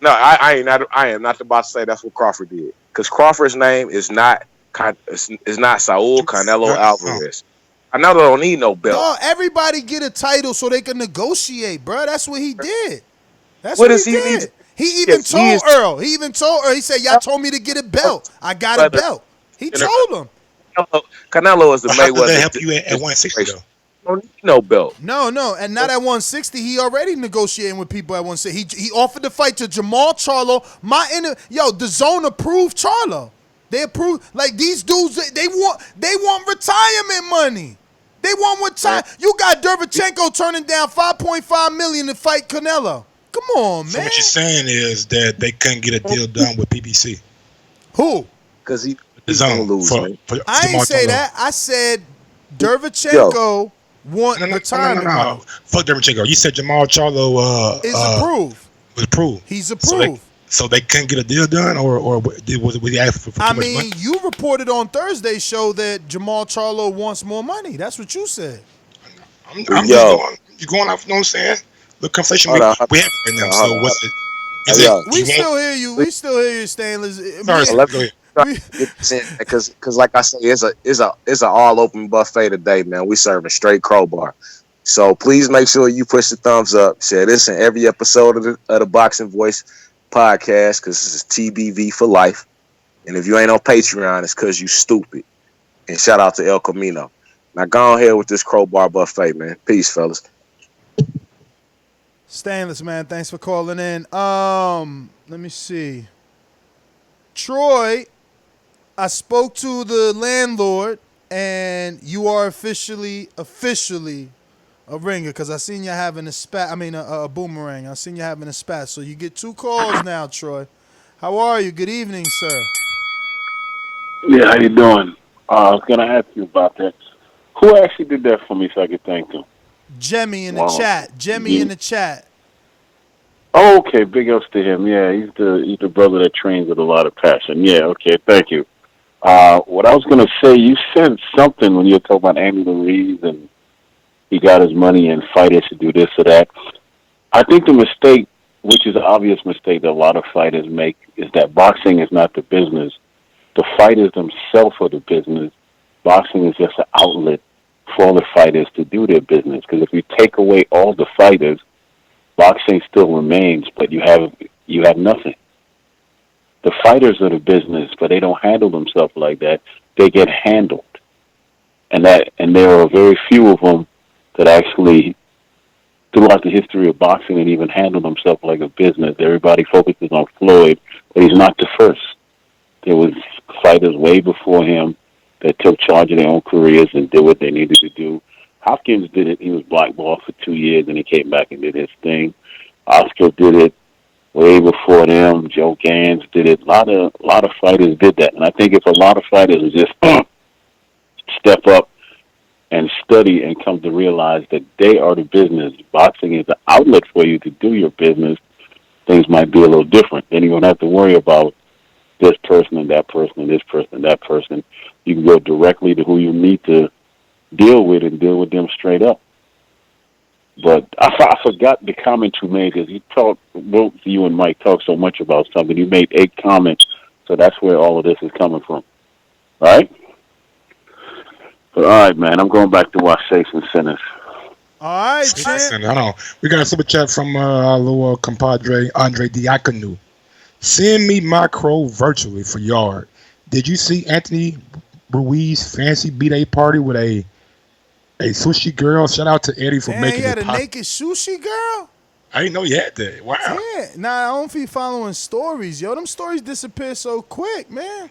No, I am not about to say that's what Crawford did, because Crawford's name is not Saul Canelo Alvarez. Canelo don't need no belt. No, everybody get a title so they can negotiate, bro. That's what he did. That's what he did. He even told Earl. He said, "Y'all told me to get a belt. I got a belt." He told him. Canelo is the Mayweather. They help you at 160 though. Don't need no belt. No, and not at 160. He already negotiating with people at 160. He offered the fight to Jamal Charlo. DAZN approved Charlo. They approved, like, these dudes. They want retirement money. They want retirement. You got Derevchenko turning down $5.5 million to fight Canelo. Come on, man. So what you're saying is that they couldn't get a deal done with PBC. Who? Because he's gonna lose. I ain't say that. I said Derevchenko want retirement money. Fuck Derevchenko. You said Jamal Charlo is approved. Was approved. He's approved. So they couldn't get a deal done, or was he asking for too much money? You reported on Thursday's show that Jamal Charlo wants more money. That's what you said. I'm just going off, you know what I'm saying? The conversation we have right now. So what's it? We still hear you. We still hear you, Stainless. Let's go ahead. Because like I say, it's an all open buffet today, man. We serving straight crowbar. So please make sure you push the thumbs up. Share this in every episode of the Boxing Voice podcast, because this is TBV for life. And if you ain't on Patreon, it's because you stupid. And shout out to El Camino. Now go ahead with this crowbar buffet, man. Peace, fellas. Stainless, man. Thanks for calling in. Let me see. Troy, I spoke to the landlord, and you are officially a ringer, because I seen you having a boomerang. I seen you having a spat. So you get 2 calls now, Troy. How are you? Good evening, sir. Yeah, how you doing? I was going to ask you about that. Who actually did that for me so I could thank him? Jemmy in the chat. Jemmy in the chat. Oh, okay. Big ups to him. Yeah, he's the brother that trains with a lot of passion. Yeah, okay. Thank you. What I was going to say, you said something when you were talking about Andy Ruiz and he got his money and fighters should do this or that. I think the mistake, which is an obvious mistake that a lot of fighters make, is that boxing is not the business. The fighters themselves are the business. Boxing is just an outlet for the fighters to do their business. Because if you take away all the fighters, boxing still remains, but you have nothing. The fighters are the business, but they don't handle themselves like that. They get handled. And there are very few of them that actually, throughout the history of boxing, and even handle themselves like a business. Everybody focuses on Floyd, but he's not the first. There was fighters way before him that took charge of their own careers and did what they needed to do. Hopkins did it. He was blackballed for 2 years, and he came back and did his thing. Oscar did it way before them. Joe Gans did it. A lot of fighters did that, and I think if a lot of fighters would just step up and study and come to realize that they are the business. Boxing is an outlet for you to do your business. Things might be a little different. Then you don't have to worry about this person and that person and this person and that person. You can go directly to who you need to deal with and deal with them straight up. But I forgot the comment you made, because both you and Mike talked so much about something. You made 8 comments, so that's where all of this is coming from. All right? But all right, man, I'm going back to watch Saints and Sinners. All right, champ. Hold on. We got a super chat from our little compadre, Andre Diakonu. Send me my crow virtually for Yard. Did you see Anthony Ruiz fancy B-Day party with a sushi girl? Shout out to Eddie for making it. He had a naked sushi girl? I didn't know you had that. Wow. Yeah. Nah, I don't be following stories, yo. Them stories disappear so quick, man.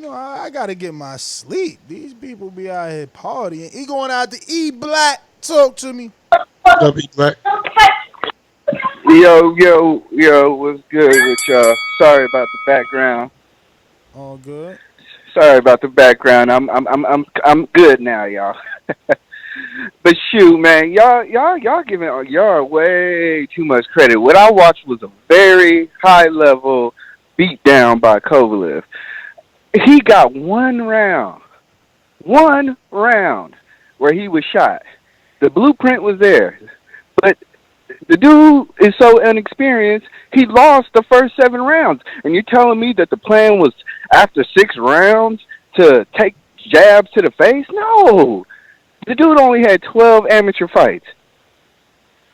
I got to get my sleep. These people be out here partying. He going out to E Black. Talk to me. What's up, E Black? Yo, what's good with y'all? Sorry about the background. All good. Sorry about the background. I'm good now, y'all. But shoot, man, y'all giving Yarde way too much credit. What I watched was a very high level beatdown by Kovalev. He got one round where he was shot. The blueprint was there, but the dude is so inexperienced. He lost the first 7 rounds, and you're telling me that the plan was after 6 rounds to take jabs to the face? No. The dude only had 12 amateur fights.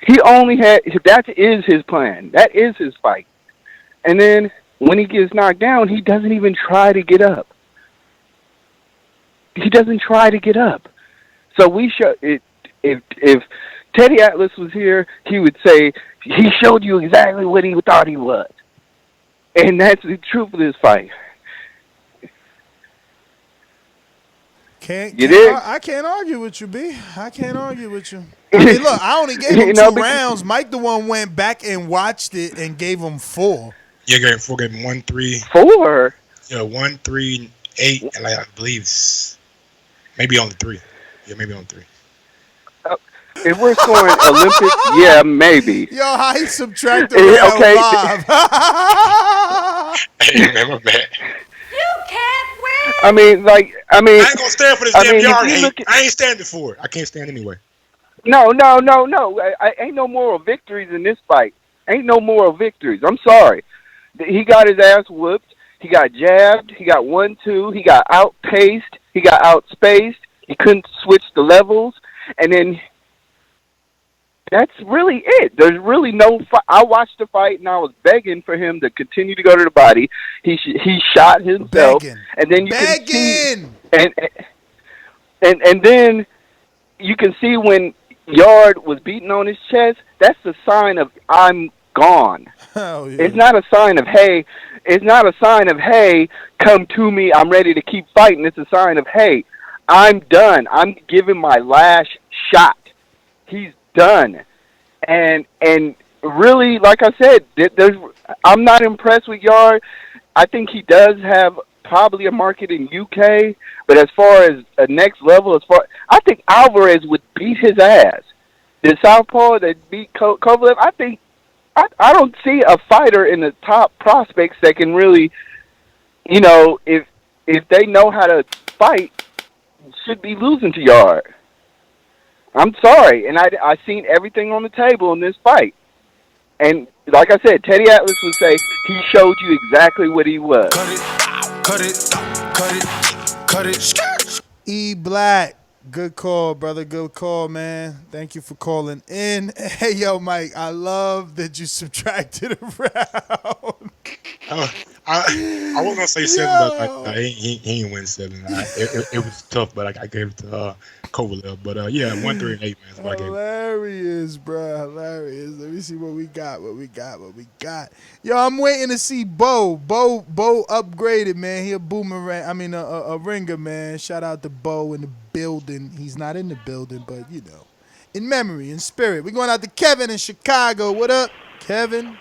That is his plan. That is his fight. And then when he gets knocked down, he doesn't even try to get up. He doesn't try to get up. So if Teddy Atlas was here, he would say, he showed you exactly what he thought he was. And that's the truth of this fight. I can't argue with you, B. I can't argue with you. I mean, look, I only gave him 2 rounds. Mike the one went back and watched it and gave him 4. Yeah, gave him 4, gave him 1, 3. 4? Yeah, 1, 3, 8, and I believe maybe only 3. Yeah, maybe only 3. If we're scoring Olympic, yeah, maybe. Yo, how he subtracted round 5. Hey, man, my bad. I mean, I ain't gonna stand for this damn Yarde. I ain't standing for it. I can't stand anyway. No. I ain't no moral victories in this fight. Ain't no moral victories. I'm sorry. He got his ass whooped. He got jabbed. He got 1-2. He got outpaced. He got outspaced. He couldn't switch the levels. And then that's really it. There's really no fight. I watched the fight, and I was begging for him to continue to go to the body. He shot himself. And then you can see, and then you can see when Yarde was beating on his chest, that's the sign of I'm gone. Oh, yeah. It's not a sign of, hey, come to me, I'm ready to keep fighting. It's a sign of, hey, I'm done. I'm giving my last shot. He's done. And really, like I said, I'm not impressed with Yarde. I think he does have probably a market in UK, but as far as a next level, I think Alvarez would beat his ass. The southpaw that beat Kovalev, I don't see a fighter in the top prospects that can really, if they know how to fight, should be losing to Yarde. I'm sorry, and I seen everything on the table in this fight. And like I said, Teddy Atlas would say he showed you exactly what he was. Cut it. E Black, good call, brother. Good call, man. Thank you for calling in. Hey, yo, Mike, I love that you subtracted a round. I was gonna say 7, but he ain't win 7. It was tough, but I gave it to Kovalev. But yeah, 1, 3, and 8, man. That's what I gave it. Hilarious, bro. Hilarious. Let me see what we got. Yo, I'm waiting to see Bo. Bo upgraded, man. He a boomerang. I mean, a ringer, man. Shout out to Bo in the building. He's not in the building, but in memory, in spirit. We're going out to Kevin in Chicago. What up, Kevin?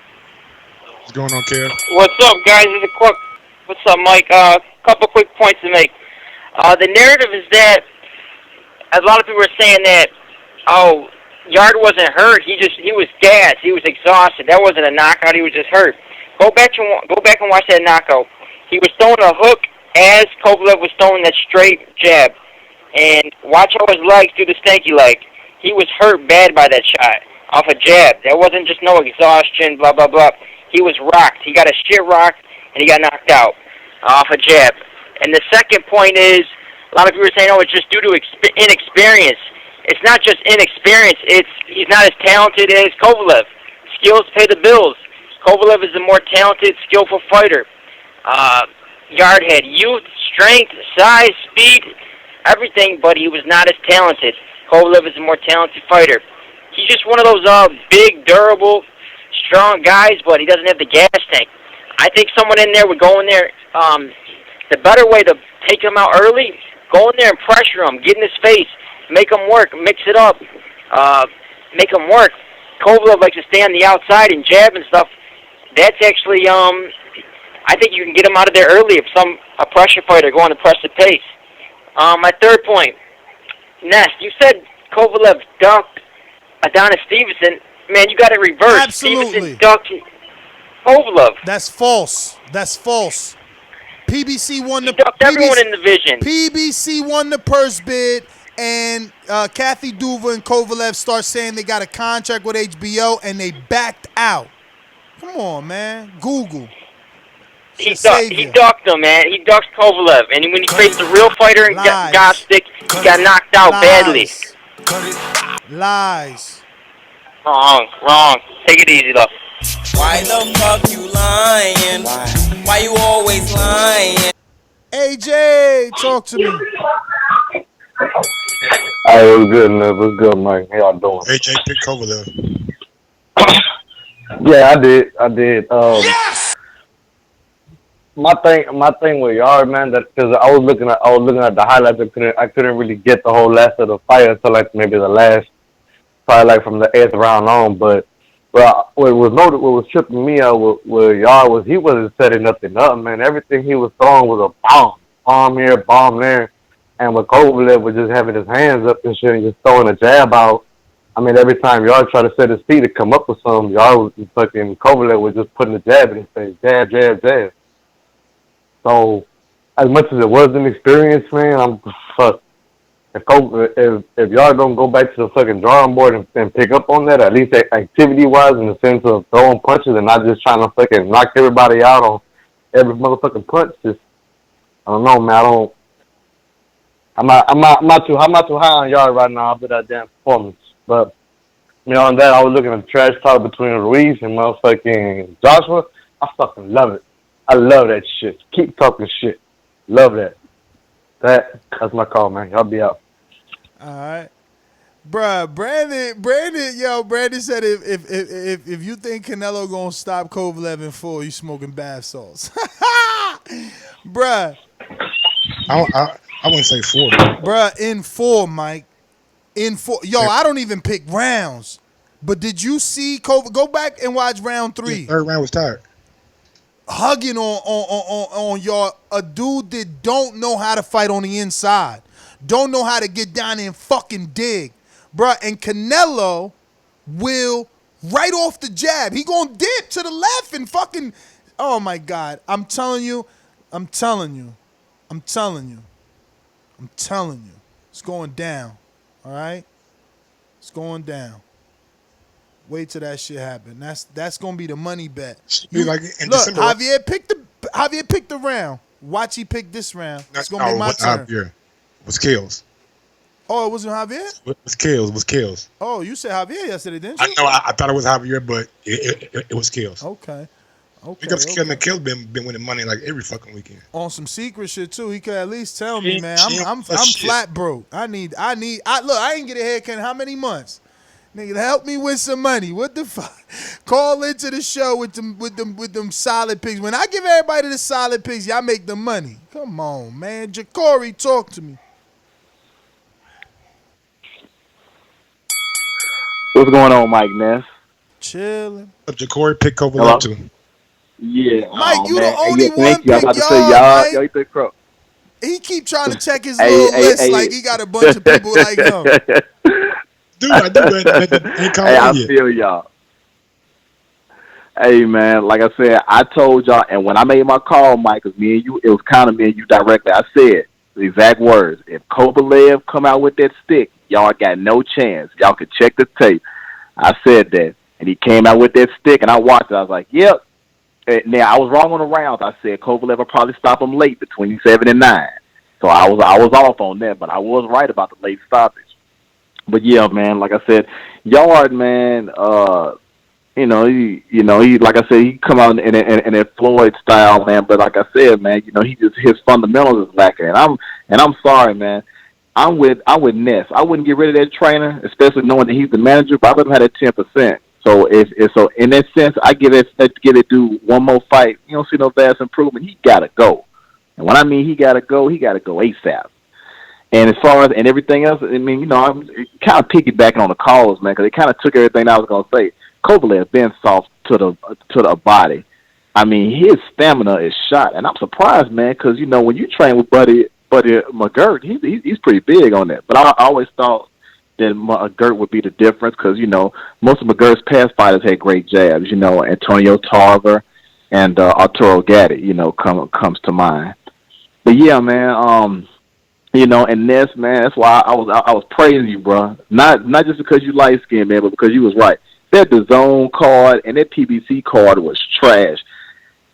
What's going on, Kev? What's up, guys? What's up, Mike? Couple quick points to make. The narrative is that a lot of people are saying that, Yarde wasn't hurt. He was gassed. He was exhausted. That wasn't a knockout. He was just hurt. Go back and watch that knockout. He was throwing a hook as Kovalev was throwing that straight jab, and watch how his legs do the stanky leg. He was hurt bad by that shot off a jab. That wasn't just no exhaustion. Blah blah blah. He was rocked. He got a shit rocked, and he got knocked out off a jab. And the second point is, a lot of people are saying, it's just due to inexperience. It's not just inexperience. He's not as talented as Kovalev. Skills pay the bills. Kovalev is a more talented, skillful fighter. Yarde had youth, strength, size, speed, everything, but he was not as talented. Kovalev is a more talented fighter. He's just one of those big, durable, strong guys, but he doesn't have the gas tank. I think someone in there would go in there. The better way to take him out early, go in there and pressure him, get in his face, make him work, mix it up, make him work. Kovalev likes to stay on the outside and jab and stuff. That's actually, I think you can get him out of there early if a pressure fighter going to press the pace. My third point, Ness, you said Kovalev dunked Adonis Stevenson, man, you got it reversed. Absolutely. Stevenson dunked Kovalev. That's false. That's false. PBC won the everyone in the division. PBC won the purse bid, and Kathy Duva and Kovalev start saying they got a contract with HBO, and they backed out. Come on, man. Google. He ducked him, man. He ducked Kovalev, and when he faced the real fighter in Gostic, he got knocked out badly. Lies. Wrong. Take it easy, though. Why the fuck you lying? Why you always lying? AJ, talk to me. Hey, it was good, man. What's good, Mike? How y'all doing? AJ picked Kovalev. Yeah, I did. Yes! My thing with Yarde, man, that because I was looking at the highlights, I couldn't really get the whole last of the fight until like maybe the last, probably like from the 8th round on. But what was tripping me out with Yarde was he wasn't setting nothing up, man. Everything he was throwing was a bomb here, bomb there, and with Kovalev was just having his hands up and shit and just throwing a jab out. I mean, every time Yarde tried to set his feet to come up with something, Yarde was fucking Kovalev was just putting a jab in his face, jab. So, as much as it was an experience, man, I'm fucked. If Yarde don't go back to the fucking drawing board and pick up on that, at least activity-wise, in the sense of throwing punches and not just trying to fucking knock everybody out on every motherfucking punch, just I don't know, man. I'm not too high on Yarde right now after that damn performance. But on that, I was looking at the trash talk between Ruiz and motherfucking Joshua. I fucking love it. I love that shit. Keep talking shit. Love that. That's my call, man. Y'all be out. All right. Bruh, Brandon said if you think Canelo gonna stop Kovalev in 4, you smoking bath salts. Bruh. I wouldn't say 4. Bruh, in 4, Mike. In 4. Yo, I don't even pick rounds. But did you see Kovalev? Go back and watch round 3. The 3rd round was tired. Hugging on Yarde, a dude that don't know how to fight on the inside. Don't know how to get down there and fucking dig. Bruh, and Canelo will right off the jab. He gonna dip to the left and fucking, oh my God. I'm telling you. It's going down. All right? It's going down. Wait till that shit happen. That's gonna be the money bet. Look, December, Javier picked the round. Watch he pick this round. It's gonna be my turn. Javier. It was Kills. Oh, it wasn't Javier? It was Kills. Oh, you said Javier yesterday, didn't you? I know. I thought it was Javier, but it was Kills. Okay. Because Kills been winning money like every fucking weekend. On some secret shit too. He could at least tell me, man. I'm flat broke. I ain't get a haircut in how many months? Nigga, help me with some money. What the fuck? Call into the show with them solid picks. When I give everybody the solid picks, y'all make the money. Come on, man. Ja'Cory, talk to me. What's going on, Mike Ness? Chilling. Ja'Cory pick Kovalev too. Yeah. Mike, you man. the only one pick y'all. You pick Crow. He keep trying to check his little list like he got a bunch of people like him. Dude, I do that. Hey, I feel y'all. Hey, man, like I said, I told y'all, and when I made my call, Mike, because me and you, it was kind of me and you directly, I said the exact words. If Kovalev come out with that stick, y'all got no chance. Y'all could check the tape. I said that. And he came out with that stick, and I watched it. I was like, yep. Now, I was wrong on the rounds. I said Kovalev will probably stop him late between 7 and 9. So I was off on that, but I was right about the late stoppage. But yeah, man, like I said, Yarde, man, he like I said, he come out in that Floyd style, man. But like I said, man, his fundamentals is lacking. And I'm sorry, man. I'm with Ness. I wouldn't get rid of that trainer, especially knowing that he's the manager. But I would have had that 10%. So so in that sense, I give it do one more fight. You don't see no vast improvement. He gotta go. And when I mean he gotta go ASAP. And as far as and everything else, I mean, I'm kind of piggybacking on the calls, man, because they kind of took everything I was gonna say. Kovalev been soft to the body. I mean, his stamina is shot, and I'm surprised, man, because when you train with Buddy McGirt, he's pretty big on that. But I always thought McGirt would be the difference because, most of McGirt's past fighters had great jabs. Antonio Tarver and Arturo Gatti, comes to mind. But, yeah, man, and this, man, that's why I was praising you, bro. Not just because you light-skinned, man, but because you was right. That DAZN card and that PBC card was trash.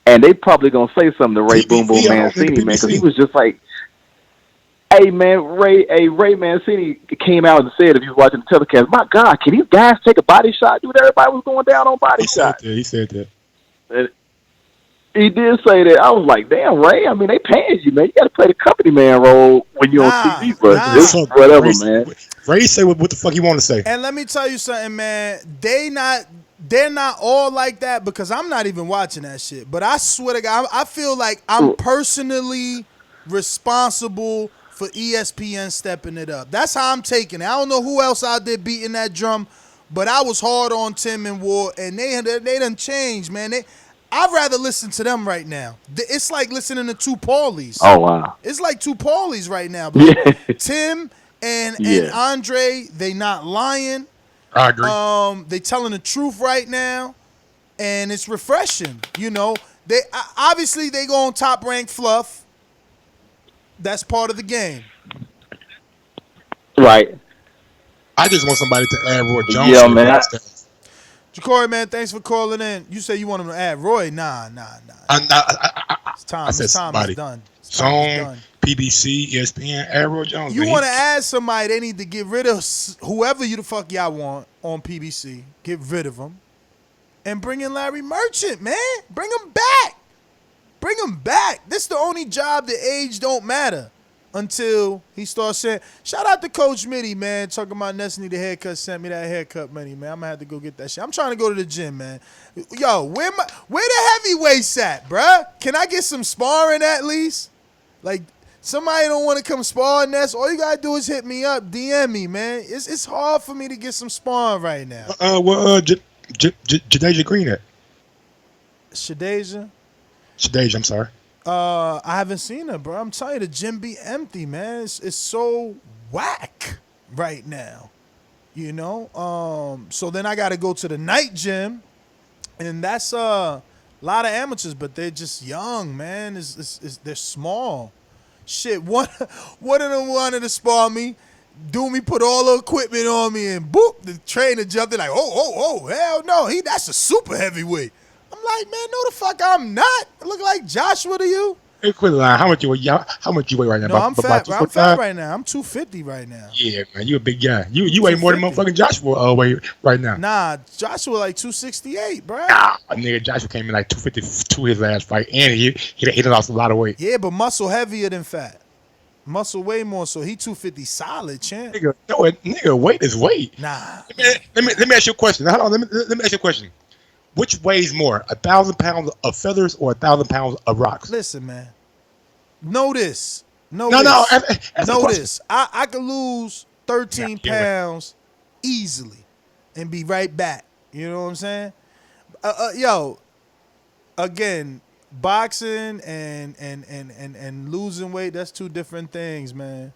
And they probably going to say something to Ray Boom Boom Mancini, man, because he was just like, hey, man, Ray Mancini came out and said, if you was watching the telecast, my God, can these guys take a body shot? Dude, everybody was going down on body shots. He said that. And he did say that. I was like, damn, Ray, I mean, they paying you, man. You got to play the company man role when you're on TV, but it's whatever, man. Ray say what the fuck you want to say. And let me tell you something, man. They're not all like that because I'm not even watching that shit. But I swear to God, I feel like I'm personally responsible for ESPN stepping it up. That's how I'm taking it. I don't know who else out there beating that drum, but I was hard on Tim and Ward, and they done changed, man. I'd rather listen to them right now. It's like listening to two Paulies. Oh, wow. It's like two Paulies right now. Tim and Andre, they not lying. I agree. They telling the truth right now, and it's refreshing. They obviously they go on Top Rank fluff. That's part of the game. Right. I just want somebody to add Roy Jones. Yeah, man. Jacory, man, thanks for calling in. You say you want him to add Roy? Nah. It's time. It's done. Song, PBC, ESPN, add Roy Jones. You want to add somebody, they need to get rid of whoever you the fuck y'all want on PBC. Get rid of them. And bring in Larry Merchant, man. Bring him back. Bring him back. This is the only job that age don't matter until he starts saying, shout out to Coach Mitty, man, talking about Ness need a haircut, sent me that haircut money, man. I'm going to have to go get that shit. I'm trying to go to the gym, man. Yo, where the heavyweights at, bruh? Can I get some sparring at least? Like, somebody don't want to come spar Ness. All you got to do is hit me up, DM me, man. It's hard for me to get some sparring right now. Jadeja Green at? Shadeja, I'm sorry. I haven't seen her, bro. I'm telling you, the gym be empty, man. It's so whack right now, So then I got to go to the night gym, and that's a lot of amateurs, but they're just young, man. They're small. Shit, one of them wanted to spar me. Put all the equipment on me, and boop, the trainer jumped in like, oh, hell no, that's a super heavyweight. I'm like, man, no the fuck I'm not. I look like Joshua to you. Hey, quit lying. How much you weigh right now? No, I'm fat. I'm fat right now. I'm 250 right now. Yeah, man, you a big guy. You weigh more than motherfucking Joshua weigh right now. Nah, Joshua like 268, bro. Nah, nigga, Joshua came in like 252 his last fight, and he lost a lot of weight. Yeah, but muscle heavier than fat. Muscle way more, so he 250 solid, champ. Nigga, weight is weight. Nah. Let me ask you a question. Hold on, let me ask you a question. Which weighs more, 1,000 pounds of feathers or 1,000 pounds of rocks? Listen, man. Know this. No. This. I could lose 13 pounds easily and be right back. You know what I'm saying? Yo, again, boxing and losing weight, that's two different things, man.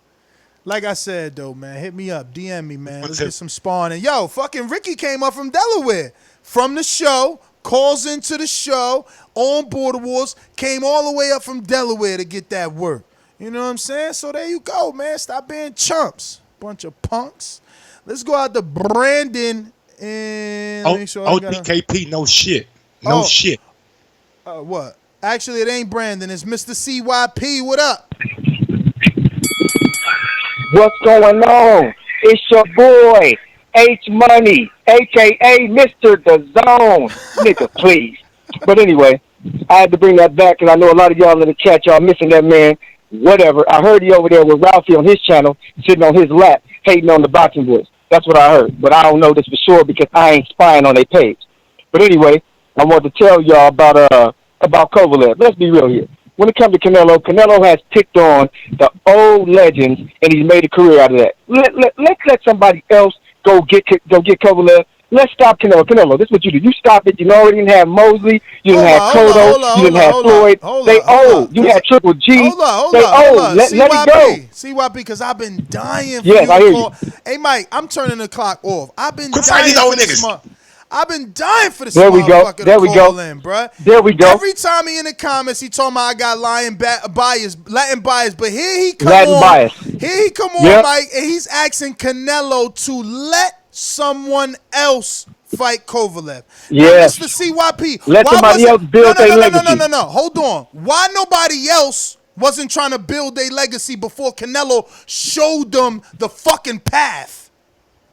Like I said, though, man, hit me up. DM me, man. Let's get some sparring. And, yo, fucking Ricky came up from Delaware. From the show, calls into the show, on Border Wars, came all the way up from Delaware to get that work. You know what I'm saying? So there you go, man. Stop being chumps. Bunch of punks. Let's go out to Brandon and make sure OPKP, no shit. No shit. What? Actually, it ain't Brandon. It's Mr. CYP. What up? What's going on? It's your boy, H Money, a.k.a. Mr. DAZN. Nigga, please. But anyway, I had to bring that back because I know a lot of y'all in the chat, y'all missing that man. Whatever. I heard he over there with Ralphie on his channel, sitting on his lap, hating on the boxing boys. That's what I heard. But I don't know this for sure because I ain't spying on their page. But anyway, I want to tell y'all about Kovalev. Let's be real here. When it comes to Canelo has picked on the old legends, and he's made a career out of that. Let's let somebody else go get Kovalev. Let's stop Canelo. Canelo, this is what you do. You stop it. You already didn't have Mosley. You didn't have Cotto. You didn't have Floyd. They old. You had Triple G. They old. Let it go. CYP, because I've been dying for yes, you I hear to call. you. Hey, Mike, I'm turning the clock off. I've been Quit dying fighting for these this old month. I've been dying for this There we go. motherfucker There to we call go. in, bruh. There we go. Every time he in the comments, he told me I got Latin bias, but here he come Latin on. bias. Here he come on, Yep. Mike, and he's asking Canelo to let someone else fight Kovalev. Yes. Now, Mr. CYP. Let why somebody wasn't- else build their legacy. No. Hold on. Why nobody else wasn't trying to build their legacy before Canelo showed them the fucking path?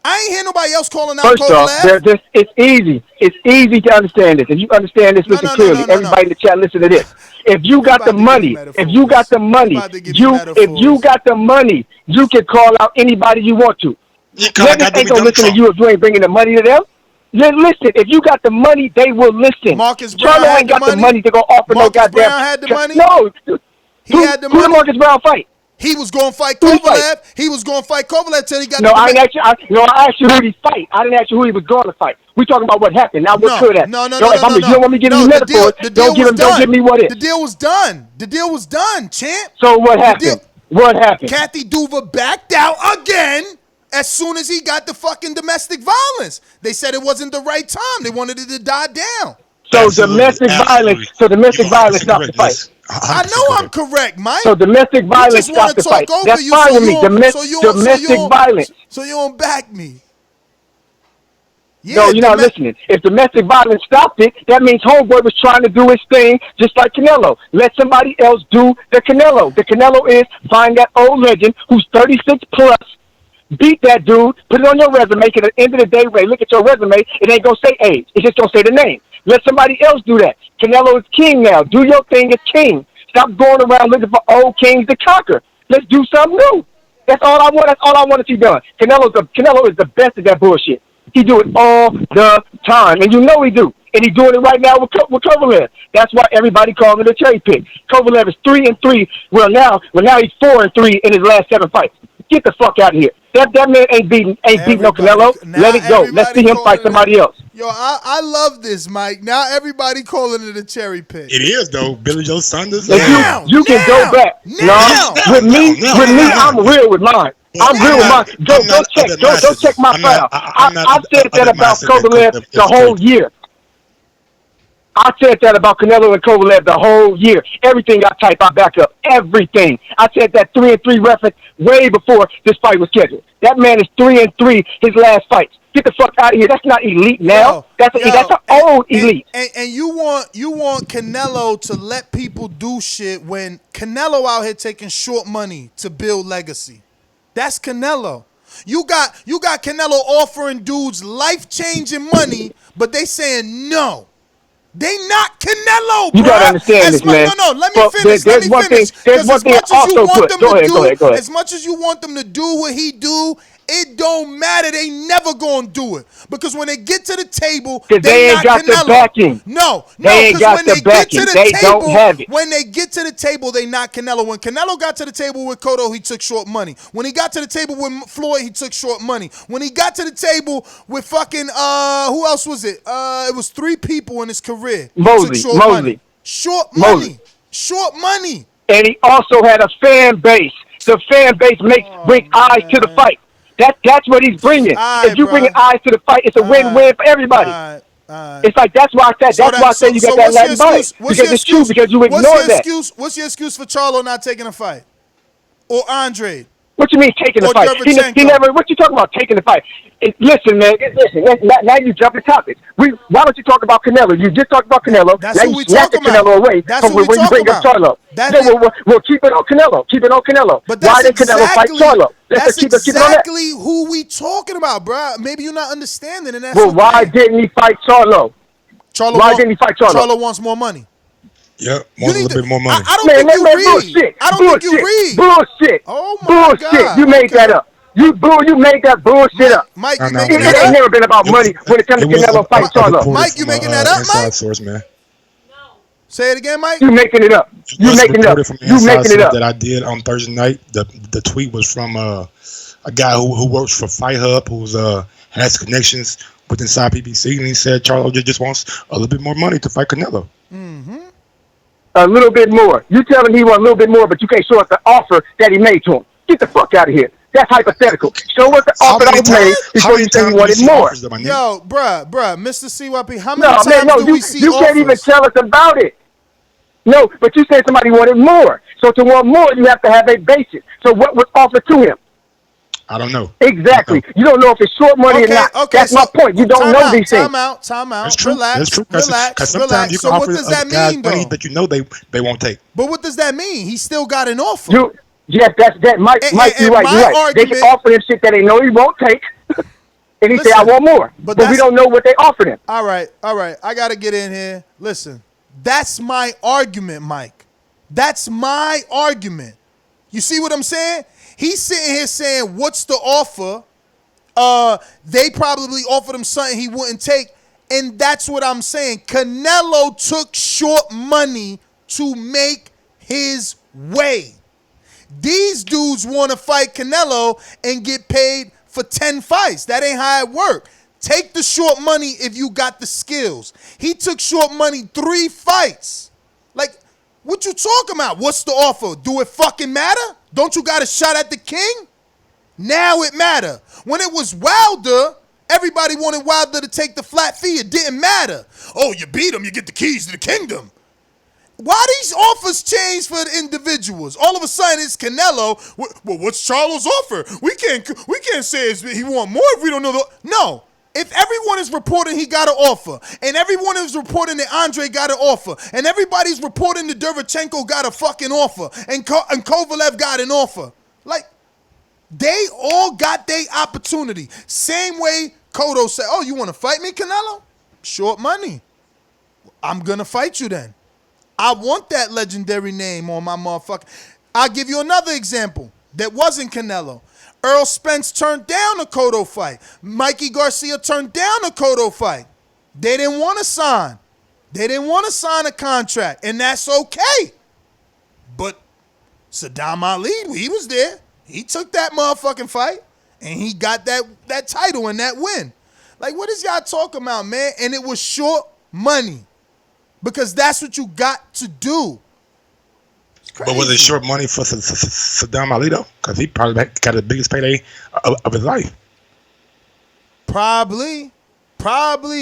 I ain't hear nobody else calling out First off, Kovalev. it's easy. It's easy to understand this. If you understand this, listen clearly. Everybody in the chat, listen to this. If you got the money, you can call out anybody you want to. Niggas ain't gonna listen to you if you ain't bringing the money to them. Listen, if you got the money, they will listen. Marcus Brown Charlo had ain't got the the money to go offer no Marcus goddamn. Brown had the money? No, He had the who money. did Marcus Brown fight? He was going to fight Who he Kovalev. fight? He was going to fight Kovalev till he got No, the I asked you who he fight. I didn't ask you who he was going to fight. We talking about what happened, not what could happen. No. If you don't want me giving you metaphors, don't give me what is. The deal was done. The deal was done, champ. So what happened? What happened? Kathy Duva backed out again as soon as he got the fucking domestic violence. They said it wasn't the right time. They wanted it to die down. So domestic violence stopped the fight. I know I'm correct, Mike. So domestic violence stopped the fight. That's fine with me. Domestic violence. So you don't back me. No, you're not listening. If domestic violence stopped it, that means Homeboy was trying to do his thing just like Canelo. Let somebody else do the Canelo. The Canelo is find that old legend who's 36 plus, beat that dude, put it on your resume, because at the end of the day, Ray, look at your resume, it ain't going to say age. It's just going to say the name. Let somebody else do that. Canelo is king now. Do your thing as king. Stop going around looking for old kings to conquer. Let's do something new. That's all I want. That's all I want to see done. Canelo is the best at that bullshit. He do it all the time, and you know he do. And he's doing it right now with Kovalev. That's why everybody calls it a cherry pick. Kovalev is 3-3. Well, now he's 4-3 in his last 7 fights. Get the fuck out of here. That man ain't beating no Canelo. Let it go. Let's see him fight somebody else. Yo, I love this, Mike. Now everybody calling it a cherry pick. It is though, Billy Joe Saunders. You can go back. With me, I'm real with mine. I'm real with mine. Go check my file. I've said that about Kovalev the whole year. I said that about Canelo and Kovalev the whole year. Everything got typed, I back up. Everything. I said that 3-3 reference way before this fight was scheduled. That man is 3-3 his last fights. Get the fuck out of here. That's not elite now. That's an old elite. And you want Canelo to let people do shit when Canelo out here taking short money to build legacy. That's Canelo. You got Canelo offering dudes life-changing money, but they saying no. They not Canelo, bro. You gotta understand this, man. No, let me finish. There's one thing also put. Go ahead. As much as you want them to do what he do, it don't matter. They never gonna do it because when they get to the table, they ain't got the backing. No, they ain't got the backing. They don't have it. When they get to the table, they not Canelo. When Canelo got to the table with Cotto, he took short money. When he got to the table with Floyd, he took short money. When he got to the table with fucking who else was it? It was 3 people in his career. Mosley. Short money. And he also had a fan base. The fan base brings eyes to the fight. That's what he's bringing. If you bring eyes to the fight, it's a win-win for everybody. It's like that's why I said you got that Latin bias. Because it's true, because you ignore that. What's your excuse for Charlo not taking a fight? Or Andre? What you mean taking the fight? He never. What you talking about taking the fight? Listen, man. Now you jumping topics. Why don't you talk about Canelo? You just talked about Canelo. That's now who you we snap the talking about. Canelo away That's from who we when you bring talking up about. Charlo. We'll keep it on Canelo. But why did Canelo fight Charlo? That's exactly who we talking about, bro. Maybe you're not understanding, and that's why didn't he fight Charlo? Why didn't he fight Charlo? Charlo wants more money. Yep, wants a little bit more money. I don't think you read. Bullshit. I don't think you read. Bullshit. Oh my God. You made that up. You made that bullshit up. Mike, it ain't never been about money when it comes to Canelo fight Charlo. Mike, you making that up, Mike? Source, man. Say it again, Mike. You making it up. You making it up. You making it up. That I did on Thursday night. The tweet was from a guy who works for Fight Hub, who's has connections was inside PBC, and he said Charlo just wants a little bit more money to fight Canelo. A little bit more. You telling he want a little bit more, but you can't show us the offer that he made to him. Get the fuck out of here. That's hypothetical. Show us the offer that was made before you say you wanted more. Yo, bruh, Mr. CYP, how many No, times man, no, do we see you offers? can't even tell us about it. No, but you said somebody wanted more. So to want more, you have to have a basis. So what was offered to him? I don't know. Exactly. You don't know if it's short money or not. Okay, that's my point. You don't know these things. Time out. That's true. Relax. That's true. Relax. Because sometimes you can So offer what does that guys mean, money though? that you know they won't take. But what does that mean? He still got an offer. Yes, that might be right. You're right. They can offer him shit that they know he won't take. And he said, I want more. But we don't know what they offered him. All right. I got to get in here. Listen, that's my argument, Mike. That's my argument. You see what I'm saying? He's sitting here saying, what's the offer? They probably offered him something he wouldn't take. And that's what I'm saying. Canelo took short money to make his way. These dudes want to fight Canelo and get paid for 10 fights. That ain't how it works. Take the short money if you got the skills. He took short money 3 fights. Like, what you talking about? What's the offer? Do it fucking matter? Don't you got a shot at the king? Now it matter. When it was Wilder, everybody wanted Wilder to take the flat fee. It didn't matter. Oh, you beat him, you get the keys to the kingdom. Why these offers change for the individuals? All of a sudden it's Canelo. Well, what's Charlo's offer? We can't say he want more if we don't know No. If everyone is reporting he got an offer, and everyone is reporting that Andre got an offer, and everybody's reporting that Derevchenko got a fucking offer, and Kovalev got an offer, like, they all got their opportunity. Same way Cotto said, oh, you want to fight me, Canelo? Short money. I'm going to fight you then. I want that legendary name on my motherfucker. I'll give you another example that wasn't Canelo. Earl Spence turned down a Cotto fight. Mikey Garcia turned down a Cotto fight. They didn't want to sign. They didn't want to sign a contract, and that's okay. But Saddam Ali, he was there. He took that motherfucking fight, and he got that title and that win. Like, what is y'all talking about, man? And it was short money because that's what you got to do. But was it short money for Saddam Ali, though? Because he probably got the biggest payday of his life. Probably,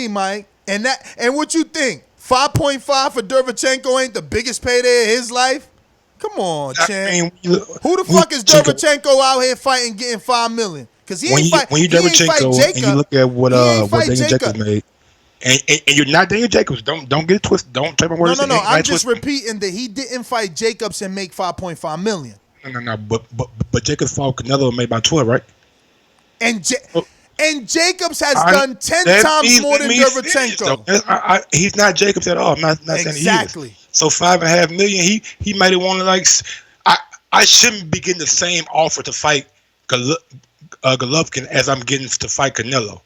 Mike. And what you think? 5.5 for Derevchenko ain't the biggest payday of his life? Come on, Chan. Who the fuck is Derevchenko out here fighting, getting $5 million? Because he ain't fight. When you Derevchenko and you look at what Daniel Jacobs made, and you're not Daniel Jacobs. Don't get it twisted. Don't take my words. No. I'm just repeating that he didn't fight Jacobs and make $5.5 million. No. But Jacobs fought Canelo and made about 12, right? And Jacobs has done 10 times more than Derevchenko. He's not Jacobs at all. I'm not saying exactly. He is. So $5.5 million. He might have wanted like. I shouldn't be getting the same offer to fight Golovkin as I'm getting to fight Canelo.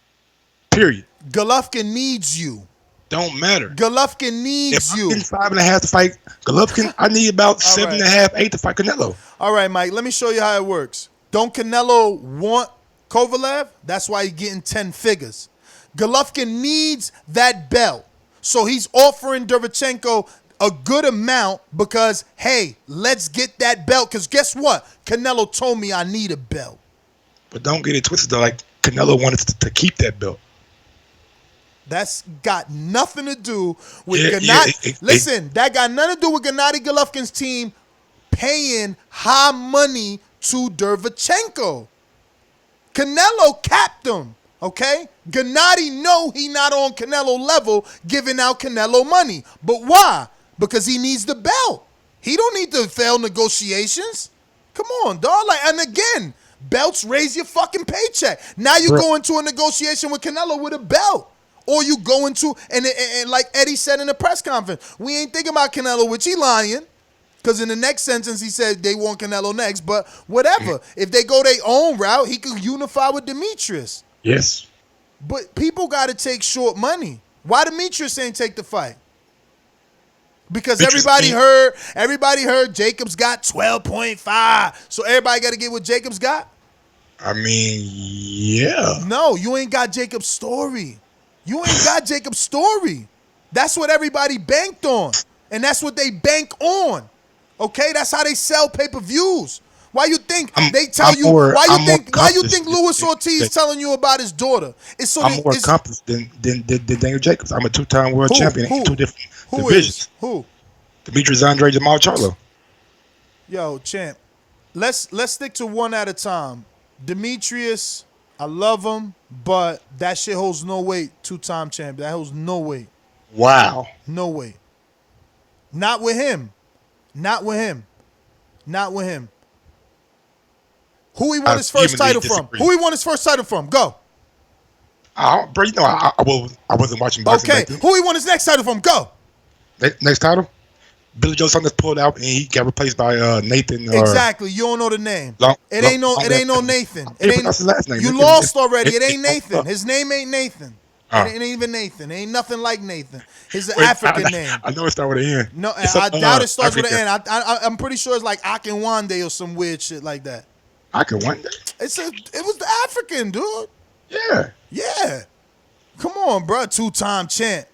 Period. Golovkin needs you. Don't matter. Golovkin needs you. If I'm getting 5.5 to fight Golovkin, I need about 7.5, 8 to fight Canelo. All right, Mike. Let me show you how it works. Don't Canelo want Kovalev? That's why he's getting 10 figures. Golovkin needs that belt. So he's offering Derevchenko a good amount because, hey, let's get that belt. Because guess what? Canelo told me I need a belt. But don't get it twisted, though. Like, Canelo wanted to keep that belt. That's got nothing to do with Gennady. Listen, that got nothing to do with Gennady Golovkin's team paying high money to Derevchenko. Canelo capped him, okay? Gennady know he not on Canelo level giving out Canelo money. But why? Because he needs the belt. He don't need to fail negotiations. Come on, dog. Like, and again, belts raise your fucking paycheck. Now you go into a negotiation with Canelo with a belt. Or you go into, and like Eddie said in the press conference, we ain't thinking about Canelo, which he lying. Because in the next sentence, he said they want Canelo next. But whatever. If they go their own route, he could unify with Demetrius. Yes. But people got to take short money. Why Demetrius ain't take the fight? Because everybody heard Jacobs got 12.5. So everybody got to get what Jacobs got? I mean, yeah. No, you ain't got Jacobs' story. You ain't got Jacob's story. That's what everybody banked on. And that's what they bank on. Okay? That's how they sell pay-per-views. Why you think they tell you? Why you think Luis Ortiz telling you about his daughter? It's so I'm more accomplished than Daniel Jacobs. I'm a 2-time world champion in 2 different divisions. Who? Demetrius Andre Jamal Charlo. Yo, champ. Let's stick to one at a time. Demetrius, I love him, but that shit holds no weight. 2-time champ. That holds no weight. Wow. No weight. Not with him. Not with him. Not with him. Who he won his first title from? Who he won his first title from? Go. Bro, you know I wasn't watching boxing. Okay. Who he won his next title from? Go. Next title? Billy Joe Saunders pulled out and he got replaced by Nathan. Exactly. You don't know the name. It ain't no Nathan. It ain't his last name. You lost already. It ain't Nathan. His name ain't Nathan. It ain't even Nathan. It ain't nothing like Nathan. His African name. I know it starts with an N. No, I doubt it starts with an N. I'm pretty sure it's like Akinwande or some weird shit like that. Akinwande? It was the African, dude. Yeah. Yeah. Come on, bro. 2-time champ.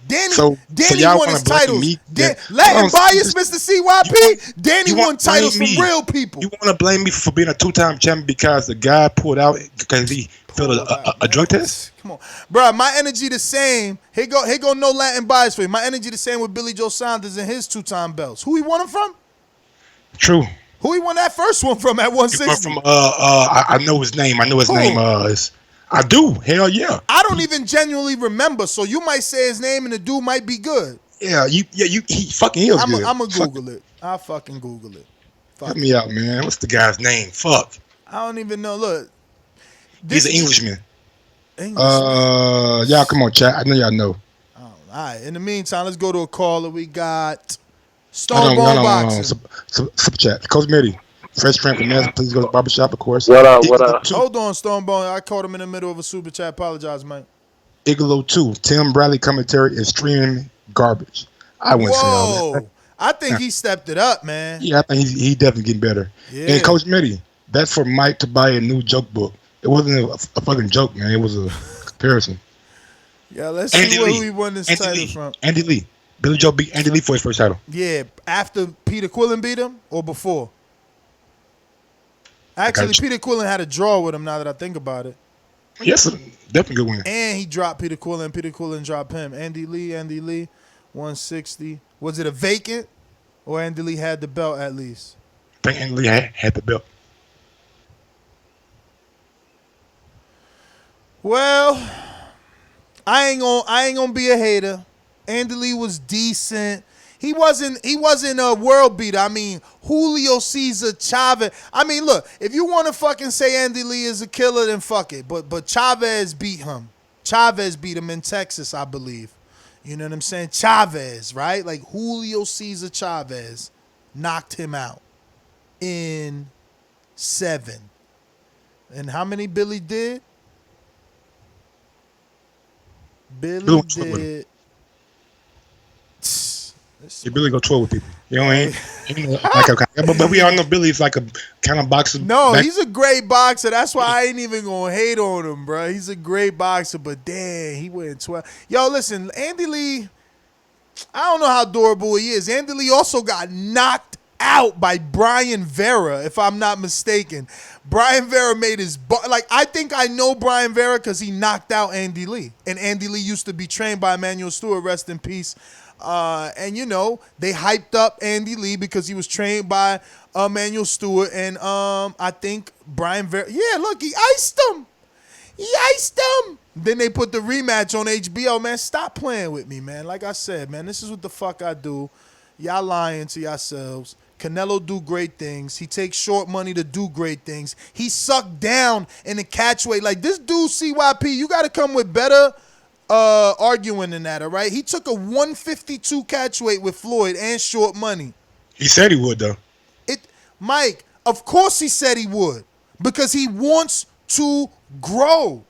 Danny y'all won his blame titles. me? Latin bias, Mr. CYP. Danny won titles from real people. You want to blame me for being a 2-time champion because the guy pulled out because he failed a drug test? Come on, bro. My energy the same. Here go no Latin bias for you. My energy the same with Billy Joe Saunders and his 2-time belts. Who he won them from? True. Who he won that first one from at 160? I know his name. I know his name. I do. Hell yeah. I don't even genuinely remember. So you might say his name and the dude might be good. Yeah, he fucking is good. I'm gonna Google it. I'll fucking Google it. Help me out, man. What's the guy's name? Fuck. I don't even know. Look. He's an Englishman. Y'all come on, chat. I know y'all know. All right. In the meantime, let's go to a caller. We got Stone Bone Boxing. Super chat. Coach Mitty. Fresh Trent from Mass. Please go to the barbershop, of course. What up? Hold on, Stone Bone. I caught him in the middle of a super chat. Apologize, Mike. Igalo 2. Tim Bradley commentary is streaming garbage. I wouldn't say all that. I think he stepped it up, man. Yeah, I think he definitely getting better. Yeah. And Coach Mitty, that's for Mike to buy a new joke book. It wasn't a fucking joke, man. It was a comparison. Yeah, let's see where he won this title from. Andy Lee. Billy Joe beat Andy Lee for his first title. Yeah, after Peter Quillen beat him or before? Actually, Peter Quillen had a draw with him now that I think about it. Yes, definitely good win. And he dropped Peter Quillen. Peter Quillen dropped him. Andy Lee, 160. Was it a vacant or Andy Lee had the belt at least? I think Andy Lee had the belt. Well, I ain't gonna be a hater. Andy Lee was decent. He wasn't a world beater. I mean, Julio Cesar Chavez. I mean, look, if you want to fucking say Andy Lee is a killer, then fuck it. But Chavez beat him. Chavez beat him in Texas, I believe. You know what I'm saying? Chavez, right? Like Julio Cesar Chavez knocked him out in 7. And how many Billy did? Billy did. Billy go 12 with people. You know, ain't but we all know Billy's like a kind of boxer. No, he's a great boxer. That's why I ain't even gonna hate on him, bro. He's a great boxer, but damn, he went 12. Yo, listen, Andy Lee, I don't know how durable he is. Andy Lee also got knocked out by Brian Vera, if I'm not mistaken. Brian Vera made his I think I know Brian Vera because he knocked out Andy Lee, and Andy Lee used to be trained by Emmanuel Stewart. Rest in peace. And you know, they hyped up Andy Lee because he was trained by Emmanuel Stewart, and I think Brian Vera. Yeah, look, he iced him. Then they put the rematch on HBO. Man, stop playing with me, man. Like I said, man, this is what the fuck I do. Y'all lying to yourselves. Canelo do great things. He takes short money to do great things. He sucked down in the catchweight. Like this dude, CYP, you got to come with better arguing than that, all right? He took a 152 catchweight with Floyd and short money. He said he would, though. Mike, of course he said he would because he wants to grow.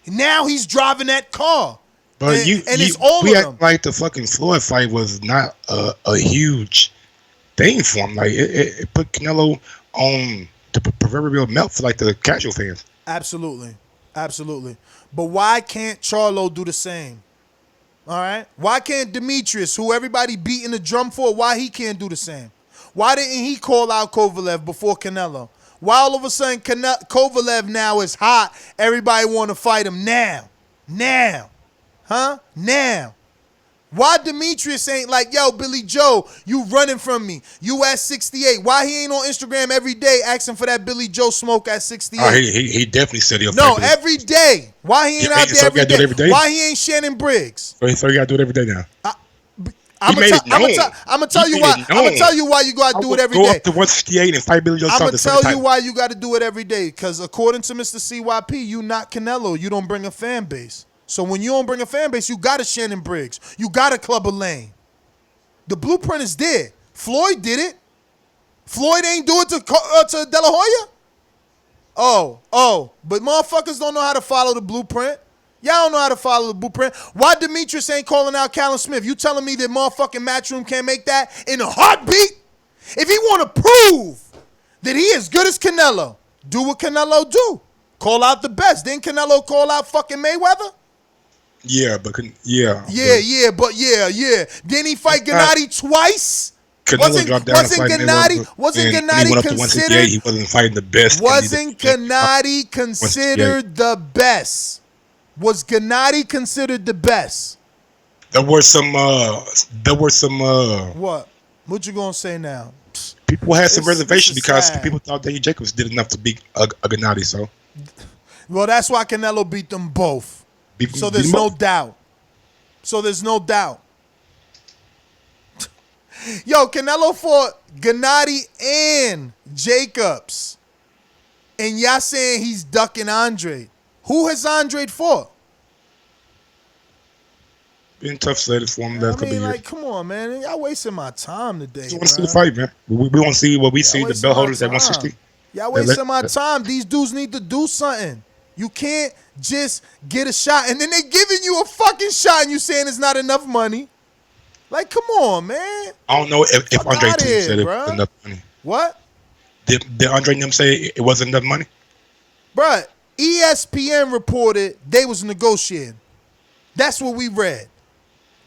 Now he's driving that car. But it's all we of them. act like the fucking Floyd fight was not a huge thing for him. Like it put Canelo on the proverbial melt for like the casual fans. Absolutely. Absolutely. But why can't Charlo do the same? All right? Why can't Demetrius, who everybody beating the drum for, why he can't do the same? Why didn't he call out Kovalev before Canelo? Why all of a sudden Kovalev now is hot? Everybody want to fight him now. Now. Huh? Now. Why Demetrius ain't like, yo, Billy Joe, you running from me. You at 68. Why he ain't on Instagram every day asking for that Billy Joe smoke at 68? Oh, he definitely said he'll No, fight every day. Why he ain't out there every day? Why he ain't Shannon Briggs? So you got to do it every day now. I'm gonna tell you why. I'm gonna tell you why you gotta do it every day. Go up to 168 and fight Billy Joe. I'm gonna tell you why you gotta do it every day. Because according to Mr. CYP, you not Canelo. You don't bring a fan base. So when you don't bring a fan base, you got a Shannon Briggs. You got a Clubber Lane. The blueprint is there. Floyd did it. Floyd ain't do it to De La Hoya. Oh, but motherfuckers don't know how to follow the blueprint. Y'all don't know how to follow the blueprint. Why Demetrius ain't calling out Callum Smith? You telling me that motherfucking Matchroom can't make that in a heartbeat? If he want to prove that he as good as Canelo, do what Canelo do. Call out the best. Didn't Canelo call out fucking Mayweather? Yeah. But. Then he fight Gennady twice? Canelo dropped down Wasn't Gennady considered? He wasn't fighting the best. Wasn't Gennady considered the best? Was Gennady considered the best? There were some. What? What you gonna say now? People had some reservations because people thought Danny Jacobs did enough to beat a Gennady. So. Well, that's why Canelo beat them both. So there's no doubt. Yo, Canelo fought Gennady and Jacobs. And y'all saying he's ducking Andre. Who has Andre fought? Been tough slated for him last couple of years. Come on, man. Y'all wasting my time today. We want to see the fight, man. We want to see what we see, the belt holders at 160. Y'all wasting my time. These dudes need to do something. You can't just get a shot and then they giving you a fucking shot and you saying it's not enough money. Like, come on, man. I don't know if Andre said it was enough money. What? Did Andre and them say it wasn't enough money? Bruh, ESPN reported they was negotiating. That's what we read.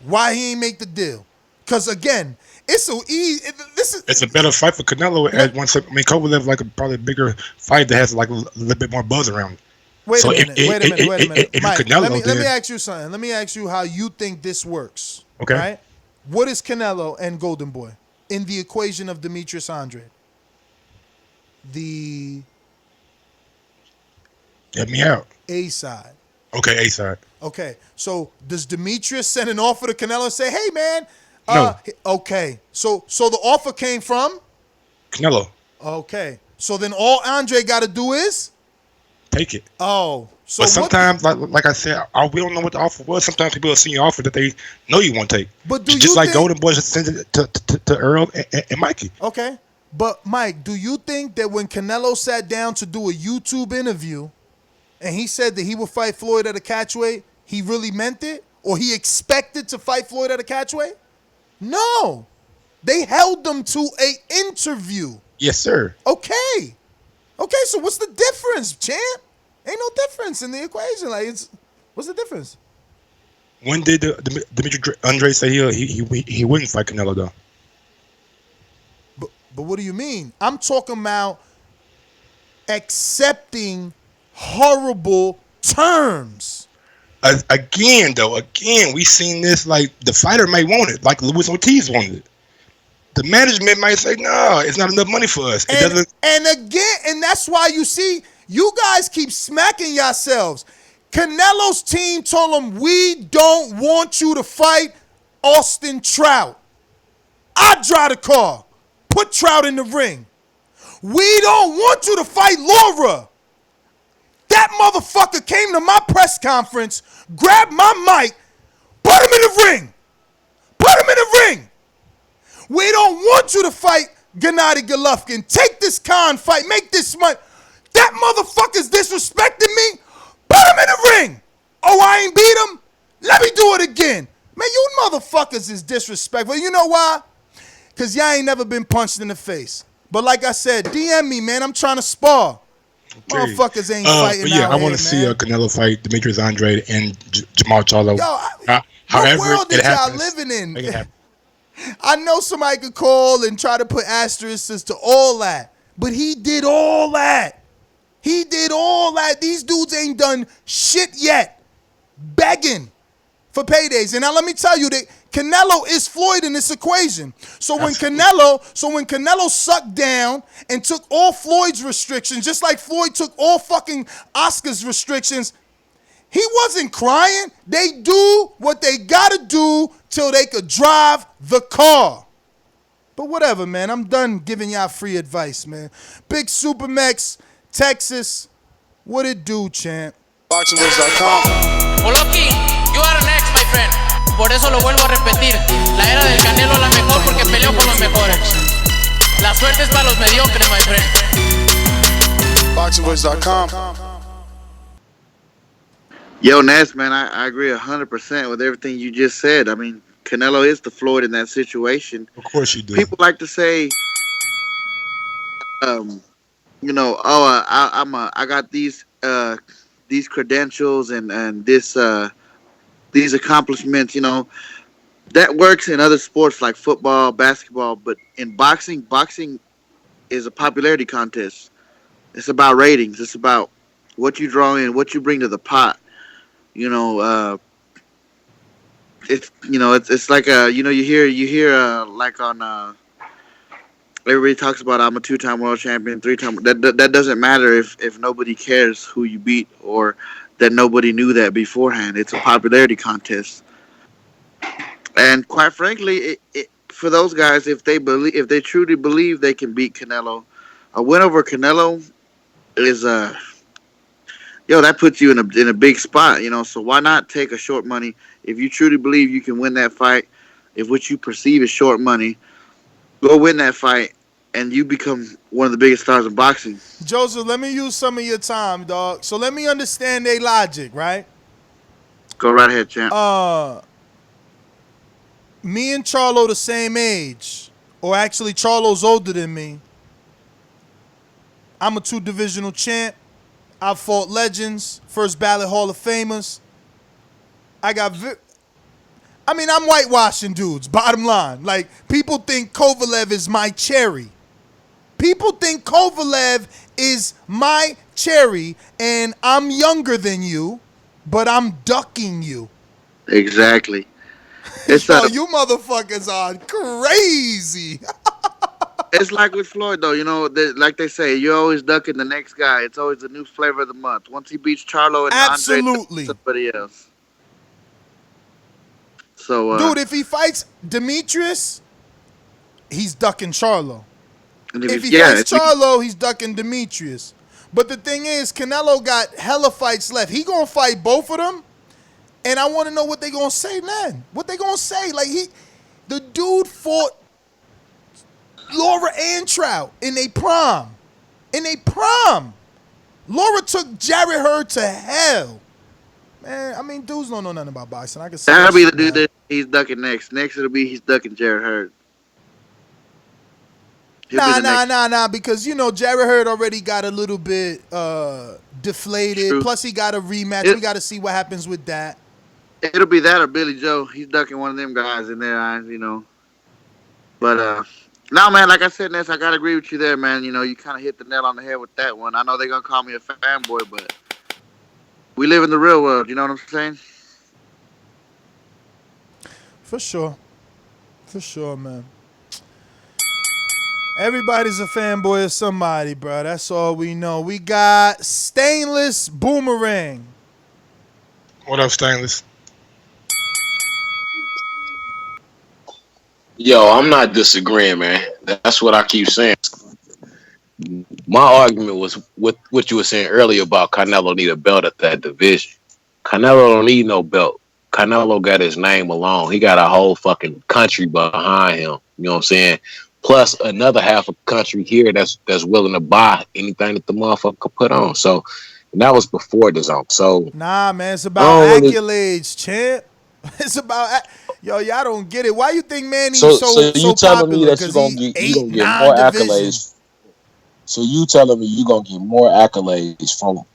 Why he ain't make the deal? Because, again, it's so easy. It's a better fight for Canelo. At once, Kovalev probably a bigger fight that has a little bit more buzz around it. Wait a minute. Mike, Canelo, let me ask you something. Let me ask you how you think this works. Okay. Right? What is Canelo and Golden Boy in the equation of Demetrius Andre? Get me out. A side. Okay, A side. Okay, so does Demetrius send an offer to Canelo and say, "Hey, man"? No. Okay, so the offer came from Canelo. Okay, so then all Andre got to do is take it. Oh, so but sometimes, like I said, we don't know what the offer was. Sometimes people will send you an offer that they know you won't take. But do just you like think, Golden Boy sent it to Earl and Mikey. Okay, but Mike, do you think that when Canelo sat down to do a YouTube interview, and he said that he would fight Floyd at a catchweight, he really meant it, or he expected to fight Floyd at a catchweight? No, they held them to a interview. Yes, sir. Okay, so what's the difference, champ? Ain't no difference in the equation. What's the difference? When did Dimitri Andre say he wouldn't fight Canelo though? But what do you mean? I'm talking about accepting horrible terms. Again, we seen this. Like the fighter may want it, like Luis Ortiz wanted it. The management might say, "No, it's not enough money for us." And that's why you see. You guys keep smacking yourselves. Canelo's team told him, we don't want you to fight Austin Trout. I drive the car. Put Trout in the ring. We don't want you to fight Laura. That motherfucker came to my press conference, grabbed my mic, put him in the ring. Put him in the ring. We don't want you to fight Gennady Golovkin. Take this Khan fight. Make this money. That motherfucker's disrespecting me. Put him in the ring. Oh, I ain't beat him? Let me do it again. Man, you motherfuckers is disrespectful. You know why? Because y'all ain't never been punched in the face. But like I said, DM me, man. I'm trying to spar. Motherfuckers ain't fighting but yeah, out I here, want to see a Canelo fight Demetrius Andrade and Jamal Charlo. What However world it is y'all happens, living in? make it happen. I know somebody could call and try to put asterisks to all that, but he did all that. He did all that. These dudes ain't done shit yet. Begging for paydays. And now let me tell you that Canelo is Floyd in this equation. So when Canelo sucked down and took all Floyd's restrictions, just like Floyd took all fucking Oscar's restrictions, he wasn't crying. They do what they gotta do till they could drive the car. But whatever, man. I'm done giving y'all free advice, man. Big Supermax, Texas. What it do, champ? BoxingWords.com. Oloki, you are next, my friend. Por eso lo vuelvo a repetir. La era del Canelo es la mejor porque peleó con los mejores. La suerte es para los mediocres, my friend. BoxingWords.com. Yo, Ness, man, I agree 100% with everything you just said. I mean, Canelo is the Floyd in that situation. Of course you do. People like to say, I got these credentials and these accomplishments. You know, that works in other sports like football, basketball, but in boxing is a popularity contest. It's about ratings. It's about what you draw in, what you bring to the pot. You know, it's like you hear like on everybody talks about I'm a 2-time world champion, 3-time. That doesn't matter if nobody cares who you beat or that nobody knew that beforehand. It's a popularity contest, and quite frankly, for those guys, if they truly believe they can beat Canelo, a win over Canelo is that puts you in a big spot, you know. So why not take a short money if you truly believe you can win that fight? If what you perceive is short money, go win that fight, and you become one of the biggest stars in boxing. Joseph, let me use some of your time, dog. So let me understand their logic, right? Go right ahead, champ. Me and Charlo the same age, or actually Charlo's older than me. I'm a 2-divisional champ. I've fought legends, first ballot Hall of Famers. I'm whitewashing dudes, bottom line. Like, people think Kovalev is my cherry. People think Kovalev is my cherry, and I'm younger than you, but I'm ducking you. Exactly. It's you motherfuckers are crazy. It's like with Floyd, though. You know, like they say, you're always ducking the next guy. It's always a new flavor of the month. Once he beats Charlo and Andre, somebody else. So, dude, if he fights Demetrius, he's ducking Charlo. And if he fights Charlo, he's ducking Demetrius. But the thing is, Canelo got hella fights left. He gonna fight both of them, and I want to know what they gonna say then. What they gonna say? Like, the dude fought Laura Antrout in a prom. Laura took Jared Hurd to hell. Man, I mean, dudes don't know nothing about boxing. I can say that'll be the dude that he's ducking next. Next it'll be he's ducking Jared Hurd. Nah, because, you know, Jared Hurd already got a little bit deflated. True. Plus, he got a rematch. We got to see what happens with that. It'll be that or Billy Joe. He's ducking one of them guys in their eyes, you know. But, no, man, like I said, Ness, I got to agree with you there, man. You know, you kind of hit the nail on the head with that one. I know they're going to call me a fanboy, but we live in the real world. You know what I'm saying? For sure, man. Everybody's a fanboy of somebody, bro. That's all we know. We got Stainless Boomerang. What up, Stainless? Yo, I'm not disagreeing, man. That's what I keep saying. My argument was with what you were saying earlier about Canelo need a belt at that division. Canelo don't need no belt. Canelo got his name alone. He got a whole fucking country behind him. You know what I'm saying? Plus another half a country here that's willing to buy anything that the motherfucker could put on. So, and that was before the zone. So nah, man, it's about accolades, champ. It's about y'all don't get it. Why you think Manny's so you telling popular? me that you gonna get more accolades? So you telling me you gonna get more accolades from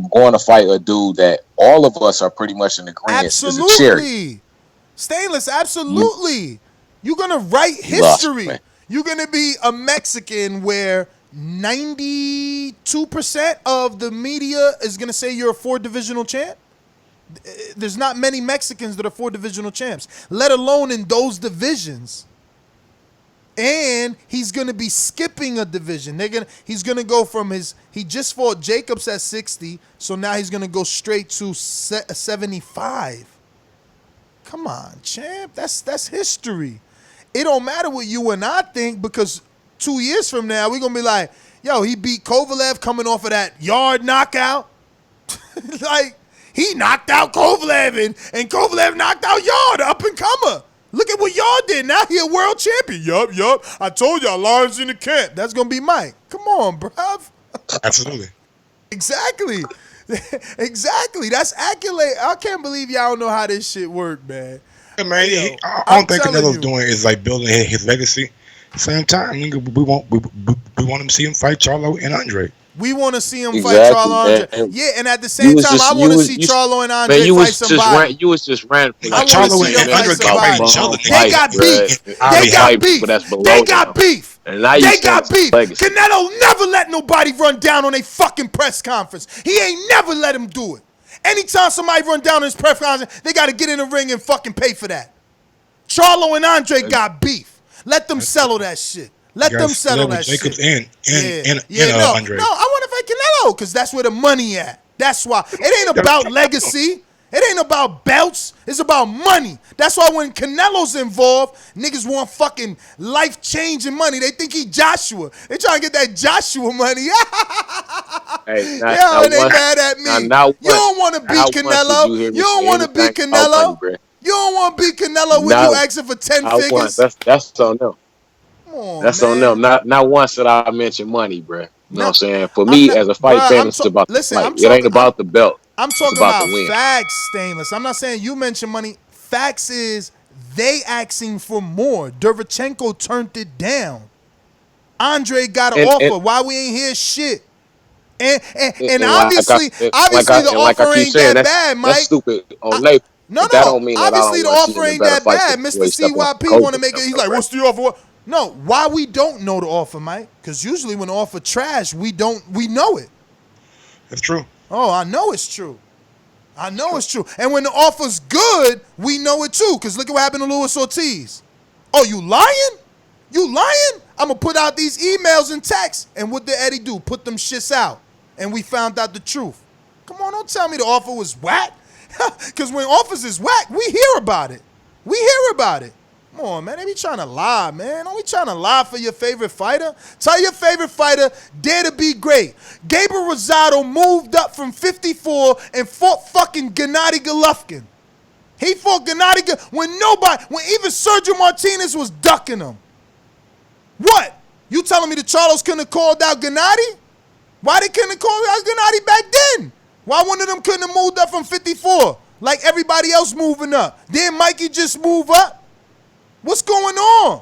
going to fight a dude that all of us are pretty much in agreement is a cherry. Absolutely. Stainless, absolutely. You're going to write You lost, history. man. You're going to be a Mexican where 92% of the media is going to say you're a 4-divisional champ. There's not many Mexicans that are 4-divisional champs, let alone in those divisions. And he's going to be skipping a division. He's going to go from he just fought Jacobs at 60, so now he's going to go straight to 75. Come on, champ. That's history. It don't matter what you and I think, because 2 years from now, we're going to be like, yo, he beat Kovalev coming off of that Yarde knockout. Like, he knocked out Kovalev, and Kovalev knocked out Yarde, up and comer. Look at what Yarde did. Now he a world champion. Yup. I told y'all, Lawrence in the camp. That's going to be Mike. Come on, bruv. Absolutely. Exactly. Exactly. That's accolade. I can't believe y'all don't know how this shit work, man. Yeah, man, I don't think Canelo's doing is like building his legacy. Same time, nigga, we want him to see him fight Charlo and Andre. We want to see him fight Charlo and Andre. Yeah, and at the same time, I want to see Charlo and Andre fight somebody. You was just ranting. Charlo and Andre fight each other. They got beef. They got beef. They got beef. They got beef. Canelo never let nobody run down on a fucking press conference. He ain't never let him do it. Anytime somebody run down on his press conference, they got to get in the ring and fucking pay for that. Charlo and Andre got beef. Let them settle that shit. Let them settle that Jacobs shit. And Andre. No, I want to fight Canelo because that's where the money at. That's why. It ain't about legacy. It ain't about belts. It's about money. That's why when Canelo's involved, niggas want fucking life-changing money. They think he Joshua. They trying to get that Joshua money. Hey, they mad at me. You don't want to beat Canelo. You don't want to beat Canelo. You don't want to beat Canelo when you asking for 10 figures. That's on them. That's on them. Not once did I mention money, bro. You know what I'm saying? For me, as a fight fan, it's about the fight. It ain't about the belt. I'm talking about facts, Stainless. I'm not saying you mention money. Facts is they asking for more. Derevchenko turned it down. Andre got an offer. Why we ain't hear shit? And obviously the offer ain't that bad, Mike. That's stupid on Nate. No. Obviously the offer ain't that bad. Mr. CYP want to make it. He's like, what's the offer? No, why we don't know the offer, Mike? Because usually when the offer trash, we know it. That's true. Oh, I know it's true. I know it's true. And when the offer's good, we know it too. Because look at what happened to Luis Ortiz. Oh, you lying? You lying? I'm going to put out these emails and texts. And what did Eddie do? Put them shits out. And we found out the truth. Come on, don't tell me the offer was whack. Because when offers is whack, we hear about it. We hear about it. Come on, man. They be trying to lie, man. Don't be trying to lie for your favorite fighter. Tell your favorite fighter, dare to be great. Gabriel Rosado moved up from 54 and fought fucking Gennady Golovkin. He fought Gennady when even Sergio Martinez was ducking him. What? You telling me the Charlos couldn't have called out Gennady? Why they couldn't have called out Gennady back then? Why one of them couldn't have moved up from 54 like everybody else moving up? Didn't Mikey just move up? What's going on?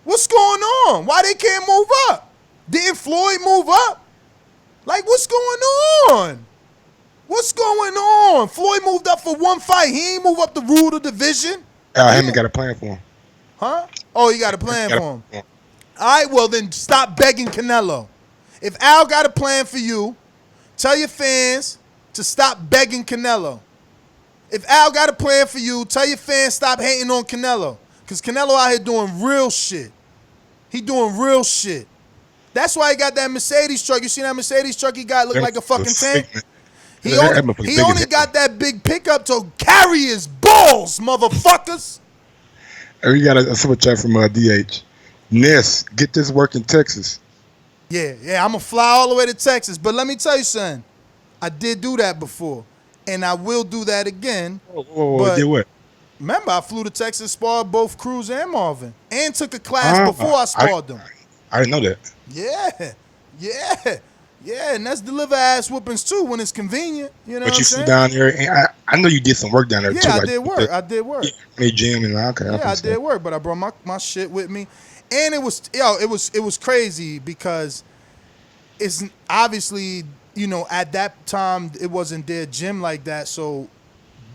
What's going on? Why they can't move up? Didn't Floyd move up? Like, what's going on? What's going on? Floyd moved up for one fight. He ain't move up the rule of division. Heyman got a plan for him. Huh? Oh, you got a plan for him. All right, well, then stop begging Canelo. If Al got a plan for you, tell your fans to stop begging Canelo. If Al got a plan for you, tell your fans stop hating on Canelo. Because Canelo out here doing real shit. He doing real shit. That's why he got that Mercedes truck. You see that Mercedes truck he got? Look like a fucking tank. He only got that big pickup to carry his balls, motherfuckers. And we got a super chat from DH. Ness, get this work in Texas. Yeah, I'm going to fly all the way to Texas. But let me tell you something. I did do that before. And I will do that again. Did what? Remember, I flew to Texas, sparred both Cruz and Marvin, and took a class before I sparred them. I didn't know that. Yeah, and that's deliver ass whoopings too when it's convenient. You know what I'm saying? But you flew down there, and I know you did some work down there too. Yeah, I did work. Gym and okay. Yeah, I did work, but I brought my shit with me. And it was crazy because it's obviously, you know, at that time it wasn't their gym like that, so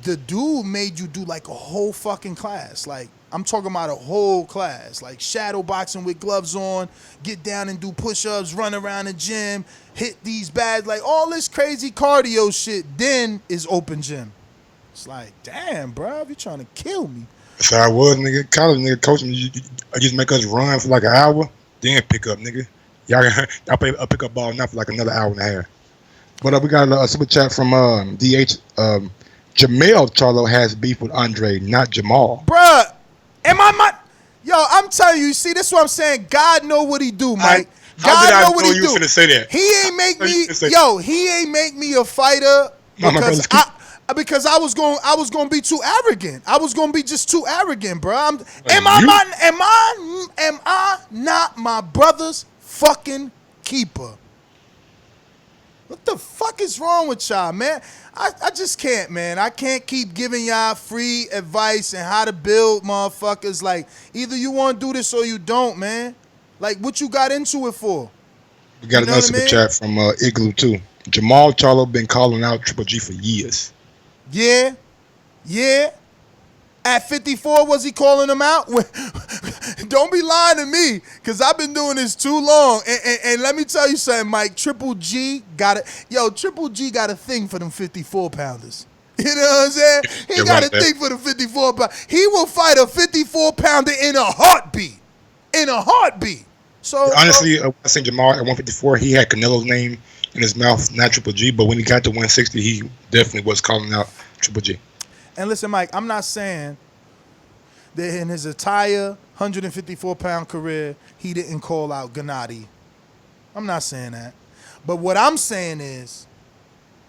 the dude made you do like a whole fucking class. Like, I'm talking about a whole class, like shadow boxing with gloves on, get down and do push-ups, run around the gym, hit these bags, like all this crazy cardio shit. Then is open gym. It's like, damn, bro, you trying to kill me. That's how I was, nigga. College, nigga, coaching. You just make us run for like an hour, then pick up, nigga. Y'all play a pickup ball now for like another hour and a half. But we got a super chat from DH. Jamel Charlo has beef with Andre, not Jamal. Bruh, yo, I'm telling you, see, this is what I'm saying. God know what he do, Mike. God know what he do. You were finna say that? He ain't make me, he ain't make me a fighter because I was going to be too arrogant. I was going to be just too arrogant, bro. Am I not my brother's fucking keeper? What the fuck is wrong with y'all, man? I just can't, man. I can't keep giving y'all free advice and how to build motherfuckers. Like, either you want to do this or you don't, man. Like, what you got into it for? We got another super chat from Igloo, too. Jamal Charlo been calling out Triple G for years. Yeah. At 54, was he calling him out? Don't be lying to me, because I've been doing this too long. And let me tell you something, Mike. Triple G got a thing for them 54-pounders. You know what I'm saying? He got a thing for the 54-pounder. He will fight a 54-pounder in a heartbeat. So honestly, I think Jamal at 154, he had Canelo's name in his mouth, not Triple G. But when he got to 160, he definitely was calling out Triple G. And listen, Mike, I'm not saying that in his entire 154-pound career, he didn't call out Gennady. I'm not saying that. But what I'm saying is,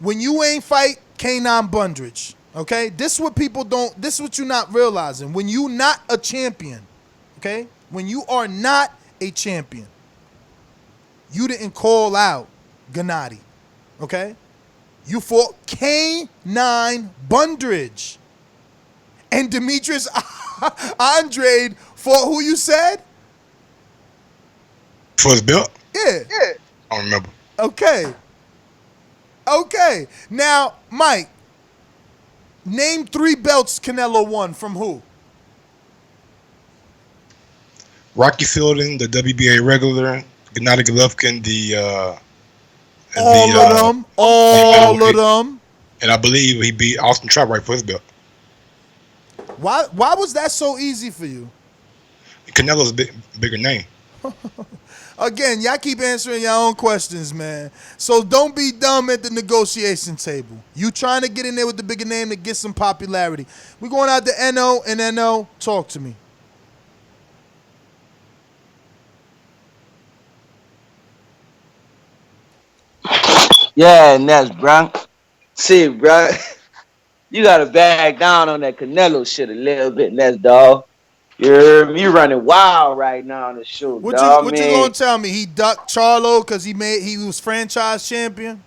when you ain't fight K9 Bundridge, okay? This is what you're not realizing. When you not a champion, okay? When you are not a champion, you didn't call out Gennady, okay? You fought K9 Bundridge. And Demetrius Andrade fought who you said? For his belt? Yeah. I don't remember. Okay. Now, Mike, name 3 belts Canelo won from who? Rocky Fielding, the WBA regular, Gennady Golovkin, all of them. And I believe he beat Austin Trout for his belt. Why was that so easy for you? Canelo's a bigger name. Again, y'all keep answering your own questions, man. So don't be dumb at the negotiation table. You trying to get in there with the bigger name to get some popularity. We're going out to NO, and NO, talk to me. Yeah, Ness, bro. See, bro, you gotta back down on that Canelo shit a little bit, Ness, dog. You running wild right now on the show, dog. What you gonna tell me? He ducked Charlo because he was franchise champion?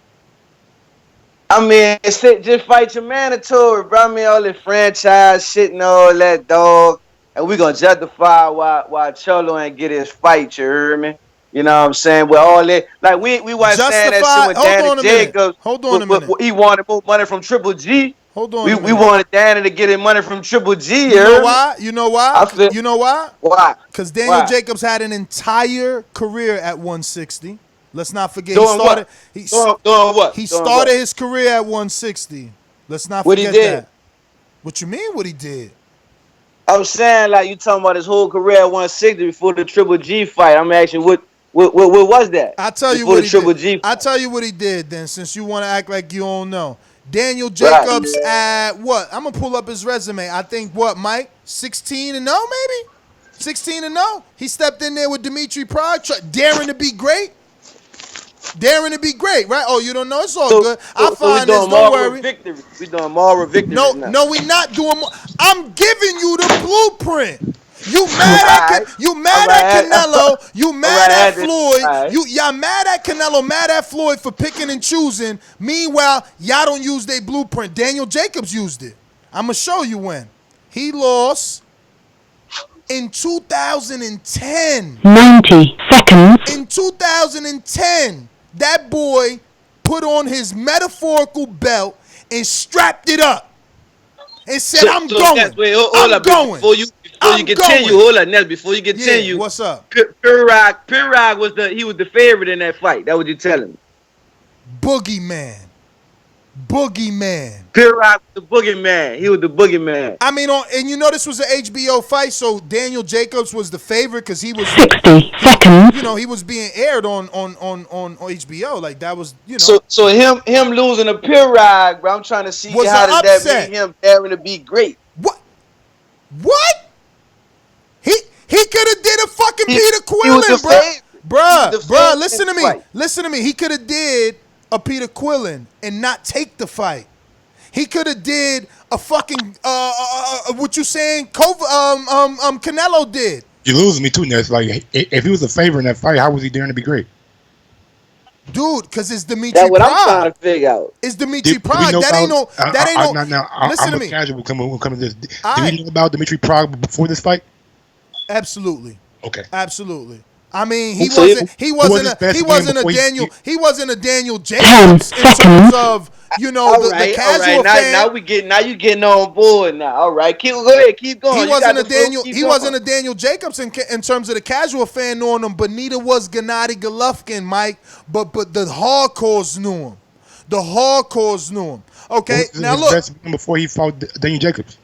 I mean, just fight your mandatory, bro. I mean, all this franchise shit and all that, dog. And we gonna justify why Charlo ain't get his fight, you heard me? You know what I'm saying? With all that, like we wasn't saying that shit with Danny Jacobs. Hold on a minute. He wanted more money from Triple G. Hold on. We wanted Danny to get his money from Triple G. You know why? You know why? Why? Because Daniel Jacobs had an entire career at 160. Let's not forget. He started his career at 160. Let's not forget that. What you mean? What he did? I was saying, like, you talking about his whole career at 160 before the Triple G fight. I'm asking, what was that? I'll tell you what he did. I'll tell you what he did then, since you want to act like you don't know. Daniel Jacobs at what? I'm going to pull up his resume. I think what, Mike? 16-0 maybe? 16-0? He stepped in there with Dimitri Prague, daring to be great. Right? Oh, you don't know? It's all good. I'll find this. Don't worry. We doing moral victory. No, we not doing. I'm giving you the blueprint. You mad at Canelo? You mad at Floyd? Y'all mad at Canelo? Mad at Floyd for picking and choosing? Meanwhile, y'all don't use their blueprint. Daniel Jacobs used it. I'm gonna show you when he lost In 2010. 90 seconds. In 2010, that boy put on his metaphorical belt and strapped it up and said, I'm going. Wait, hold up. Before you continue, hold up, Ness. Before you continue, what's up? Pirog was the favorite in that fight. That what you telling me? Boogeyman. Pirog was the boogeyman. He was the boogeyman. I mean, and you know this was an HBO fight, so Daniel Jacobs was the favorite because he was 60 seconds. You know, he was being aired on HBO. Like that was, you know. So him losing a Pirog, bro. I'm trying to see how does that make him daring to be great. What? He could have did a fucking Peter Quillen, bro. Bruh, listen to me. Listen to me. He could have did a Peter Quillen and not take the fight. He could have did a fucking what you saying? Canelo did. You're losing me too, Ness. Like if he was a favorite in that fight, how was he daring to be great? Dude, because it's Dimitri That's what Pride. I'm trying to figure out. It's Dimitri Pride. That ain't no. Listen to me. Casual coming to this. Did we know about Dimitri Pride before this fight? Absolutely. Okay. Absolutely. I mean, he wasn't a Daniel Jacobs in terms of, you know, the casual fan. Now you getting on board now. All right, go ahead, keep going. He wasn't a Daniel Jacobs in terms of the casual fan knowing him, but neither was Gennady Golovkin, Mike. But the hardcores knew him. The hardcores knew him. Okay, now look. Best before he fought Daniel Jacobs.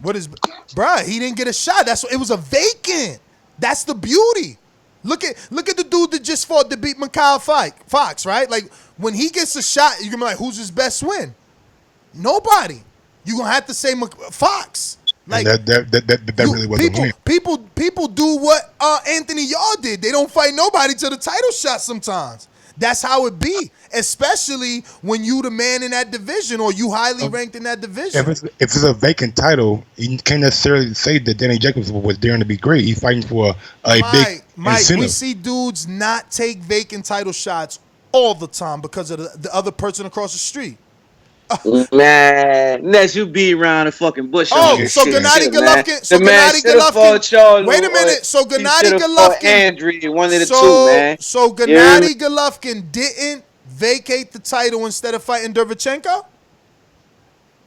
Bruh, he didn't get a shot. It was a vacant. That's the beauty. Look at the dude that just fought to beat Makabu Fox, right? Like when he gets a shot, you're gonna be like, who's his best win? Nobody. You're gonna have to say Fox. Like that really wasn't win. People do what Anthony Yarde did. They don't fight nobody till the title shot sometimes. That's how it be, especially when you the man in that division or you highly ranked in that division. If it's a vacant title, you can't necessarily say that Danny Jacobs was daring to be great. He's fighting for a big incentive. We see dudes not take vacant title shots all the time because of the other person across the street. Man, Ness, you beat around the fucking bush. So Gennady Golovkin. So Gennady Golovkin. Wait a minute. So Gennady Golovkin. Andrew, one of the two, man. So Gennady Golovkin didn't vacate the title instead of fighting Derevchenko?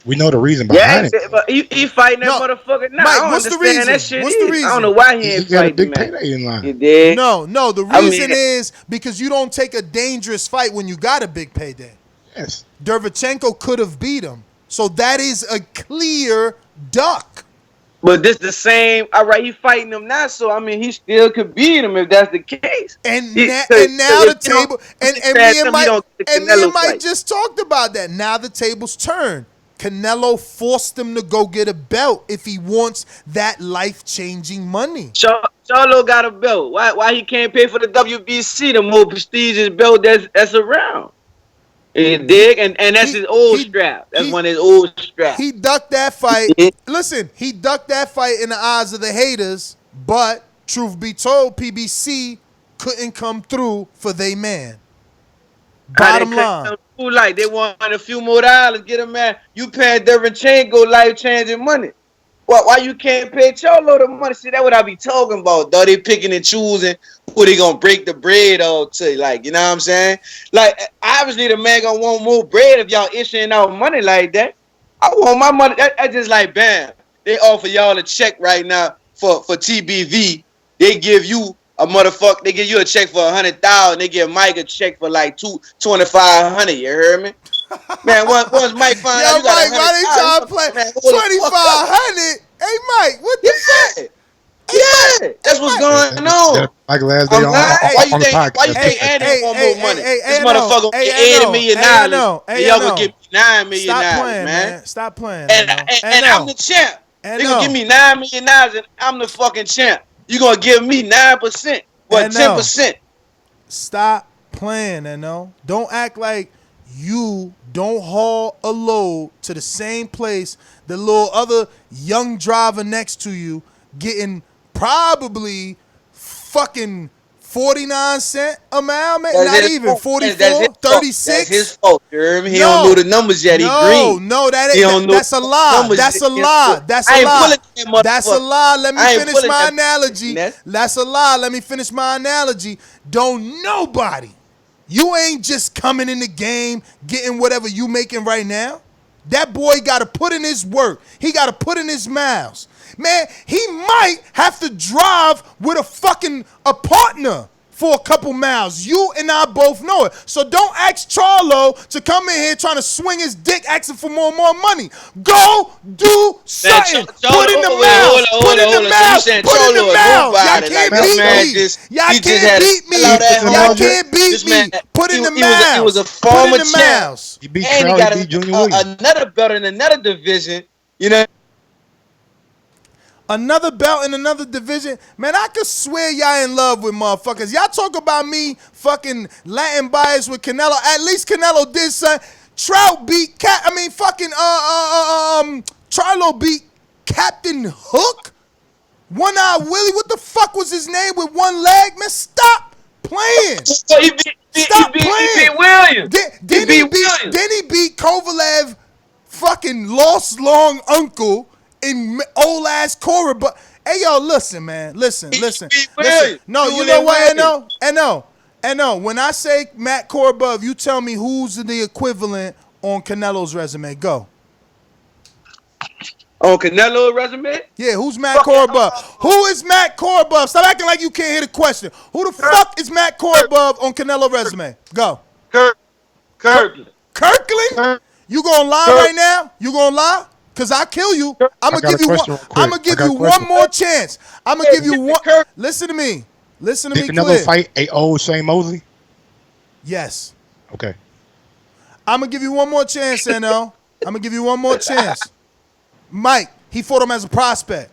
We know the reason behind it. But he fighting that motherfucker now. Mike, what's the reason? That shit what's the reason? I don't know why he ain't got a big fighting, payday in line. You did? No. The reason is because you don't take a dangerous fight when you got a big payday. Yes. Derevchenko could have beat him. So that is a clear duck. But this the same. All right, he fighting him now, so I mean, he still could beat him if that's the case. And now the table, and me and Mike just talked about that. Now the tables turn. Canelo forced him to go get a belt if he wants that life-changing money. Charlo got a belt. Why he can't pay for the WBC, the more prestigious belt that's around? You dig? And that's his old strap. That's one of his old straps. He ducked that fight. Listen, he ducked that fight in the eyes of the haters, but truth be told, PBC couldn't come through for they man. Bottom line. Like they want a few more dollars, get him man. You paying Derevchenko life-changing money. Why you can't pay Charlo the money? See, that's what I be talking about, though. They picking and choosing who they gonna break the bread off to, like, you know what I'm saying? Like, obviously the man gonna want more bread if y'all issuing out money like that. I want my money. That's just like, bam, they offer y'all a check right now for TBV. They give you a motherfucker. They give you a check for 100,000. They give Mike a check for like 2,500. You heard me? Man, once Mike find out you got Mike, why they trying to play 2,500? Hey, Mike, what the fuck? Yeah, that's what's going on. Like last day why you think Andy want more money? This motherfucker get $80 million. Y'all gonna give me $9 million, man. Stop playing. And I'm the champ. They gonna give me $9 million, and I'm the fucking champ. You gonna give me 9%, but 10%? Stop playing, Don't act like you don't haul a load to the same place the little other young driver next to you getting probably fucking 49 cents a mile, man. That's Not his even fault. 44, That's his fault. 36. That's his fault. You hear me? He No. don't know the numbers yet. He green. No, that He don't ain't. know That's a lie. numbers That's a yet. lie. That's I a ain't lie. pulling that That's a motherfucker. lie. Let me I ain't finish pulling my that analogy. finesse. That's a lie. Let me finish my analogy. Don't nobody. You ain't just coming in the game getting whatever you making right now. That boy got to put in his work. He got to put in his miles. Man, he might have to drive with a partner for a couple miles. You and I both know it. So don't ask Charlo to come in here trying to swing his dick asking for more and more money. Go do something. Put in the miles. Put in the miles. Put in the miles. Y'all can't beat me. Y'all can't beat me. Y'all can't beat me. Put in the miles. He was a Put former in the champ. miles. He beat And he Charlie, got beat Junior Williams. another belt in another division. You know. Another belt in another division. Man, I could swear y'all in love with motherfuckers. Y'all talk about me fucking Latin bias with Canelo. At least Canelo did something. Trout beat Charlo beat Captain Hook. One Eye Willie. What the fuck was his name with one leg? Man, stop playing. Stop playing. He beat Williams. Then he beat Kovalev, fucking lost long uncle in old ass Cora. But hey, yo, listen, man, listen. No, you know what? No. When I say Matt Korobov, you tell me who's the equivalent on Canelo's resume. Go. On Canelo's resume? Yeah, who's Matt Korobov? Who is Matt Korobov? Stop acting like you can't hear the question. Who the fuck is Matt Korobov on Canelo's resume? Go. Kirkland. Kirkland? You gonna lie right now? You gonna lie? Cause I'll kill you. I'm gonna give you one. I'm gonna give you one more chance. I'm gonna give you one. Listen to me. Listen to me clear. Did Canelo fight a old Shane Mosley? Yes. Okay. I'm gonna give you one more chance, N.O. I'm gonna give you one more chance. Mike, he fought him as a prospect.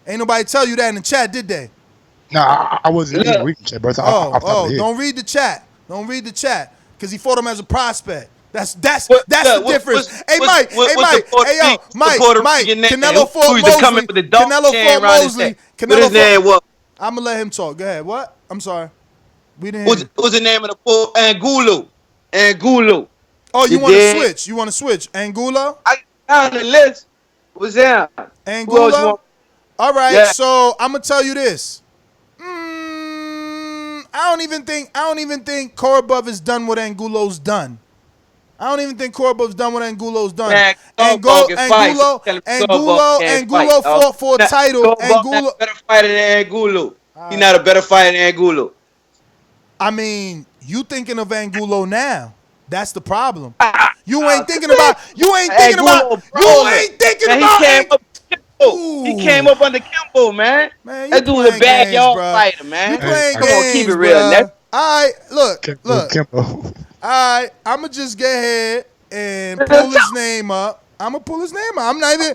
Ain't nobody tell you that in the chat, did they? No, I wasn't even reading chat, bro. Don't read the chat. Don't read the chat. Cause he fought him as a prospect. That's the difference. Hey Mike, Canelo fought Mosley. What his name was? I'm gonna let him talk. Go ahead. What? I'm sorry. We didn't. What's the name of the poor Angulo? Oh, you want to switch? You want to switch? Angulo? I on the list. What's that? Angulo. All right. Yeah. So I'm gonna tell you this. I don't even think Korobov has done what Angulo's done. I don't even think Korobov's done what Angulo's done. Angulo fought for a title. Angulo better fighter than Angulo. He's not a better fighter than Angulo. I mean, you thinking of Angulo now. That's the problem. You ain't thinking about. He came up under Kimbo, man. That dude was a backyard fighter, man. You playing Come games, on, keep it real. All right, look. All right, I'm gonna just get ahead and pull his name up. I'm gonna pull his name out. I'm not even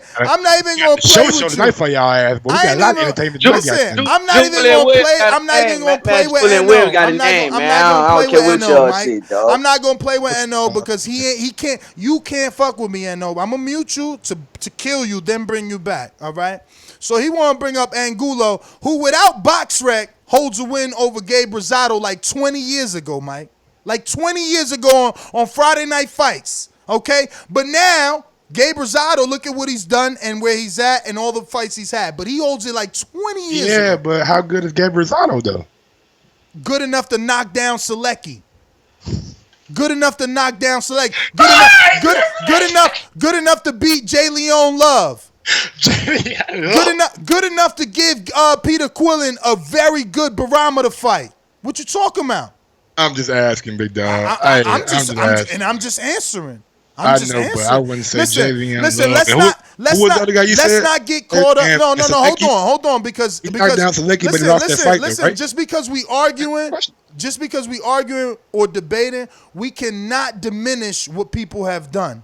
gonna play with you. Tonight for y'all ass, but we got a lot of entertainment. Listen, I'm not even gonna play. I'm not even gonna play with N.O. I'm not gonna play with N.O. because he can't. You can't fuck with me, N.O. I'm gonna mute you to kill you, then bring you back. All right. So he want to bring up Angulo, who without BoxRec holds a win over Gabe Rosado like 20 years ago, Mike. Like 20 years ago on Friday Night Fights. Okay, but now. Gabe Rosado, look at what he's done and where he's at and all the fights he's had. But he holds it like 20 years ago. Yeah, but how good is Gabe Rosado, though? Good enough to knock down Selecki. Good enough to knock down Selecki. Good enough to beat J. Leon Love. Good enough to give Peter Quillen a very good barometer fight. What you talking about? I'm just asking, big dog. I'm just answering. I know, but I wouldn't say JV. Listen, let's not get caught up. No, hold on, because listen, just because we arguing or debating, we cannot diminish what people have done.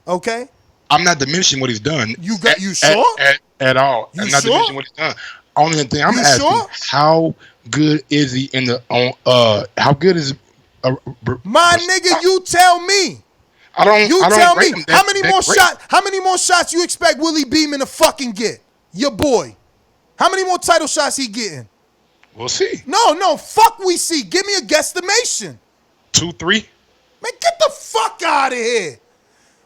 Okay? I'm not diminishing what he's done. You sure? At all. I'm not diminishing what he's done. Only thing I'm asking, how good is he in the how good is my nigga? You tell me. You tell me how many more shots you expect Willie Beeman to fucking get? Your boy. How many more title shots he getting? We'll see. No, fuck we see. Give me a guesstimation. 2-3. Man, get the fuck out of here.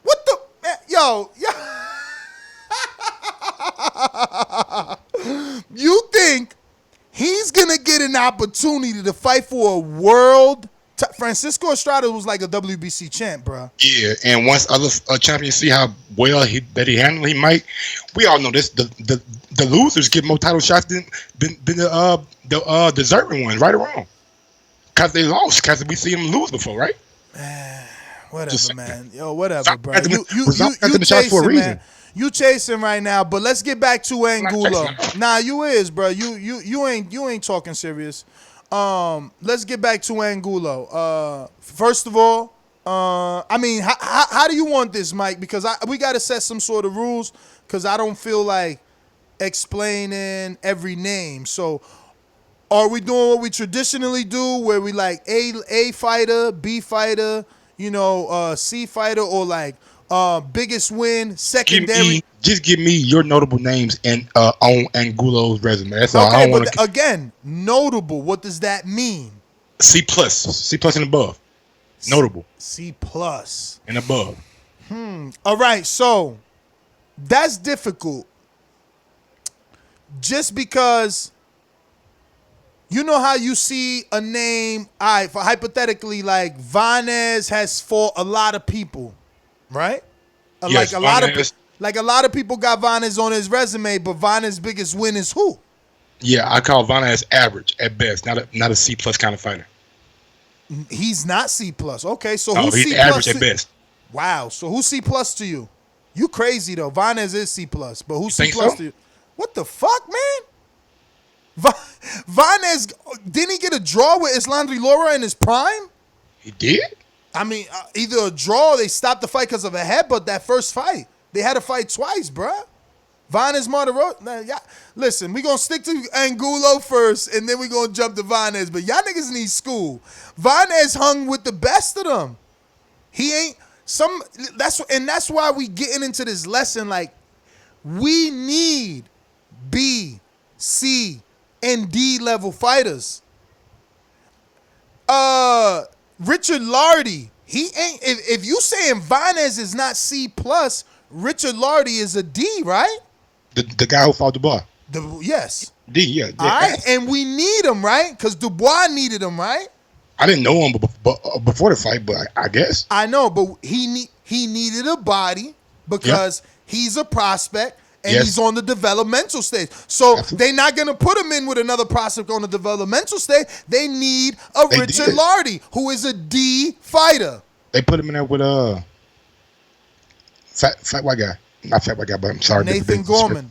What the man, yo. You think he's gonna get an opportunity to fight for a world? Francisco Estrada was like a WBC champ, bro. Yeah, and once other champions see how well he handled, he might. We all know this. The losers get more title shots than the deserving ones, right or wrong. Cause they lost. Cause we see them lose before, right? Whatever, man. Yo, whatever, bro. You chasing, man. You chasing right now, but let's get back to Angulo. Nah, you is, bro. You ain't talking serious. Let's get back to Angulo. First of all, I mean, how do you want this, Mike? Because we got to set some sort of rules. Because I don't feel like explaining every name. So, are we doing what we traditionally do, where we like A fighter, B fighter, C fighter, or like biggest win, secondary? Just give me your notable names and on Angulo's resume. That's all. Okay, but again, notable. What does that mean? C plus and above. Notable. C plus and above. All right, so that's difficult. Just because you know how you see a name, all right, for hypothetically, like Vanez has fought a lot of people, right? Yes, a lot of people got Vanez on his resume, but Vanez's biggest win is who? Yeah, I call Vanez average at best, not a C plus kind of fighter. He's not C plus. Okay, so who's C average plus at best? Wow, so who's C plus to you? You crazy though. Vanez is C plus, but who's C think plus so? to you? What the fuck, man? Vanez, didn't he get a draw with Islandri Lara in his prime? He did? I mean, either a draw or they stopped the fight because of a headbutt that first fight. They had to fight twice, bruh. Vanez Martiro. Yeah. Listen, we're going to stick to Angulo first, and then we're going to jump to Vanez. But y'all niggas need school. Vanez hung with the best of them. He ain't some. That's why we getting into this lesson. Like, we need B, C, and D level fighters. Richard Lardy, he ain't. If you saying Vanez is not C plus, Richard Lardy is a D, right? The guy who fought Dubois. Yes. D, yeah. All right, and we need him, right? Because Dubois needed him, right? I didn't know him before the fight, but I guess. I know, but he needed a body because he's a prospect and he's on the developmental stage. So they're not going to put him in with another prospect on the developmental stage. They need a Richard Lardy, who is a D fighter. They put him in there with fat white guy. Not fat white guy, but I'm sorry. Nathan Gorman.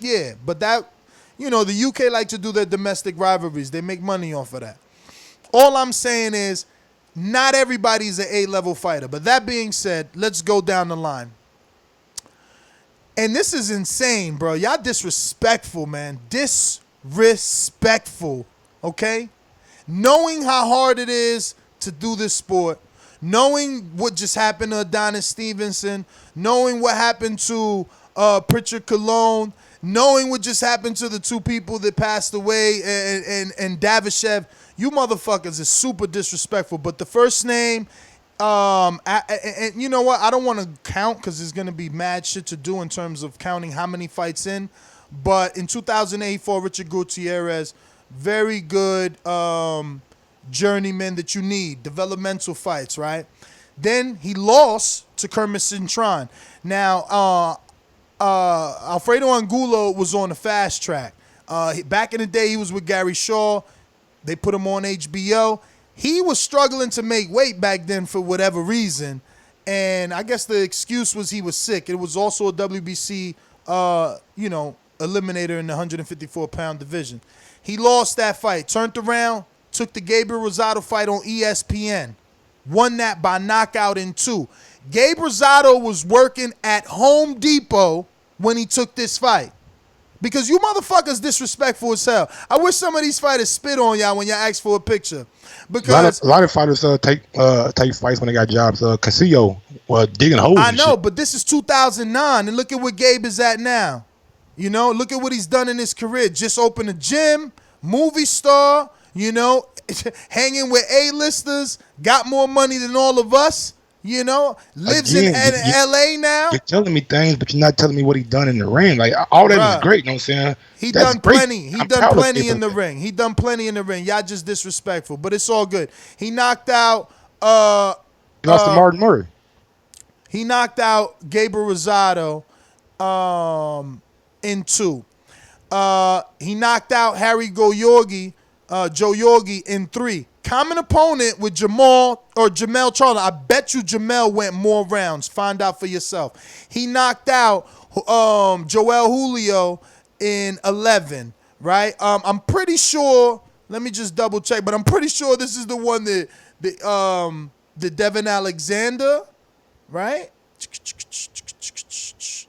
Yeah, but that, the UK like to do their domestic rivalries. They make money off of that. All I'm saying is not everybody's an A-level fighter. But that being said, let's go down the line. And this is insane, bro. Y'all disrespectful, man. Disrespectful, okay? Knowing how hard it is to do this sport, knowing what just happened to Adonis Stevenson, knowing what happened to Pritchard Colon, knowing what just happened to the two people that passed away and Davashev, you motherfuckers is super disrespectful. But the first name, and you know what? I don't want to count because there's going to be mad shit to do in terms of counting how many fights in. But in 2008 for Richard Gutierrez, very good journeyman that you need, developmental fights, right? Then he lost to Kermit Cintron. Now, Alfredo Angulo was on the fast track. Back in the day, he was with Gary Shaw. They put him on HBO. He was struggling to make weight back then for whatever reason. And I guess the excuse was he was sick. It was also a WBC, eliminator in the 154-pound division. He lost that fight, turned around, took the Gabriel Rosado fight on ESPN, won that by knockout in 2. Gabe Rosado was working at Home Depot when he took this fight. Because you motherfuckers disrespectful as hell. I wish some of these fighters spit on y'all when y'all ask for a picture. Because a lot of fighters take fights when they got jobs. Casillo digging holes. I know, but this is 2009, and look at where Gabe is at now. You know, look at what he's done in his career. Just opened a gym, movie star, you know, hanging with A-listers, got more money than all of us, you know, lives in L.A. now. You're telling me things, but you're not telling me what he done in the ring. Like, all that is great, you know what I'm saying? He That's done great. plenty. He done plenty in the ring. He done plenty in the ring. Y'all just disrespectful, but it's all good. He knocked out He lost to Martin Murray. He knocked out Gabriel Rosado in 2. He knocked out Harry Joe Yorgi in 3. Common opponent with Jamel Charlo. I bet you Jamel went more rounds. Find out for yourself. He knocked out Joel Julio in 11, right? I'm pretty sure, let me just double check, but I'm pretty sure this is the one that the Devin Alexander, right?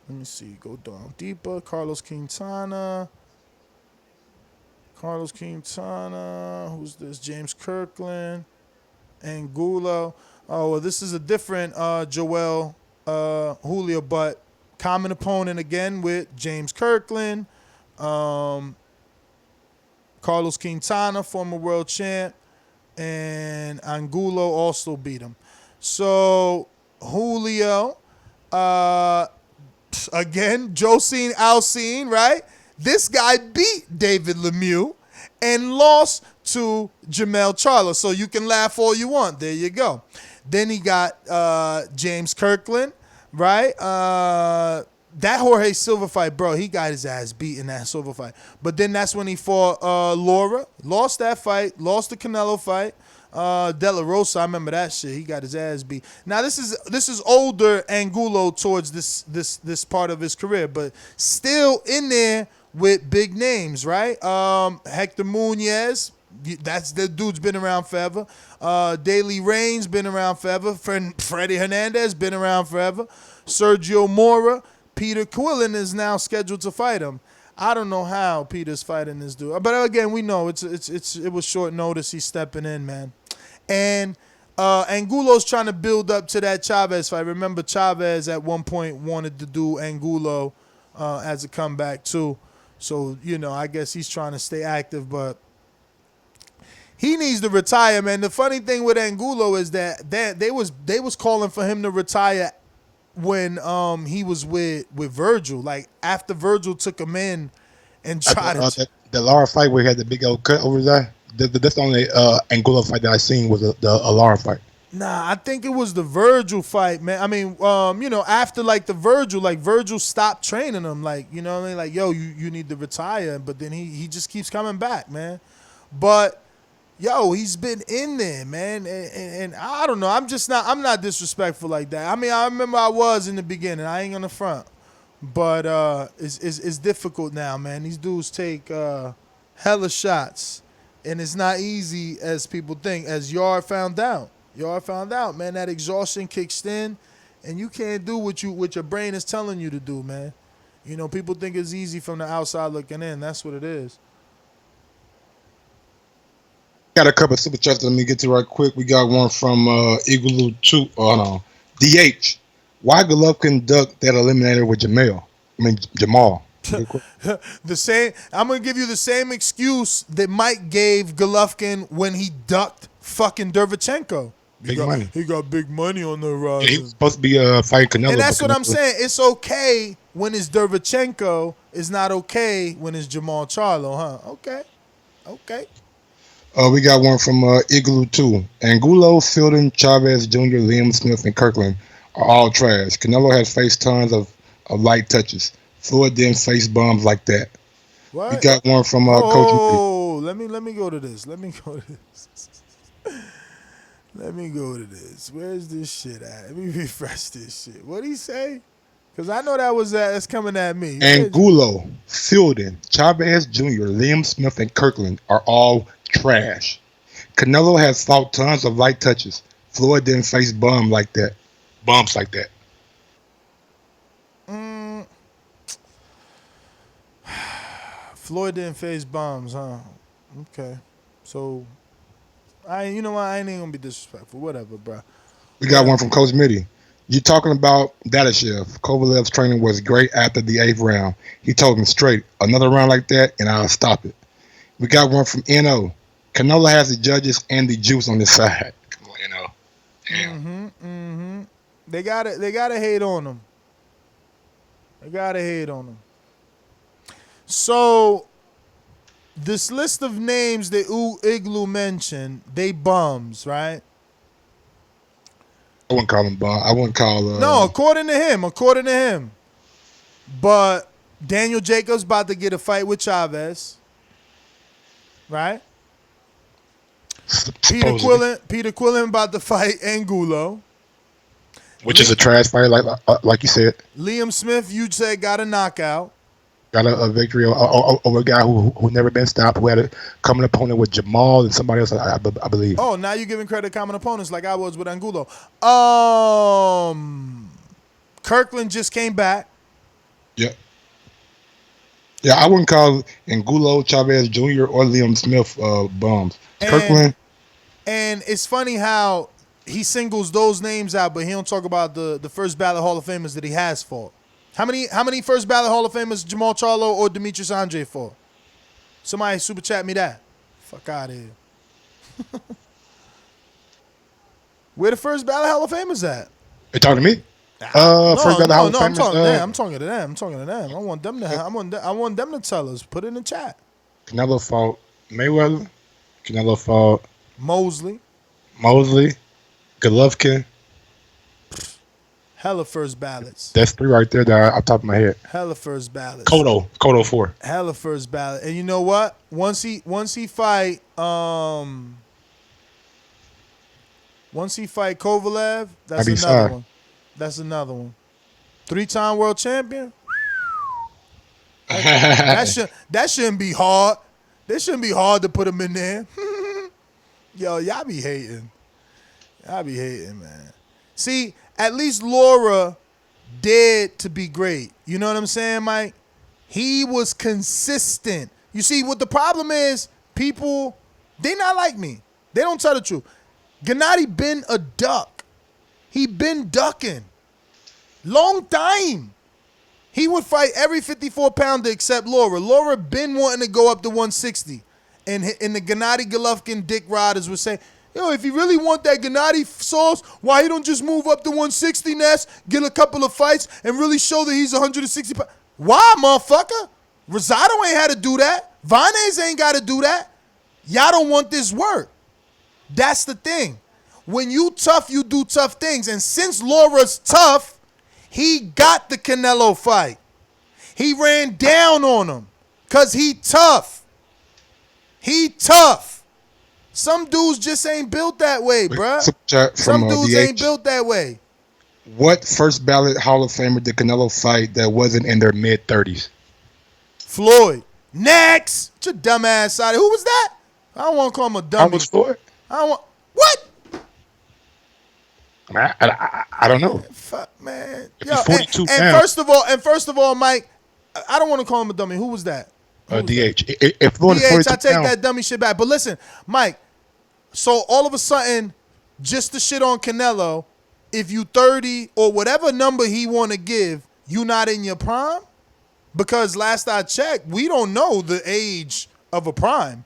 Let me see. Go down deeper. Carlos Quintana. Who's this? James Kirkland. Angulo. Oh, well, this is a different Joel Julio, but common opponent again with James Kirkland. Carlos Quintana, former world champ. And Angulo also beat him. So, Julio, again, Josine Alcine, right? This guy beat David Lemieux and lost to Jamel Charlo. So you can laugh all you want. There you go. Then he got James Kirkland, right? That Jorge Silva fight, bro, he got his ass beat in that Silva fight. But then that's when he fought Laura. Lost that fight. Lost the Canelo fight. De La Rosa, I remember that shit. He got his ass beat. Now this is older Angulo towards this part of his career, but still in there with big names, right? Hector Munoz, that's the dude's been around forever. Daley Raines been around forever. Freddie Hernandez been around forever. Sergio Mora, Peter Quillen is now scheduled to fight him. I don't know how Peter's fighting this dude, but again, we know it was short notice. He's stepping in, man. And Angulo's trying to build up to that Chavez fight. Remember, Chavez at one point wanted to do Angulo as a comeback too. So, you know, I guess he's trying to stay active, but he needs to retire, man. The funny thing with Angulo is that they was calling for him to retire when he was with Virgil. Like, after Virgil took him in and tried to... The Lara fight where he had the big old cut over there, that's the only Angulo fight that I seen was the Lara fight. Nah, I think it was the Virgil fight, man. I mean, you know, after like the Virgil stopped training him, like, you know what I mean? Like, yo, you need to retire, but then he just keeps coming back, man. But yo, he's been in there, man, and I don't know. I'm not disrespectful like that. I mean, I remember I was in the beginning. I ain't gonna front, but it's difficult now, man. These dudes take hella shots, and it's not easy as people think. As Yarde found out, man, that exhaustion kicks in, and you can't do what your brain is telling you to do, man. You know, people think it's easy from the outside looking in. That's what it is. Got a couple of super chats. Let me get to right quick. We got one from Igloo 2. Oh no, DH. Why Golovkin ducked that eliminator with Jamal? The same. I'm gonna give you the same excuse that Mike gave Golovkin when he ducked fucking Derevchenko. He got big money on the horizon. Yeah, he was supposed to be fighting Canelo. And that's what I'm saying. It's okay when it's Derevchenko. It's not okay when it's Jamal Charlo, huh? Okay. We got one from Igloo 2. Angulo, Filton, Chavez Jr., Liam Smith, and Kirkland are all trash. Canelo has faced tons of light touches. Floyd didn't face bombs like that. What? We got one from Coach. Oh, let me go to this. Where's this shit at? Let me refresh this shit. What'd he say? Because I know that's coming at me. Angulo, Filton, Chavez Jr., Liam Smith, and Kirkland are all trash. Canelo has fought tons of light touches. Floyd didn't face bumps like that. Floyd didn't face bombs, huh? Okay. So, you know what? I ain't gonna be disrespectful. Whatever, bro. We got one from Coach Mitty. You're talking about Dadashev. Kovalev's training was great after the 8th round. He told me straight, another round like that, and I'll stop it. We got one from NO. Canelo has the judges and the juice on his side. Come on, NO. Damn. They gotta hate on him. They gotta hate on him. So, this list of names that Igloo mentioned, they bums, right? I wouldn't call him bum. I wouldn't call. No, according to him. But Daniel Jacobs about to get a fight with Chavez, right? Peter Quillen about to fight Angulo, which is a trash fight, like you said. Liam Smith, you said, got a knockout. Got a victory over a guy who never been stopped, who had a common opponent with Jamal and somebody else, I believe. Oh, now you're giving credit to common opponents like I was with Angulo. Kirkland just came back. Yeah. Yeah, I wouldn't call Angulo, Chavez Jr. or Liam Smith bums. Kirkland. And it's funny how he singles those names out, but he don't talk about the first ballot Hall of Famers that he has fought. How many first ballot Hall of Famers Jamal Charlo or Demetrius Andre for? Somebody super chat me that. Fuck out of here. Where the first ballot Hall of Famers at? You talking to me? First ballot Hall of Famers. I'm talking to them. I want them to tell us. Put it in the chat. Canelo fought Mayweather. Canelo fought Mosley. Golovkin. Hella first ballots. That's 3 right there that off the top of my head. Hella first ballots. Cotto 4. Hella first ballot. And you know what? Once he fight Kovalev, that's another one. That's another one. 3-time world champion. That shouldn't be hard. That shouldn't be hard to put him in there. Yo, y'all be hating. Man. See, at least Laura dared to be great. You know what I'm saying, Mike? He was consistent. You see, what the problem is, people, they not like me. They don't tell the truth. Gennady been a duck. He been ducking. Long time. He would fight every 54-pounder except Laura. Laura been wanting to go up to 160. And the Gennady Golovkin dick riders would say, yo, if you really want that Gennady sauce, why he don't just move up to 160 next, get a couple of fights, and really show that he's 160 pounds? Why, motherfucker? Rosado ain't had to do that. Vanez ain't got to do that. Y'all don't want this work. That's the thing. When you tough, you do tough things. And since Laura's tough, he got the Canelo fight. He ran down on him because he tough. He tough. Some dudes just ain't built that way, bruh. Some dudes ain't built that way. What first ballot Hall of Famer did Canelo fight that wasn't in their mid-30s? Floyd. Next. Get your dumb ass out of here. Who was that? I don't want to call him a dummy. How was Floyd? I don't want. What? I don't know. Fuck, man. If he's 42 and first of all, Mike, I don't want to call him a dummy. Who was that? DH. If Floyd is 42 DH, I take that dummy shit back. But listen, Mike, so all of a sudden, just to shit on Canelo, if you 30 or whatever number he want to give, you not in your prime? Because last I checked, we don't know the age of a prime.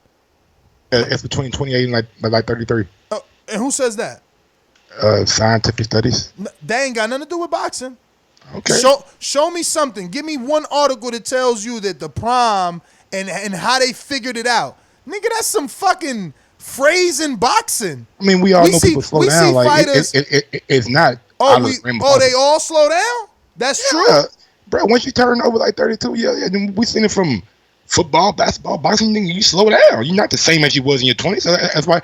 It's between 28 and like 33. And who says that? Scientific studies. That ain't got nothing to do with boxing. Okay. Show me something. Give me one article that tells you that the prime and how they figured it out. Nigga, that's some fucking phrase in boxing. I mean, we all know people slow down. Like fighters, it's not. They all slow down? That's true. Bro, once you turn over like 32, yeah, we seen it from football, basketball, boxing. You slow down. You're not the same as you was in your 20s. So that's why.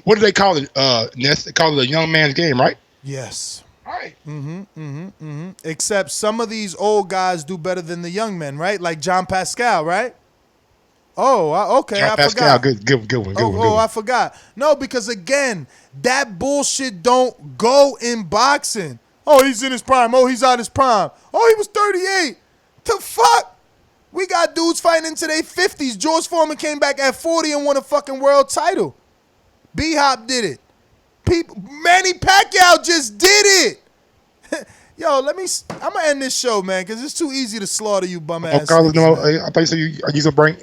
What do they call it, Ness? They call it a young man's game, right? Yes. All right. Except some of these old guys do better than the young men, right? Like John Pascal, right? Oh, okay. John Pascal, good one. I forgot. No, because again, that bullshit don't go in boxing. Oh, he's in his prime. Oh, he's out his prime. Oh, he was 38. The fuck? We got dudes fighting into their 50s. George Foreman came back at 40 and won a fucking world title. B-Hop did it. Manny Pacquiao just did it. Yo, I'm gonna end this show, man, because it's too easy to slaughter you bum ass. Carlos, niggas, no, man. I thought you said you gonna bring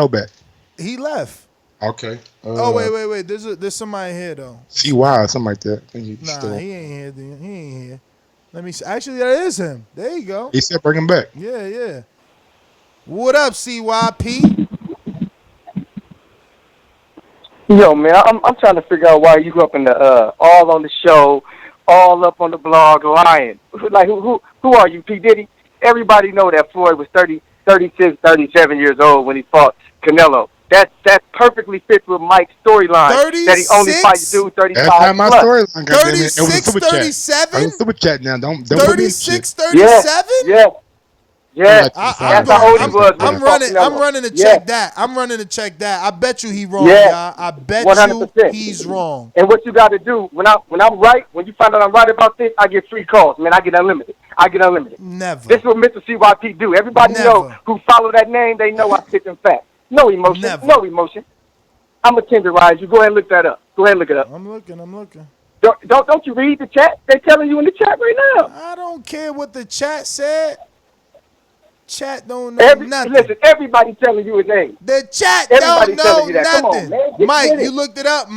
back. He left. Okay. Oh wait. There's somebody here though. CY, something like that. Nah, he ain't here. He ain't here. Let me see. Actually, that is him. There you go. He said bring him back. Yeah. What up, CYP? Yo, man, I'm trying to figure out why you up in the all on the show, all up on the blog lying. Like who are you, P Diddy? Everybody know that Floyd was 30, 36, 37 years old when he fought Canelo. That perfectly fits with Mike's storyline. That he only fights dude 35 That's not my plus. storyline. 36, 37? It was a super chat now. Don't 36, 37? Yeah. That's how old he was. I'm running to check that. I'm running to check that. I bet you he wrong, y'all. I bet 100%. you he's wrong. And what you got to do when I'm right, when you find out I'm right about this, I get free calls, man. I get unlimited. Never. This is what Mr. CYP do. Everybody know who follow that name. They know I spit them facts. No emotion. Never. No emotion. I'm a tenderize you. Go ahead and look that up. Go ahead and look it up. I'm looking. Don't you read the chat? They're telling you in the chat right now. I don't care what the chat said. Chat don't know nothing. Listen, everybody telling you his name. The chat Everybody don't know telling you that. Come on, nothing. man. Get Mike, with it. you looked it up.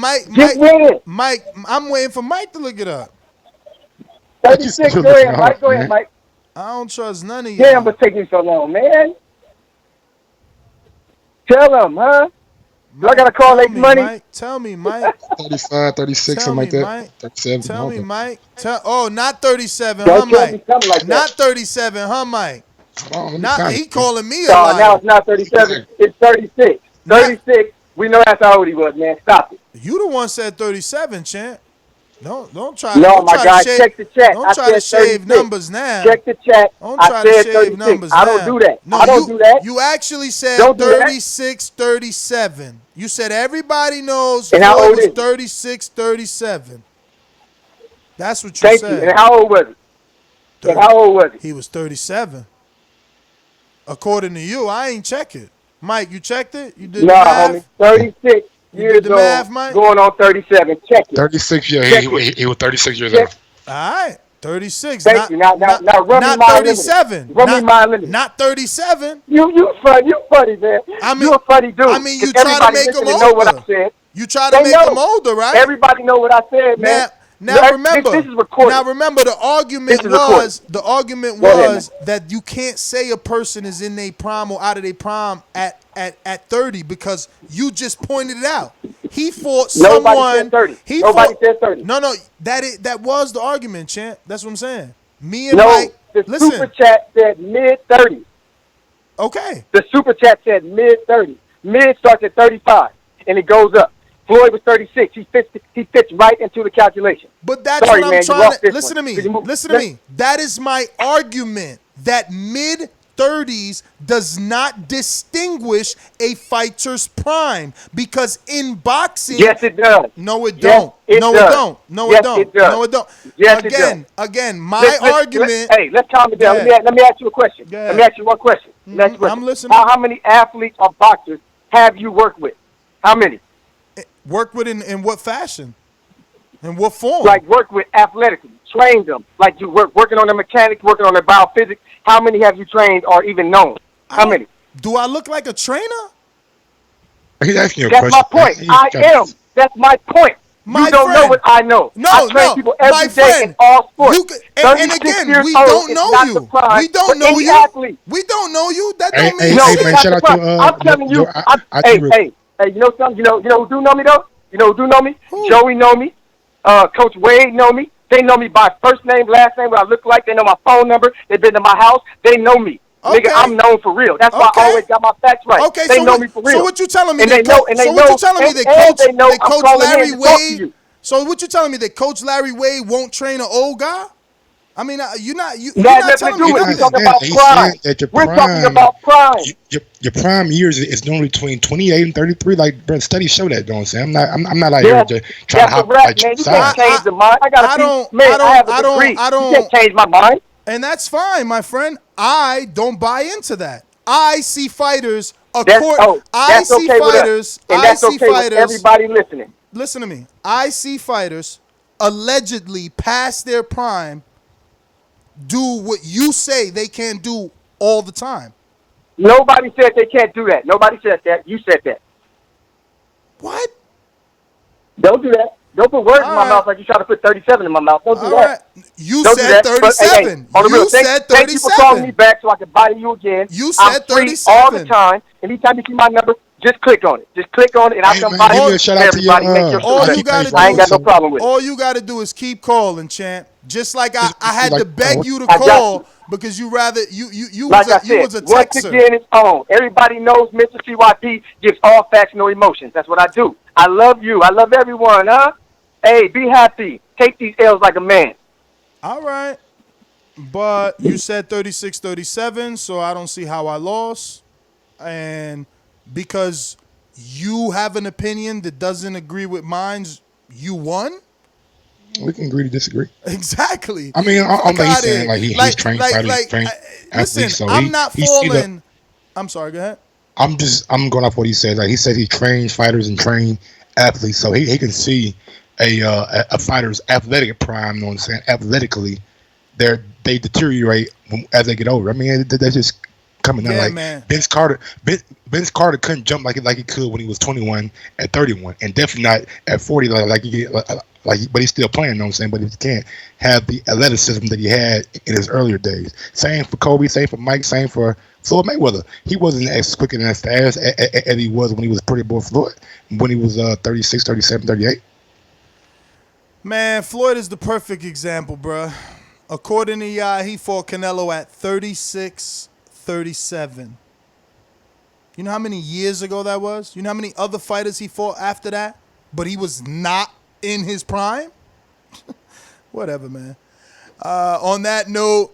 Mike, I'm waiting for Mike to look it up. 36, go ahead, Mike. Go ahead, Mike. I don't trust none of you. Damn, what's taking so long, man? Tell him, huh? Do I got to call H Money? Mike, tell me, Mike. 35, 36, something like that. Mike. 37. Tell me, okay. Mike. Not 37, Don't huh, tell me Mike? something like that. Not 37, huh, Mike? Not he calling me a No, liar. now it's not 37. It's 36. 36. We know that's how old he was, man. Stop it. You the one said 37, champ. Don't try. No, don't my try guy, to shave, check the chat. Don't I try to said shave 36. numbers now. Check the chat. Don't I try to said shave 36. numbers I don't now. do that. No, I don't do that. You actually said Don't do that. 36, 37. You said everybody knows And how Floyd old was is he? 36, 37. That's what you Thank said. you. And how old was he? And how old was he? He was 37. According to you, I ain't check it. Mike, you checked it? You did the Nah, math? homie. 36 You years did the old. math, Mike? Going on 37. Check it. 36 years. Check He was 36 years Check. old. All right. 36. Thank you. Now run me not my 37. Run me my limit. Not 37. You funny, man. You a funny dude. I mean, you 'Cause try to everybody make him listening know what I older. said. You try to They make know. him older, right? Everybody know what I said, man. Now remember. This is recorded. Now remember, the argument This is recorded. was Go ahead, that you can't say a person is in their prime or out of their prime at 30 because you just pointed it out. He fought Nobody someone. said 30. He Nobody fought, said 30. No, that was the argument, champ. That's what I'm saying. Me and No, Mike. the Listen. super chat said mid-30s. Okay. The super chat said mid-30s. Mid starts at 35, and it goes up. Floyd was 36. He fits right into the calculation. But that's Sorry, what I'm man, you trying lost to this listen one. to me. Could you move- Listen to me. That is my argument that mid-30s does not distinguish a fighter's prime because in boxing, Yes, it does. No, it Yes, don't. it No, does. it don't. No, Yes, it don't. it does. No, it don't. Yes, it does. Again, my Let's argument. Let's calm it down. Let me ask you a question. Go ahead. Let me ask you one question. I'm listening. How many athletes or boxers have you worked with? How many? Work with in what fashion? In what form? Like work with athletically, trained them. Like you working on their mechanics, working on their biophysics. How many have you trained or even known? How many? Do I look like a trainer? He's asking you a That's question. my point. I am. That's my point. My you don't know friend. what I know. No, I train no, people my every day friend. in all sports. You could- and 36 again, years we old don't is know not you. the prime We don't for know any you. athlete. We don't know you. That Hey, don't hey, mean No, hey, shit. man, that's shout the out to prime. I'm telling you. Hey, you know something? You know who do know me though? You know who do know me? Joey know me. Coach Wade know me. They know me by first name, last name, what I look like. They know my phone number. They've been to my house. They know me. Okay. Nigga, I'm known for real. That's why I always got my facts right. Okay, they so know what, me for real. So what you telling me? And that they know. coach, And they so know. what you telling me and, that and coach, they know that I'm coach calling Larry in to talk to Wade? you. So what you telling me that Coach Larry Wade won't train an old guy? I mean, you're not That not has nothing telling to me do with it. nothing. We're talking about He's prime. saying that your We're talking prime- about prime. Your prime years is normally between 28 and 33. Like, bro, studies show that. Don't say. I'm not like Yes, here to try to that's a hop wrap, like man. You sides. can't change the mind. I got a I have a degree. You can't change my mind. And that's fine, my friend. I don't buy into that. I see fighters. That's okay with us. And that's okay with everybody listening. Listen to me. I see fighters allegedly past their prime do what you say they can't do all the time. Nobody said they can't do that. Nobody said that. You said that. What? Don't do that. Don't put words in my mouth like you try to put 37 in my mouth. Don't do that. You Don't said do that. But, 37. on the You real, said thank you for calling 37. me back so I can body you again. You said I'm free 37. all the time. Anytime you see my number, just click on it. Just click on it, and I'll come by give me you. a shout out to Everybody, your, make your All success. you gotta do I ain't got no problem with it. All you gotta do is keep calling, champ. Just like I had to beg you to I got call because you rather you Like was I a said, texter. once again, it's on. Everybody knows Mr. CYP gives all facts, no emotions. That's what I do. I love you. I love everyone, huh? Hey, be happy. Take these L's like a man. All right. But you said 36-37, so I don't see how I lost. And because you have an opinion that doesn't agree with mine, you won? We can agree to disagree. Exactly. I mean, I'm Fuck he's outta saying here. like he's trained fighters, trained listen, athletes. So I'm not he see falling. I'm sorry, go ahead. I'm going off what he says. Like he says he trains fighters and trained athletes, so he can see a fighter's athletic prime. You know what I'm saying? Athletically, they deteriorate as they get older. I mean, that's just coming out. Yeah, Like man. Vince Carter couldn't jump like he could when he was 21 at 31, and definitely not at 40. But he's still playing. You know what I'm saying? But he can't have the athleticism that he had in his earlier days. Same for Kobe. Same for Mike. Same for Floyd Mayweather. He wasn't as quick and as fast as he was when he was Pretty Boy Floyd. When he was 36, 37, 38. Man, Floyd is the perfect example, bruh. According to he fought Canelo at 36-37. You know how many years ago that was? You know how many other fighters he fought after that? But he was not in his prime? Whatever, man. On that note,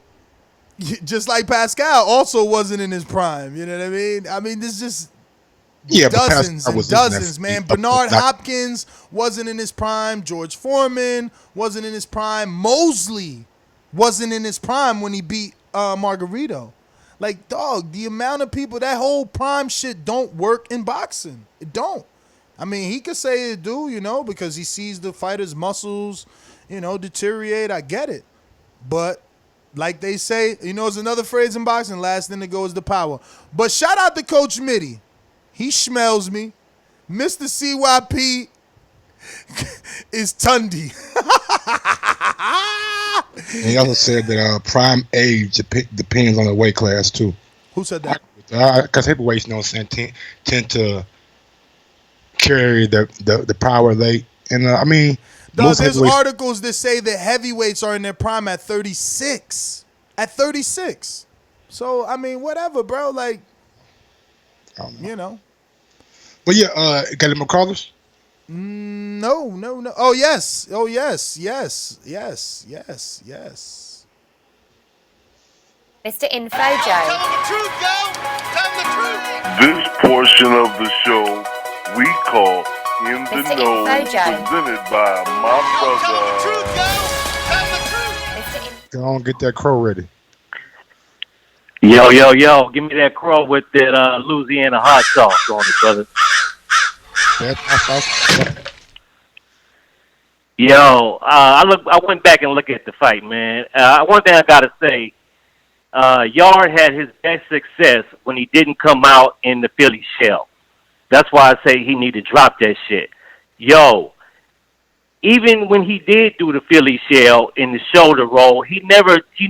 just like Pascal also wasn't in his prime. You know what I mean? I mean, there's just dozens and dozens, man. Bernard Hopkins wasn't in his prime. George Foreman wasn't in his prime. Mosley wasn't in his prime when he beat Margarito. Like, dog, the amount of people, that whole prime shit don't work in boxing. It don't. I mean, he could say it do, you know, because he sees the fighter's muscles, you know, deteriorate. I get it. But like they say, you know, it's another phrase in boxing, last thing to go is the power. But shout out to Coach Mitty. He smells me. Mr. CYP is Tundi. And he also said that prime age depends on the weight class too. Who said that? Because heavyweights, you know what I'm saying, tend to carry the power late. And I mean, there's articles that say that heavyweights are in their prime at 36. At 36. So, I mean, whatever, bro. Like, you know. But yeah, got any more callers? No. Oh, yes. Mr. Info Joe. This portion of the show we call In the Mr. Know, Info Joe. presented by my brother. Go on, get that crow ready. Yo, give me that crow with that Louisiana hot sauce on it, brother. Yo, I went back and looked at the fight, man. One thing I gotta say, Yarde had his best success when he didn't come out in the Philly shell. That's why I say he need to drop that shit. Yo, even when he did do the Philly shell in the shoulder roll, he never do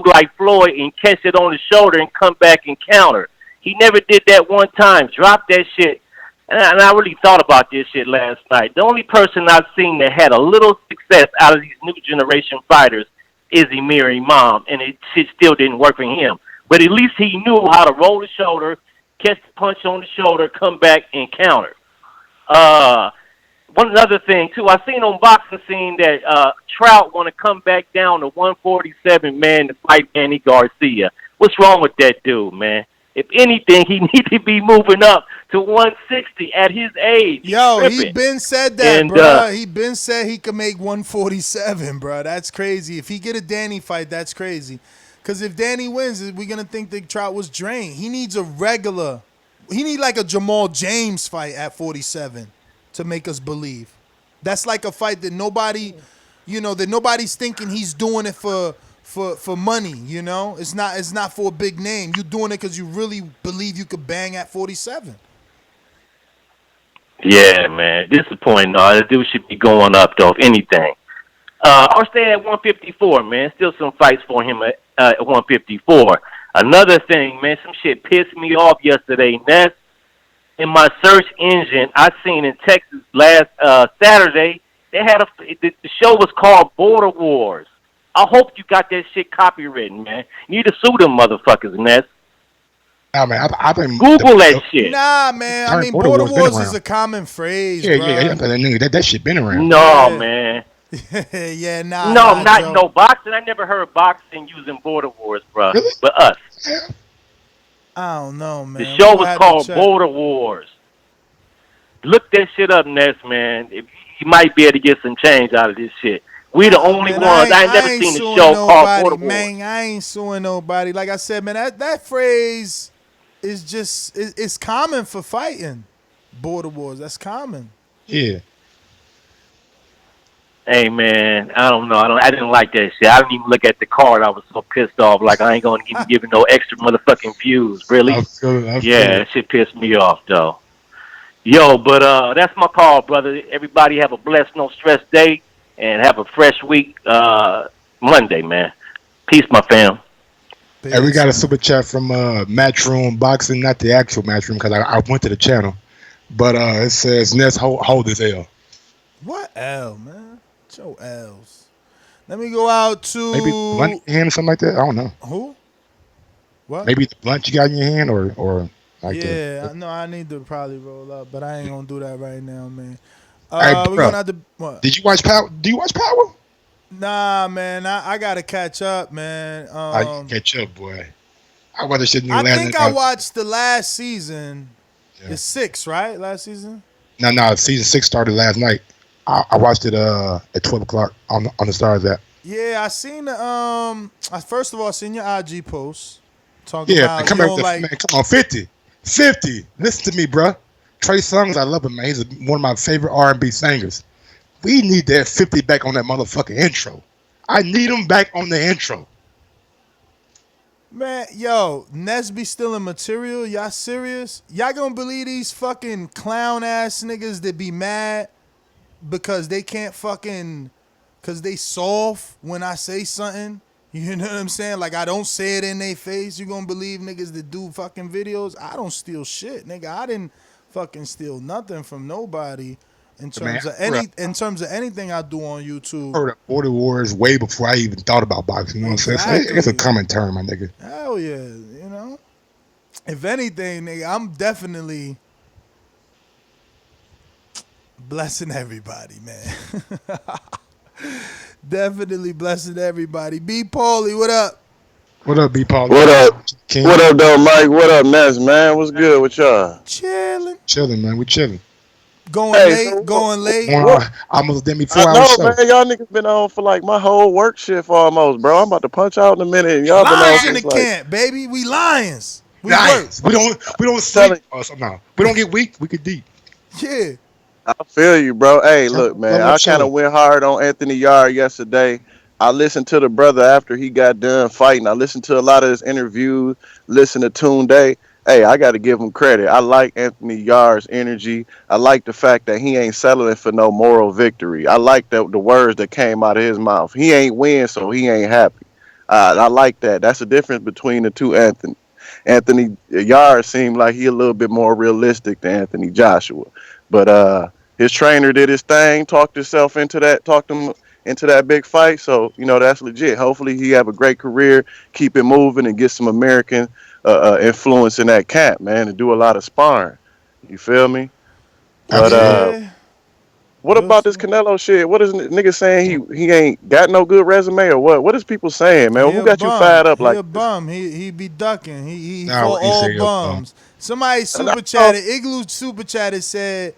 like Floyd and catch it on the shoulder and come back and counter. He never did that one time. Drop that shit. And I really thought about this shit last night. The only person I've seen that had a little success out of these new generation fighters is Emir Imam, and it shit still didn't work for him. But at least he knew how to roll the shoulder, catch the punch on the shoulder, come back and counter. One other thing, too, I seen on Boxing Scene that Trout want to come back down to 147, man, to fight Manny Garcia. What's wrong with that dude, man? If anything, he needs to be moving up to 160 at his age. Yo, he been said that, bro. He been said he could make 147, bro. That's crazy. If he get a Danny fight, that's crazy. Because if Danny wins, we're going to think that Trout was drained. He needs a regular. He need like a Jamal James fight at 47 to make us believe. That's like a fight that nobody, you know, that nobody's thinking he's doing it for for money, you know? It's not for a big name. You doing it because you really believe you could bang at 47. Yeah, man. Disappointing. No, that dude should be going up, though, if anything. I'll stay at 154, man. Still some fights for him at 154. Another thing, man, some shit pissed me off yesterday. That's in my search engine. I seen in Texas last Saturday, they had the show was called Border Wars. I hope you got that shit copywritten, man. You need to sue them motherfuckers, Ness. Nah, man, I've been Google that shit. Nah, man. I mean, Border Wars is a common phrase, Yeah, bro. yeah. That shit been around. No, man. Yeah, nah. No, not Joe. no boxing. I never heard boxing using Border Wars, bro. Really? But us. I don't know, man. The show We'll was have to called check. Border Wars. Look that shit up, Ness, man. You might be able to get some change out of this shit. We the only Man, ones. I ain't never ain't seen the suing show nobody, called Border man. Wars. I ain't suing nobody. Like I said, man, that phrase is just it's common for fighting. Border Wars. That's common. Yeah. Hey, man, I don't know. I didn't like that shit. I didn't even look at the card. I was so pissed off. Like, I ain't going to give it no extra motherfucking views. Really? Yeah, that shit pissed me off, though. Yo, but that's my call, brother. Everybody have a blessed, no stress day, and have a fresh week Monday, man. Peace, my fam. Hey, we got a super chat from Matchroom Boxing, not the actual Matchroom, because I went to the channel. But it says, Ness, hold this L. What L, man? Joe L's. Let me go out to maybe blunt in your hand or something like that. I don't know. Who? What? Maybe it's blunt you got in your hand or like that. Yeah, no, I need to probably roll up, but I ain't gonna do that right now, man. Hey, We're bro, gonna have to. What? Did you watch Power? Do you watch Power? Nah, man, I gotta catch up, man. Catch up, boy. I watched the shit in I last think night. I watched the last season. Yeah. It's 6, right? Last season. No. Season 6 started last night. I watched it at 12 o'clock on the Stars app. Yeah, I seen the first of all, I seen your IG post talking Yeah, about come you on, don't like. man, come on, 50. Listen to me, bro. Trey Songz, I love him, man. He's one of my favorite R&B singers. We need that 50 back on that motherfucking intro. I need him back on the intro. Man, yo, Nesby stealing material? Y'all serious? Y'all gonna believe these fucking clown ass niggas that be mad because they can't fucking, cause they soft when I say something? You know what I'm saying? Like I don't say it in their face. You gonna believe niggas that do fucking videos? I don't steal shit, nigga. I didn't fucking steal nothing from nobody in terms of anything I do on YouTube. I heard of Border Wars way before I even thought about boxing. You know what I'm saying? It's a common term, my nigga. Hell yeah, you know. If anything, nigga, I'm definitely blessing everybody, man. Definitely blessing everybody. B. Paulie, what up? What up, B. Paulie? What up? King? What up, though, Mike? What up, Ness, man? What's good with y'all? Chilling, man. We chilling. Going late. Almost did me 4 I hours. know, man. Y'all niggas been on for like my whole work shift almost, bro. I'm about to punch out in a minute. And y'all Lions been on in the camp, baby. We lions. We Lions. work. We don't sleep. No, we don't get weak. We get deep. Yeah. I feel you, bro. Hey, look, man. I kind of went hard on Anthony Yarde yesterday. I listened to the brother after he got done fighting. I listened to a lot of his interviews. Listened to Tunde. Hey, I got to give him credit. I like Anthony Yarde's energy. I like the fact that he ain't settling for no moral victory. I like the words that came out of his mouth. He ain't win, so he ain't happy. I like that. That's the difference between the two Anthony. Anthony Yarde seemed like he a little bit more realistic than Anthony Joshua. But his trainer did his thing, talked himself into that big fight. So, you know, that's legit. Hopefully he have a great career, keep it moving, and get some American influence in that camp, man, and do a lot of sparring. You feel me? But what about this Canelo shit? What is niggas saying he ain't got no good resume or what? What is people saying, man? Who got you fired up like He a bum. He be ducking. He for all bums. Somebody super chatted. Igloo super chatted said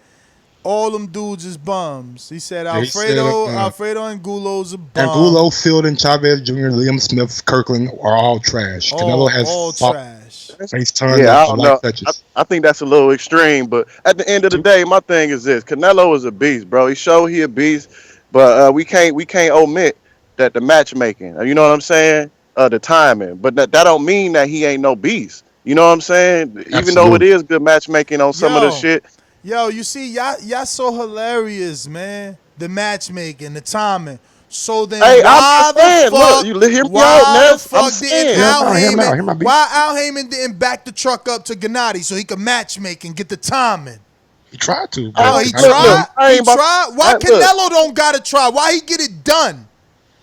all them dudes is bums. He said Alfredo and Gulo's a bum. And Gulo, Filton, Chavez Jr., Liam Smith, Kirkland are all trash. Canelo has all trash. Yeah, I don't know. I think that's a little extreme, but at the end of the day, my thing is this: Canelo is a beast, bro. He showed he a beast, but we can't omit that the matchmaking. You know what I'm saying? The timing. But that don't mean that he ain't no beast. You know what I'm saying? Even though it Absolutely. is good matchmaking on some of the shit. Yo, you see, y'all so hilarious, man. The matchmaking, the timing. So then, Hey, why I'm just saying, the fuck? look, you hear me out, Why the Ness. I'm fuck didn't saying. Al Hear me out, Heyman? B. Why Al Heyman didn't back the truck up to Gennady so he could matchmake and get the timing? He tried to. Oh, he Look, tried. I He ain't about- tried. Why look. Canelo don't gotta try? Why he get it done?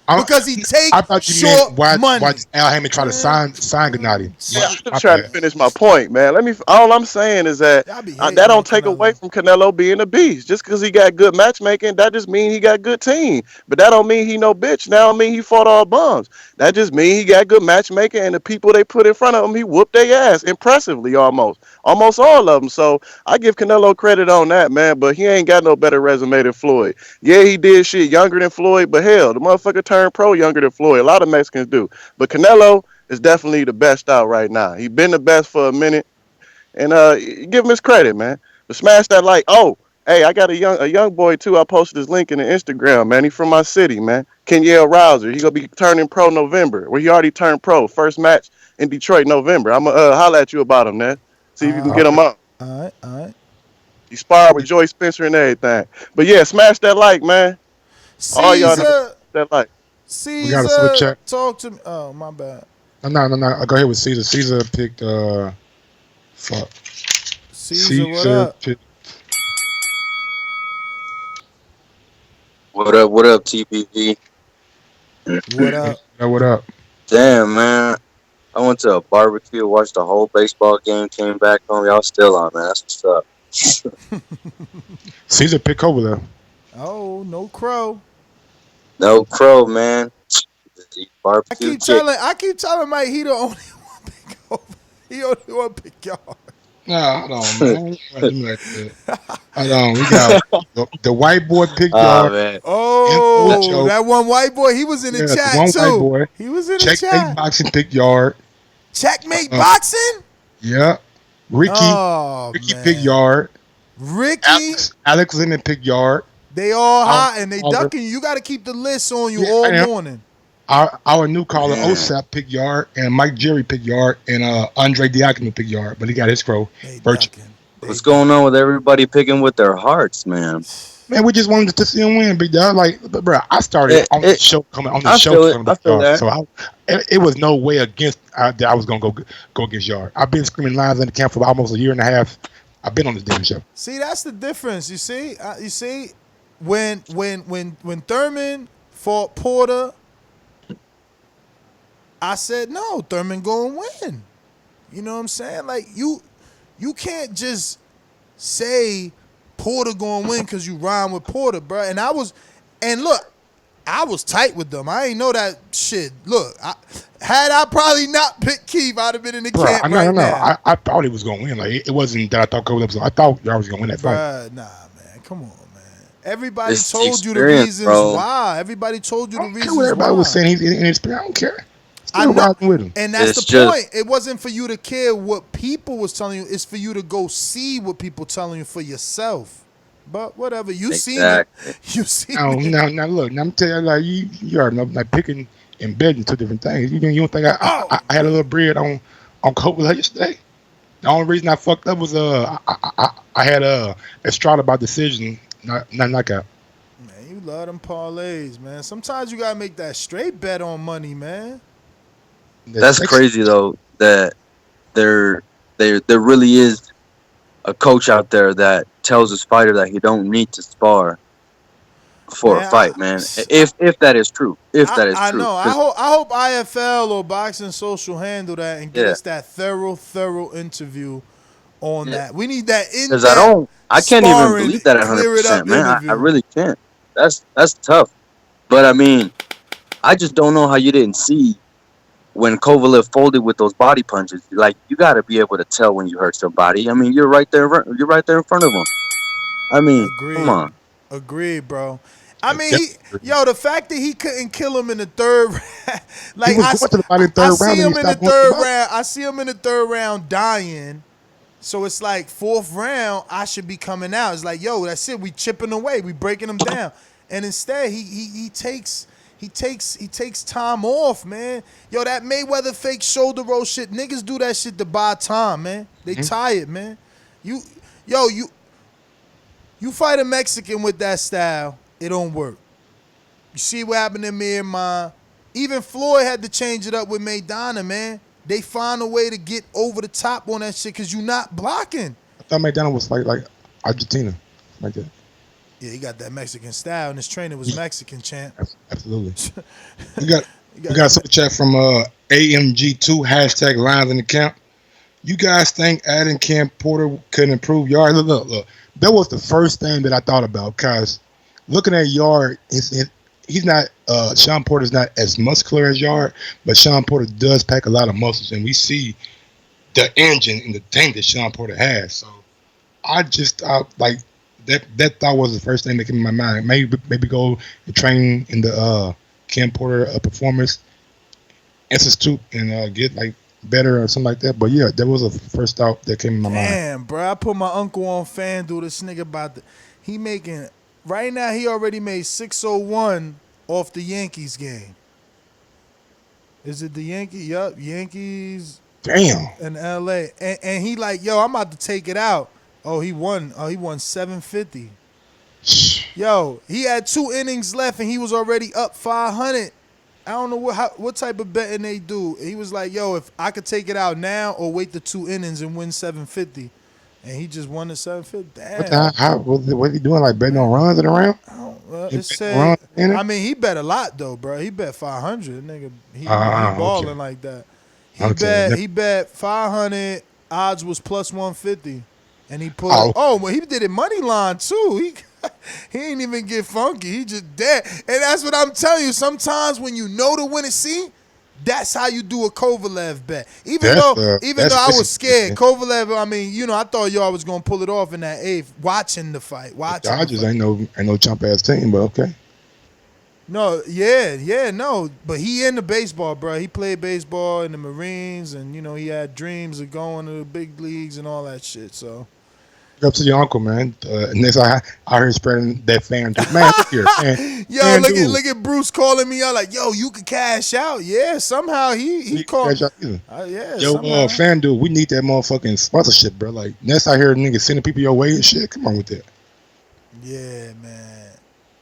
Because he take I thought you short meant why money. Al Heyman tried to sign Gennady. Yeah, I'm just trying to finish my point, man. All I'm saying is that that don't take away from Canelo being a beast. Just because he got good matchmaking, that just mean he got good team. But that don't mean he no bitch. That don't mean he fought all bums. That just mean he got good matchmaking, and the people they put in front of him, he whooped their ass impressively, almost all of them. So I give Canelo credit on that, man. But he ain't got no better resume than Floyd. Yeah, he did shit younger than Floyd, but hell, the motherfucker turned pro younger than Floyd. A lot of Mexicans do, but Canelo is definitely the best out right now. He been the best for a minute, and give him his credit, man. But smash that like, oh, hey, I got a young boy too. I posted his link in the Instagram, man. He from my city, man. Kenyale Rouser. He gonna be turning pro November. Well, he already turned pro. First match in Detroit, November. I'm gonna holler at you about him, man. See if you can get him up. All right. He sparred with Joy Spencer and everything. But yeah, smash that like, man. All y'all know that like. We got a super chat. Talk to me. Oh, my bad. No. I'll go ahead with Caesar. Caesar picked fuck. Caesar, what up? What up, TPV? What up? What up? Damn, man. I went to a barbecue, watched the whole baseball game, came back home. Y'all still on, man. That's what's up. Caesar picked Kovalev. Oh, no crow. No crow, man. Barbecue I keep telling Mike he the only one pick over. He only one pick Yard. No, hold on, man. Hold on. We got the white boy picked Yard. Man. Oh, that one white boy. He was in the chat one too. White boy. He was in the Checkmate chat. Boxing picked Yard. Checkmate Boxing? Yeah. Ricky picked Yard. Ricky. Alex Lemon picked Yard. They all hot and they ducking you. You got to keep the list on you all morning. Our new caller, OSAP, picked Yard, and Mike Jerry picked Yard, and Andre Diacono picked Yard, but he got his crow. What's going on with everybody picking with their hearts, man? Man, we just wanted to see him win, big dog. Like, bro, I started on the show coming on the show coming back, so it was no way against that I was gonna go against Yard. I've been screaming lines in the camp for almost a year and a half. I've been on this damn show. See, that's the difference. You see, when Thurman fought Porter, I said no, Thurman gonna win. You know what I'm saying? Like you can't just say Porter gonna win because you rhyme with Porter, bro. And I was tight with them. I ain't know that shit. Look, had I probably not picked Keith, I'd have been in the camp now. I thought he was gonna win. Like it wasn't that I thought Kovalev was. I thought Yard was gonna win that fight. Nah, man, come on, man. Everybody told you the reasons why. Everybody told you the reasons why. Everybody was saying he's inexperienced. I don't care. I know, with him. and that's the point. It wasn't for you to care what people was telling you. It's for you to go see what people telling you for yourself. But whatever, you seen it. You seen it. Now look. Now I'm telling you, like you are like picking and betting two different things. You don't think I had a little bread on Kovalev yesterday? The only reason I fucked up was I had Estrada by decision, not knockout. Man, you love them parlays, man. Sometimes you gotta make that straight bet on money, man. That's crazy though. That there really is a coach out there that tells his fighter that he don't need to spar for a fight, man. If that is true, I know. I hope IFL or Boxing Social handle that and get us that thorough interview on that. We need that in. Because I can't even believe that 100%, man. I really can't. That's tough. But I mean, I just don't know how you didn't see when Kovalev folded with those body punches. Like, you got to be able to tell when you hurt somebody. I mean, you're right there in front of him. I mean, come on. Agreed, bro. I mean, the fact that he couldn't kill him in the third round, like I see him in the third round. I see him in the third round dying. So it's like fourth round, I should be coming out. It's like, yo, that's it. We chipping away. We breaking him down. And instead, he takes he takes time off, man. Yo, that Mayweather fake shoulder roll shit, niggas do that shit to buy time, man. They tired, man. You fight a Mexican with that style, it don't work. You see what happened to Miramar. Even Floyd had to change it up with Maidana, man. They find a way to get over the top on that shit because you're not blocking. I thought Maidana was like Argentina, like that. Yeah, he got that Mexican style, and his trainer was Mexican, champ. Absolutely. we got some chat from AMG2 #lines in the camp. You guys think adding Cam Porter could improve Yard? Look. That was the first thing that I thought about because looking at Yard, he's not. Sean Porter's not as muscular as Yard, but Sean Porter does pack a lot of muscles, and we see the engine and the thing that Sean Porter has. So I just like that thought was the first thing that came in my mind. Maybe go and train in the Cam Porter Performance Institute and get like better or something like that. But yeah, that was the first thought that came in my mind. Damn, bro, I put my uncle on FanDuel. This nigga he making right now. He already made 601 off the Yankees game. Is it the Yankees? Yup, Yankees. Damn. In L.A. And he like, yo, I'm about to take it out. Oh, he won 750. Yo, he had 2 innings left and he was already up 500. I don't know what type of betting they do. He was like, yo, if I could take it out now or wait the 2 innings and win 750. And he just won the 750. Damn. What he doing? Like betting on runs and around? It said, I mean, he bet a lot though, bro. He bet 500. Nigga, he balling okay. like that. He bet 500. Odds was plus 150. And he put well, he did it money line too. He ain't even get funky. He just dead. And that's what I'm telling you. Sometimes when you know to win it, see, that's how you do a Kovalev bet. Even though I was scared, Kovalev, I mean, you know, I thought y'all was gonna pull it off in that 8th, watching the fight. Dodgers ain't no chump ass team, but okay. No, no. But he into baseball, bro. He played baseball in the Marines, and you know, he had dreams of going to the big leagues and all that shit, so. Up to your uncle, man. Next, I heard spreading that fan. Man, look here, man. Yo, look at Bruce calling me out like, yo, you can cash out. Yeah, somehow he called. Yeah, yo, FanDuel, we need that motherfucking sponsorship, bro. Like, next I hear niggas sending people your way and shit. Come on with that. Yeah, man.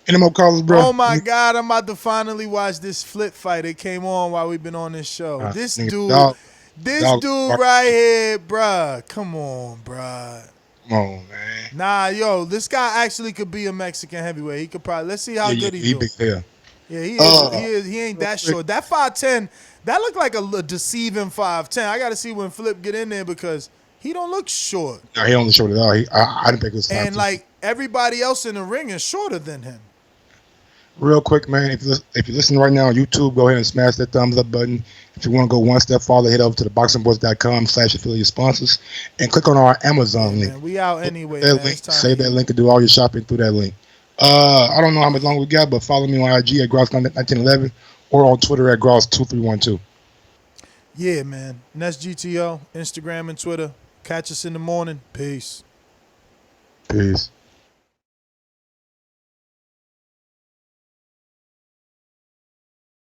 Any more callers, bro? Oh my God, I'm about to finally watch this flip fight. It came on while we've been on this show. This dude right here, bruh. Come on, bruh. Come on, man. Nah, yo, this guy actually could be a Mexican heavyweight. He could probably. Let's see how good he do. Yeah, he ain't that short. That 5'10", that looked like a deceiving 5'10". I got to see when Flip get in there because he don't look short. No, he don't look short at all. I didn't think it was 5'10". And like everybody else in the ring is shorter than him. Real quick, man, if you're listening right now on YouTube, go ahead and smash that thumbs up button. If you want to go one step farther, head over to theboxingboys.com/affiliate sponsors and click on our Amazon link. Man, we out anyway. Save that link and do all your shopping through that link. I don't know how much longer we got, but follow me on IG at Gross1911 or on Twitter at Gross2312. Yeah, man. And that's GTO, Instagram and Twitter. Catch us in the morning. Peace. Peace.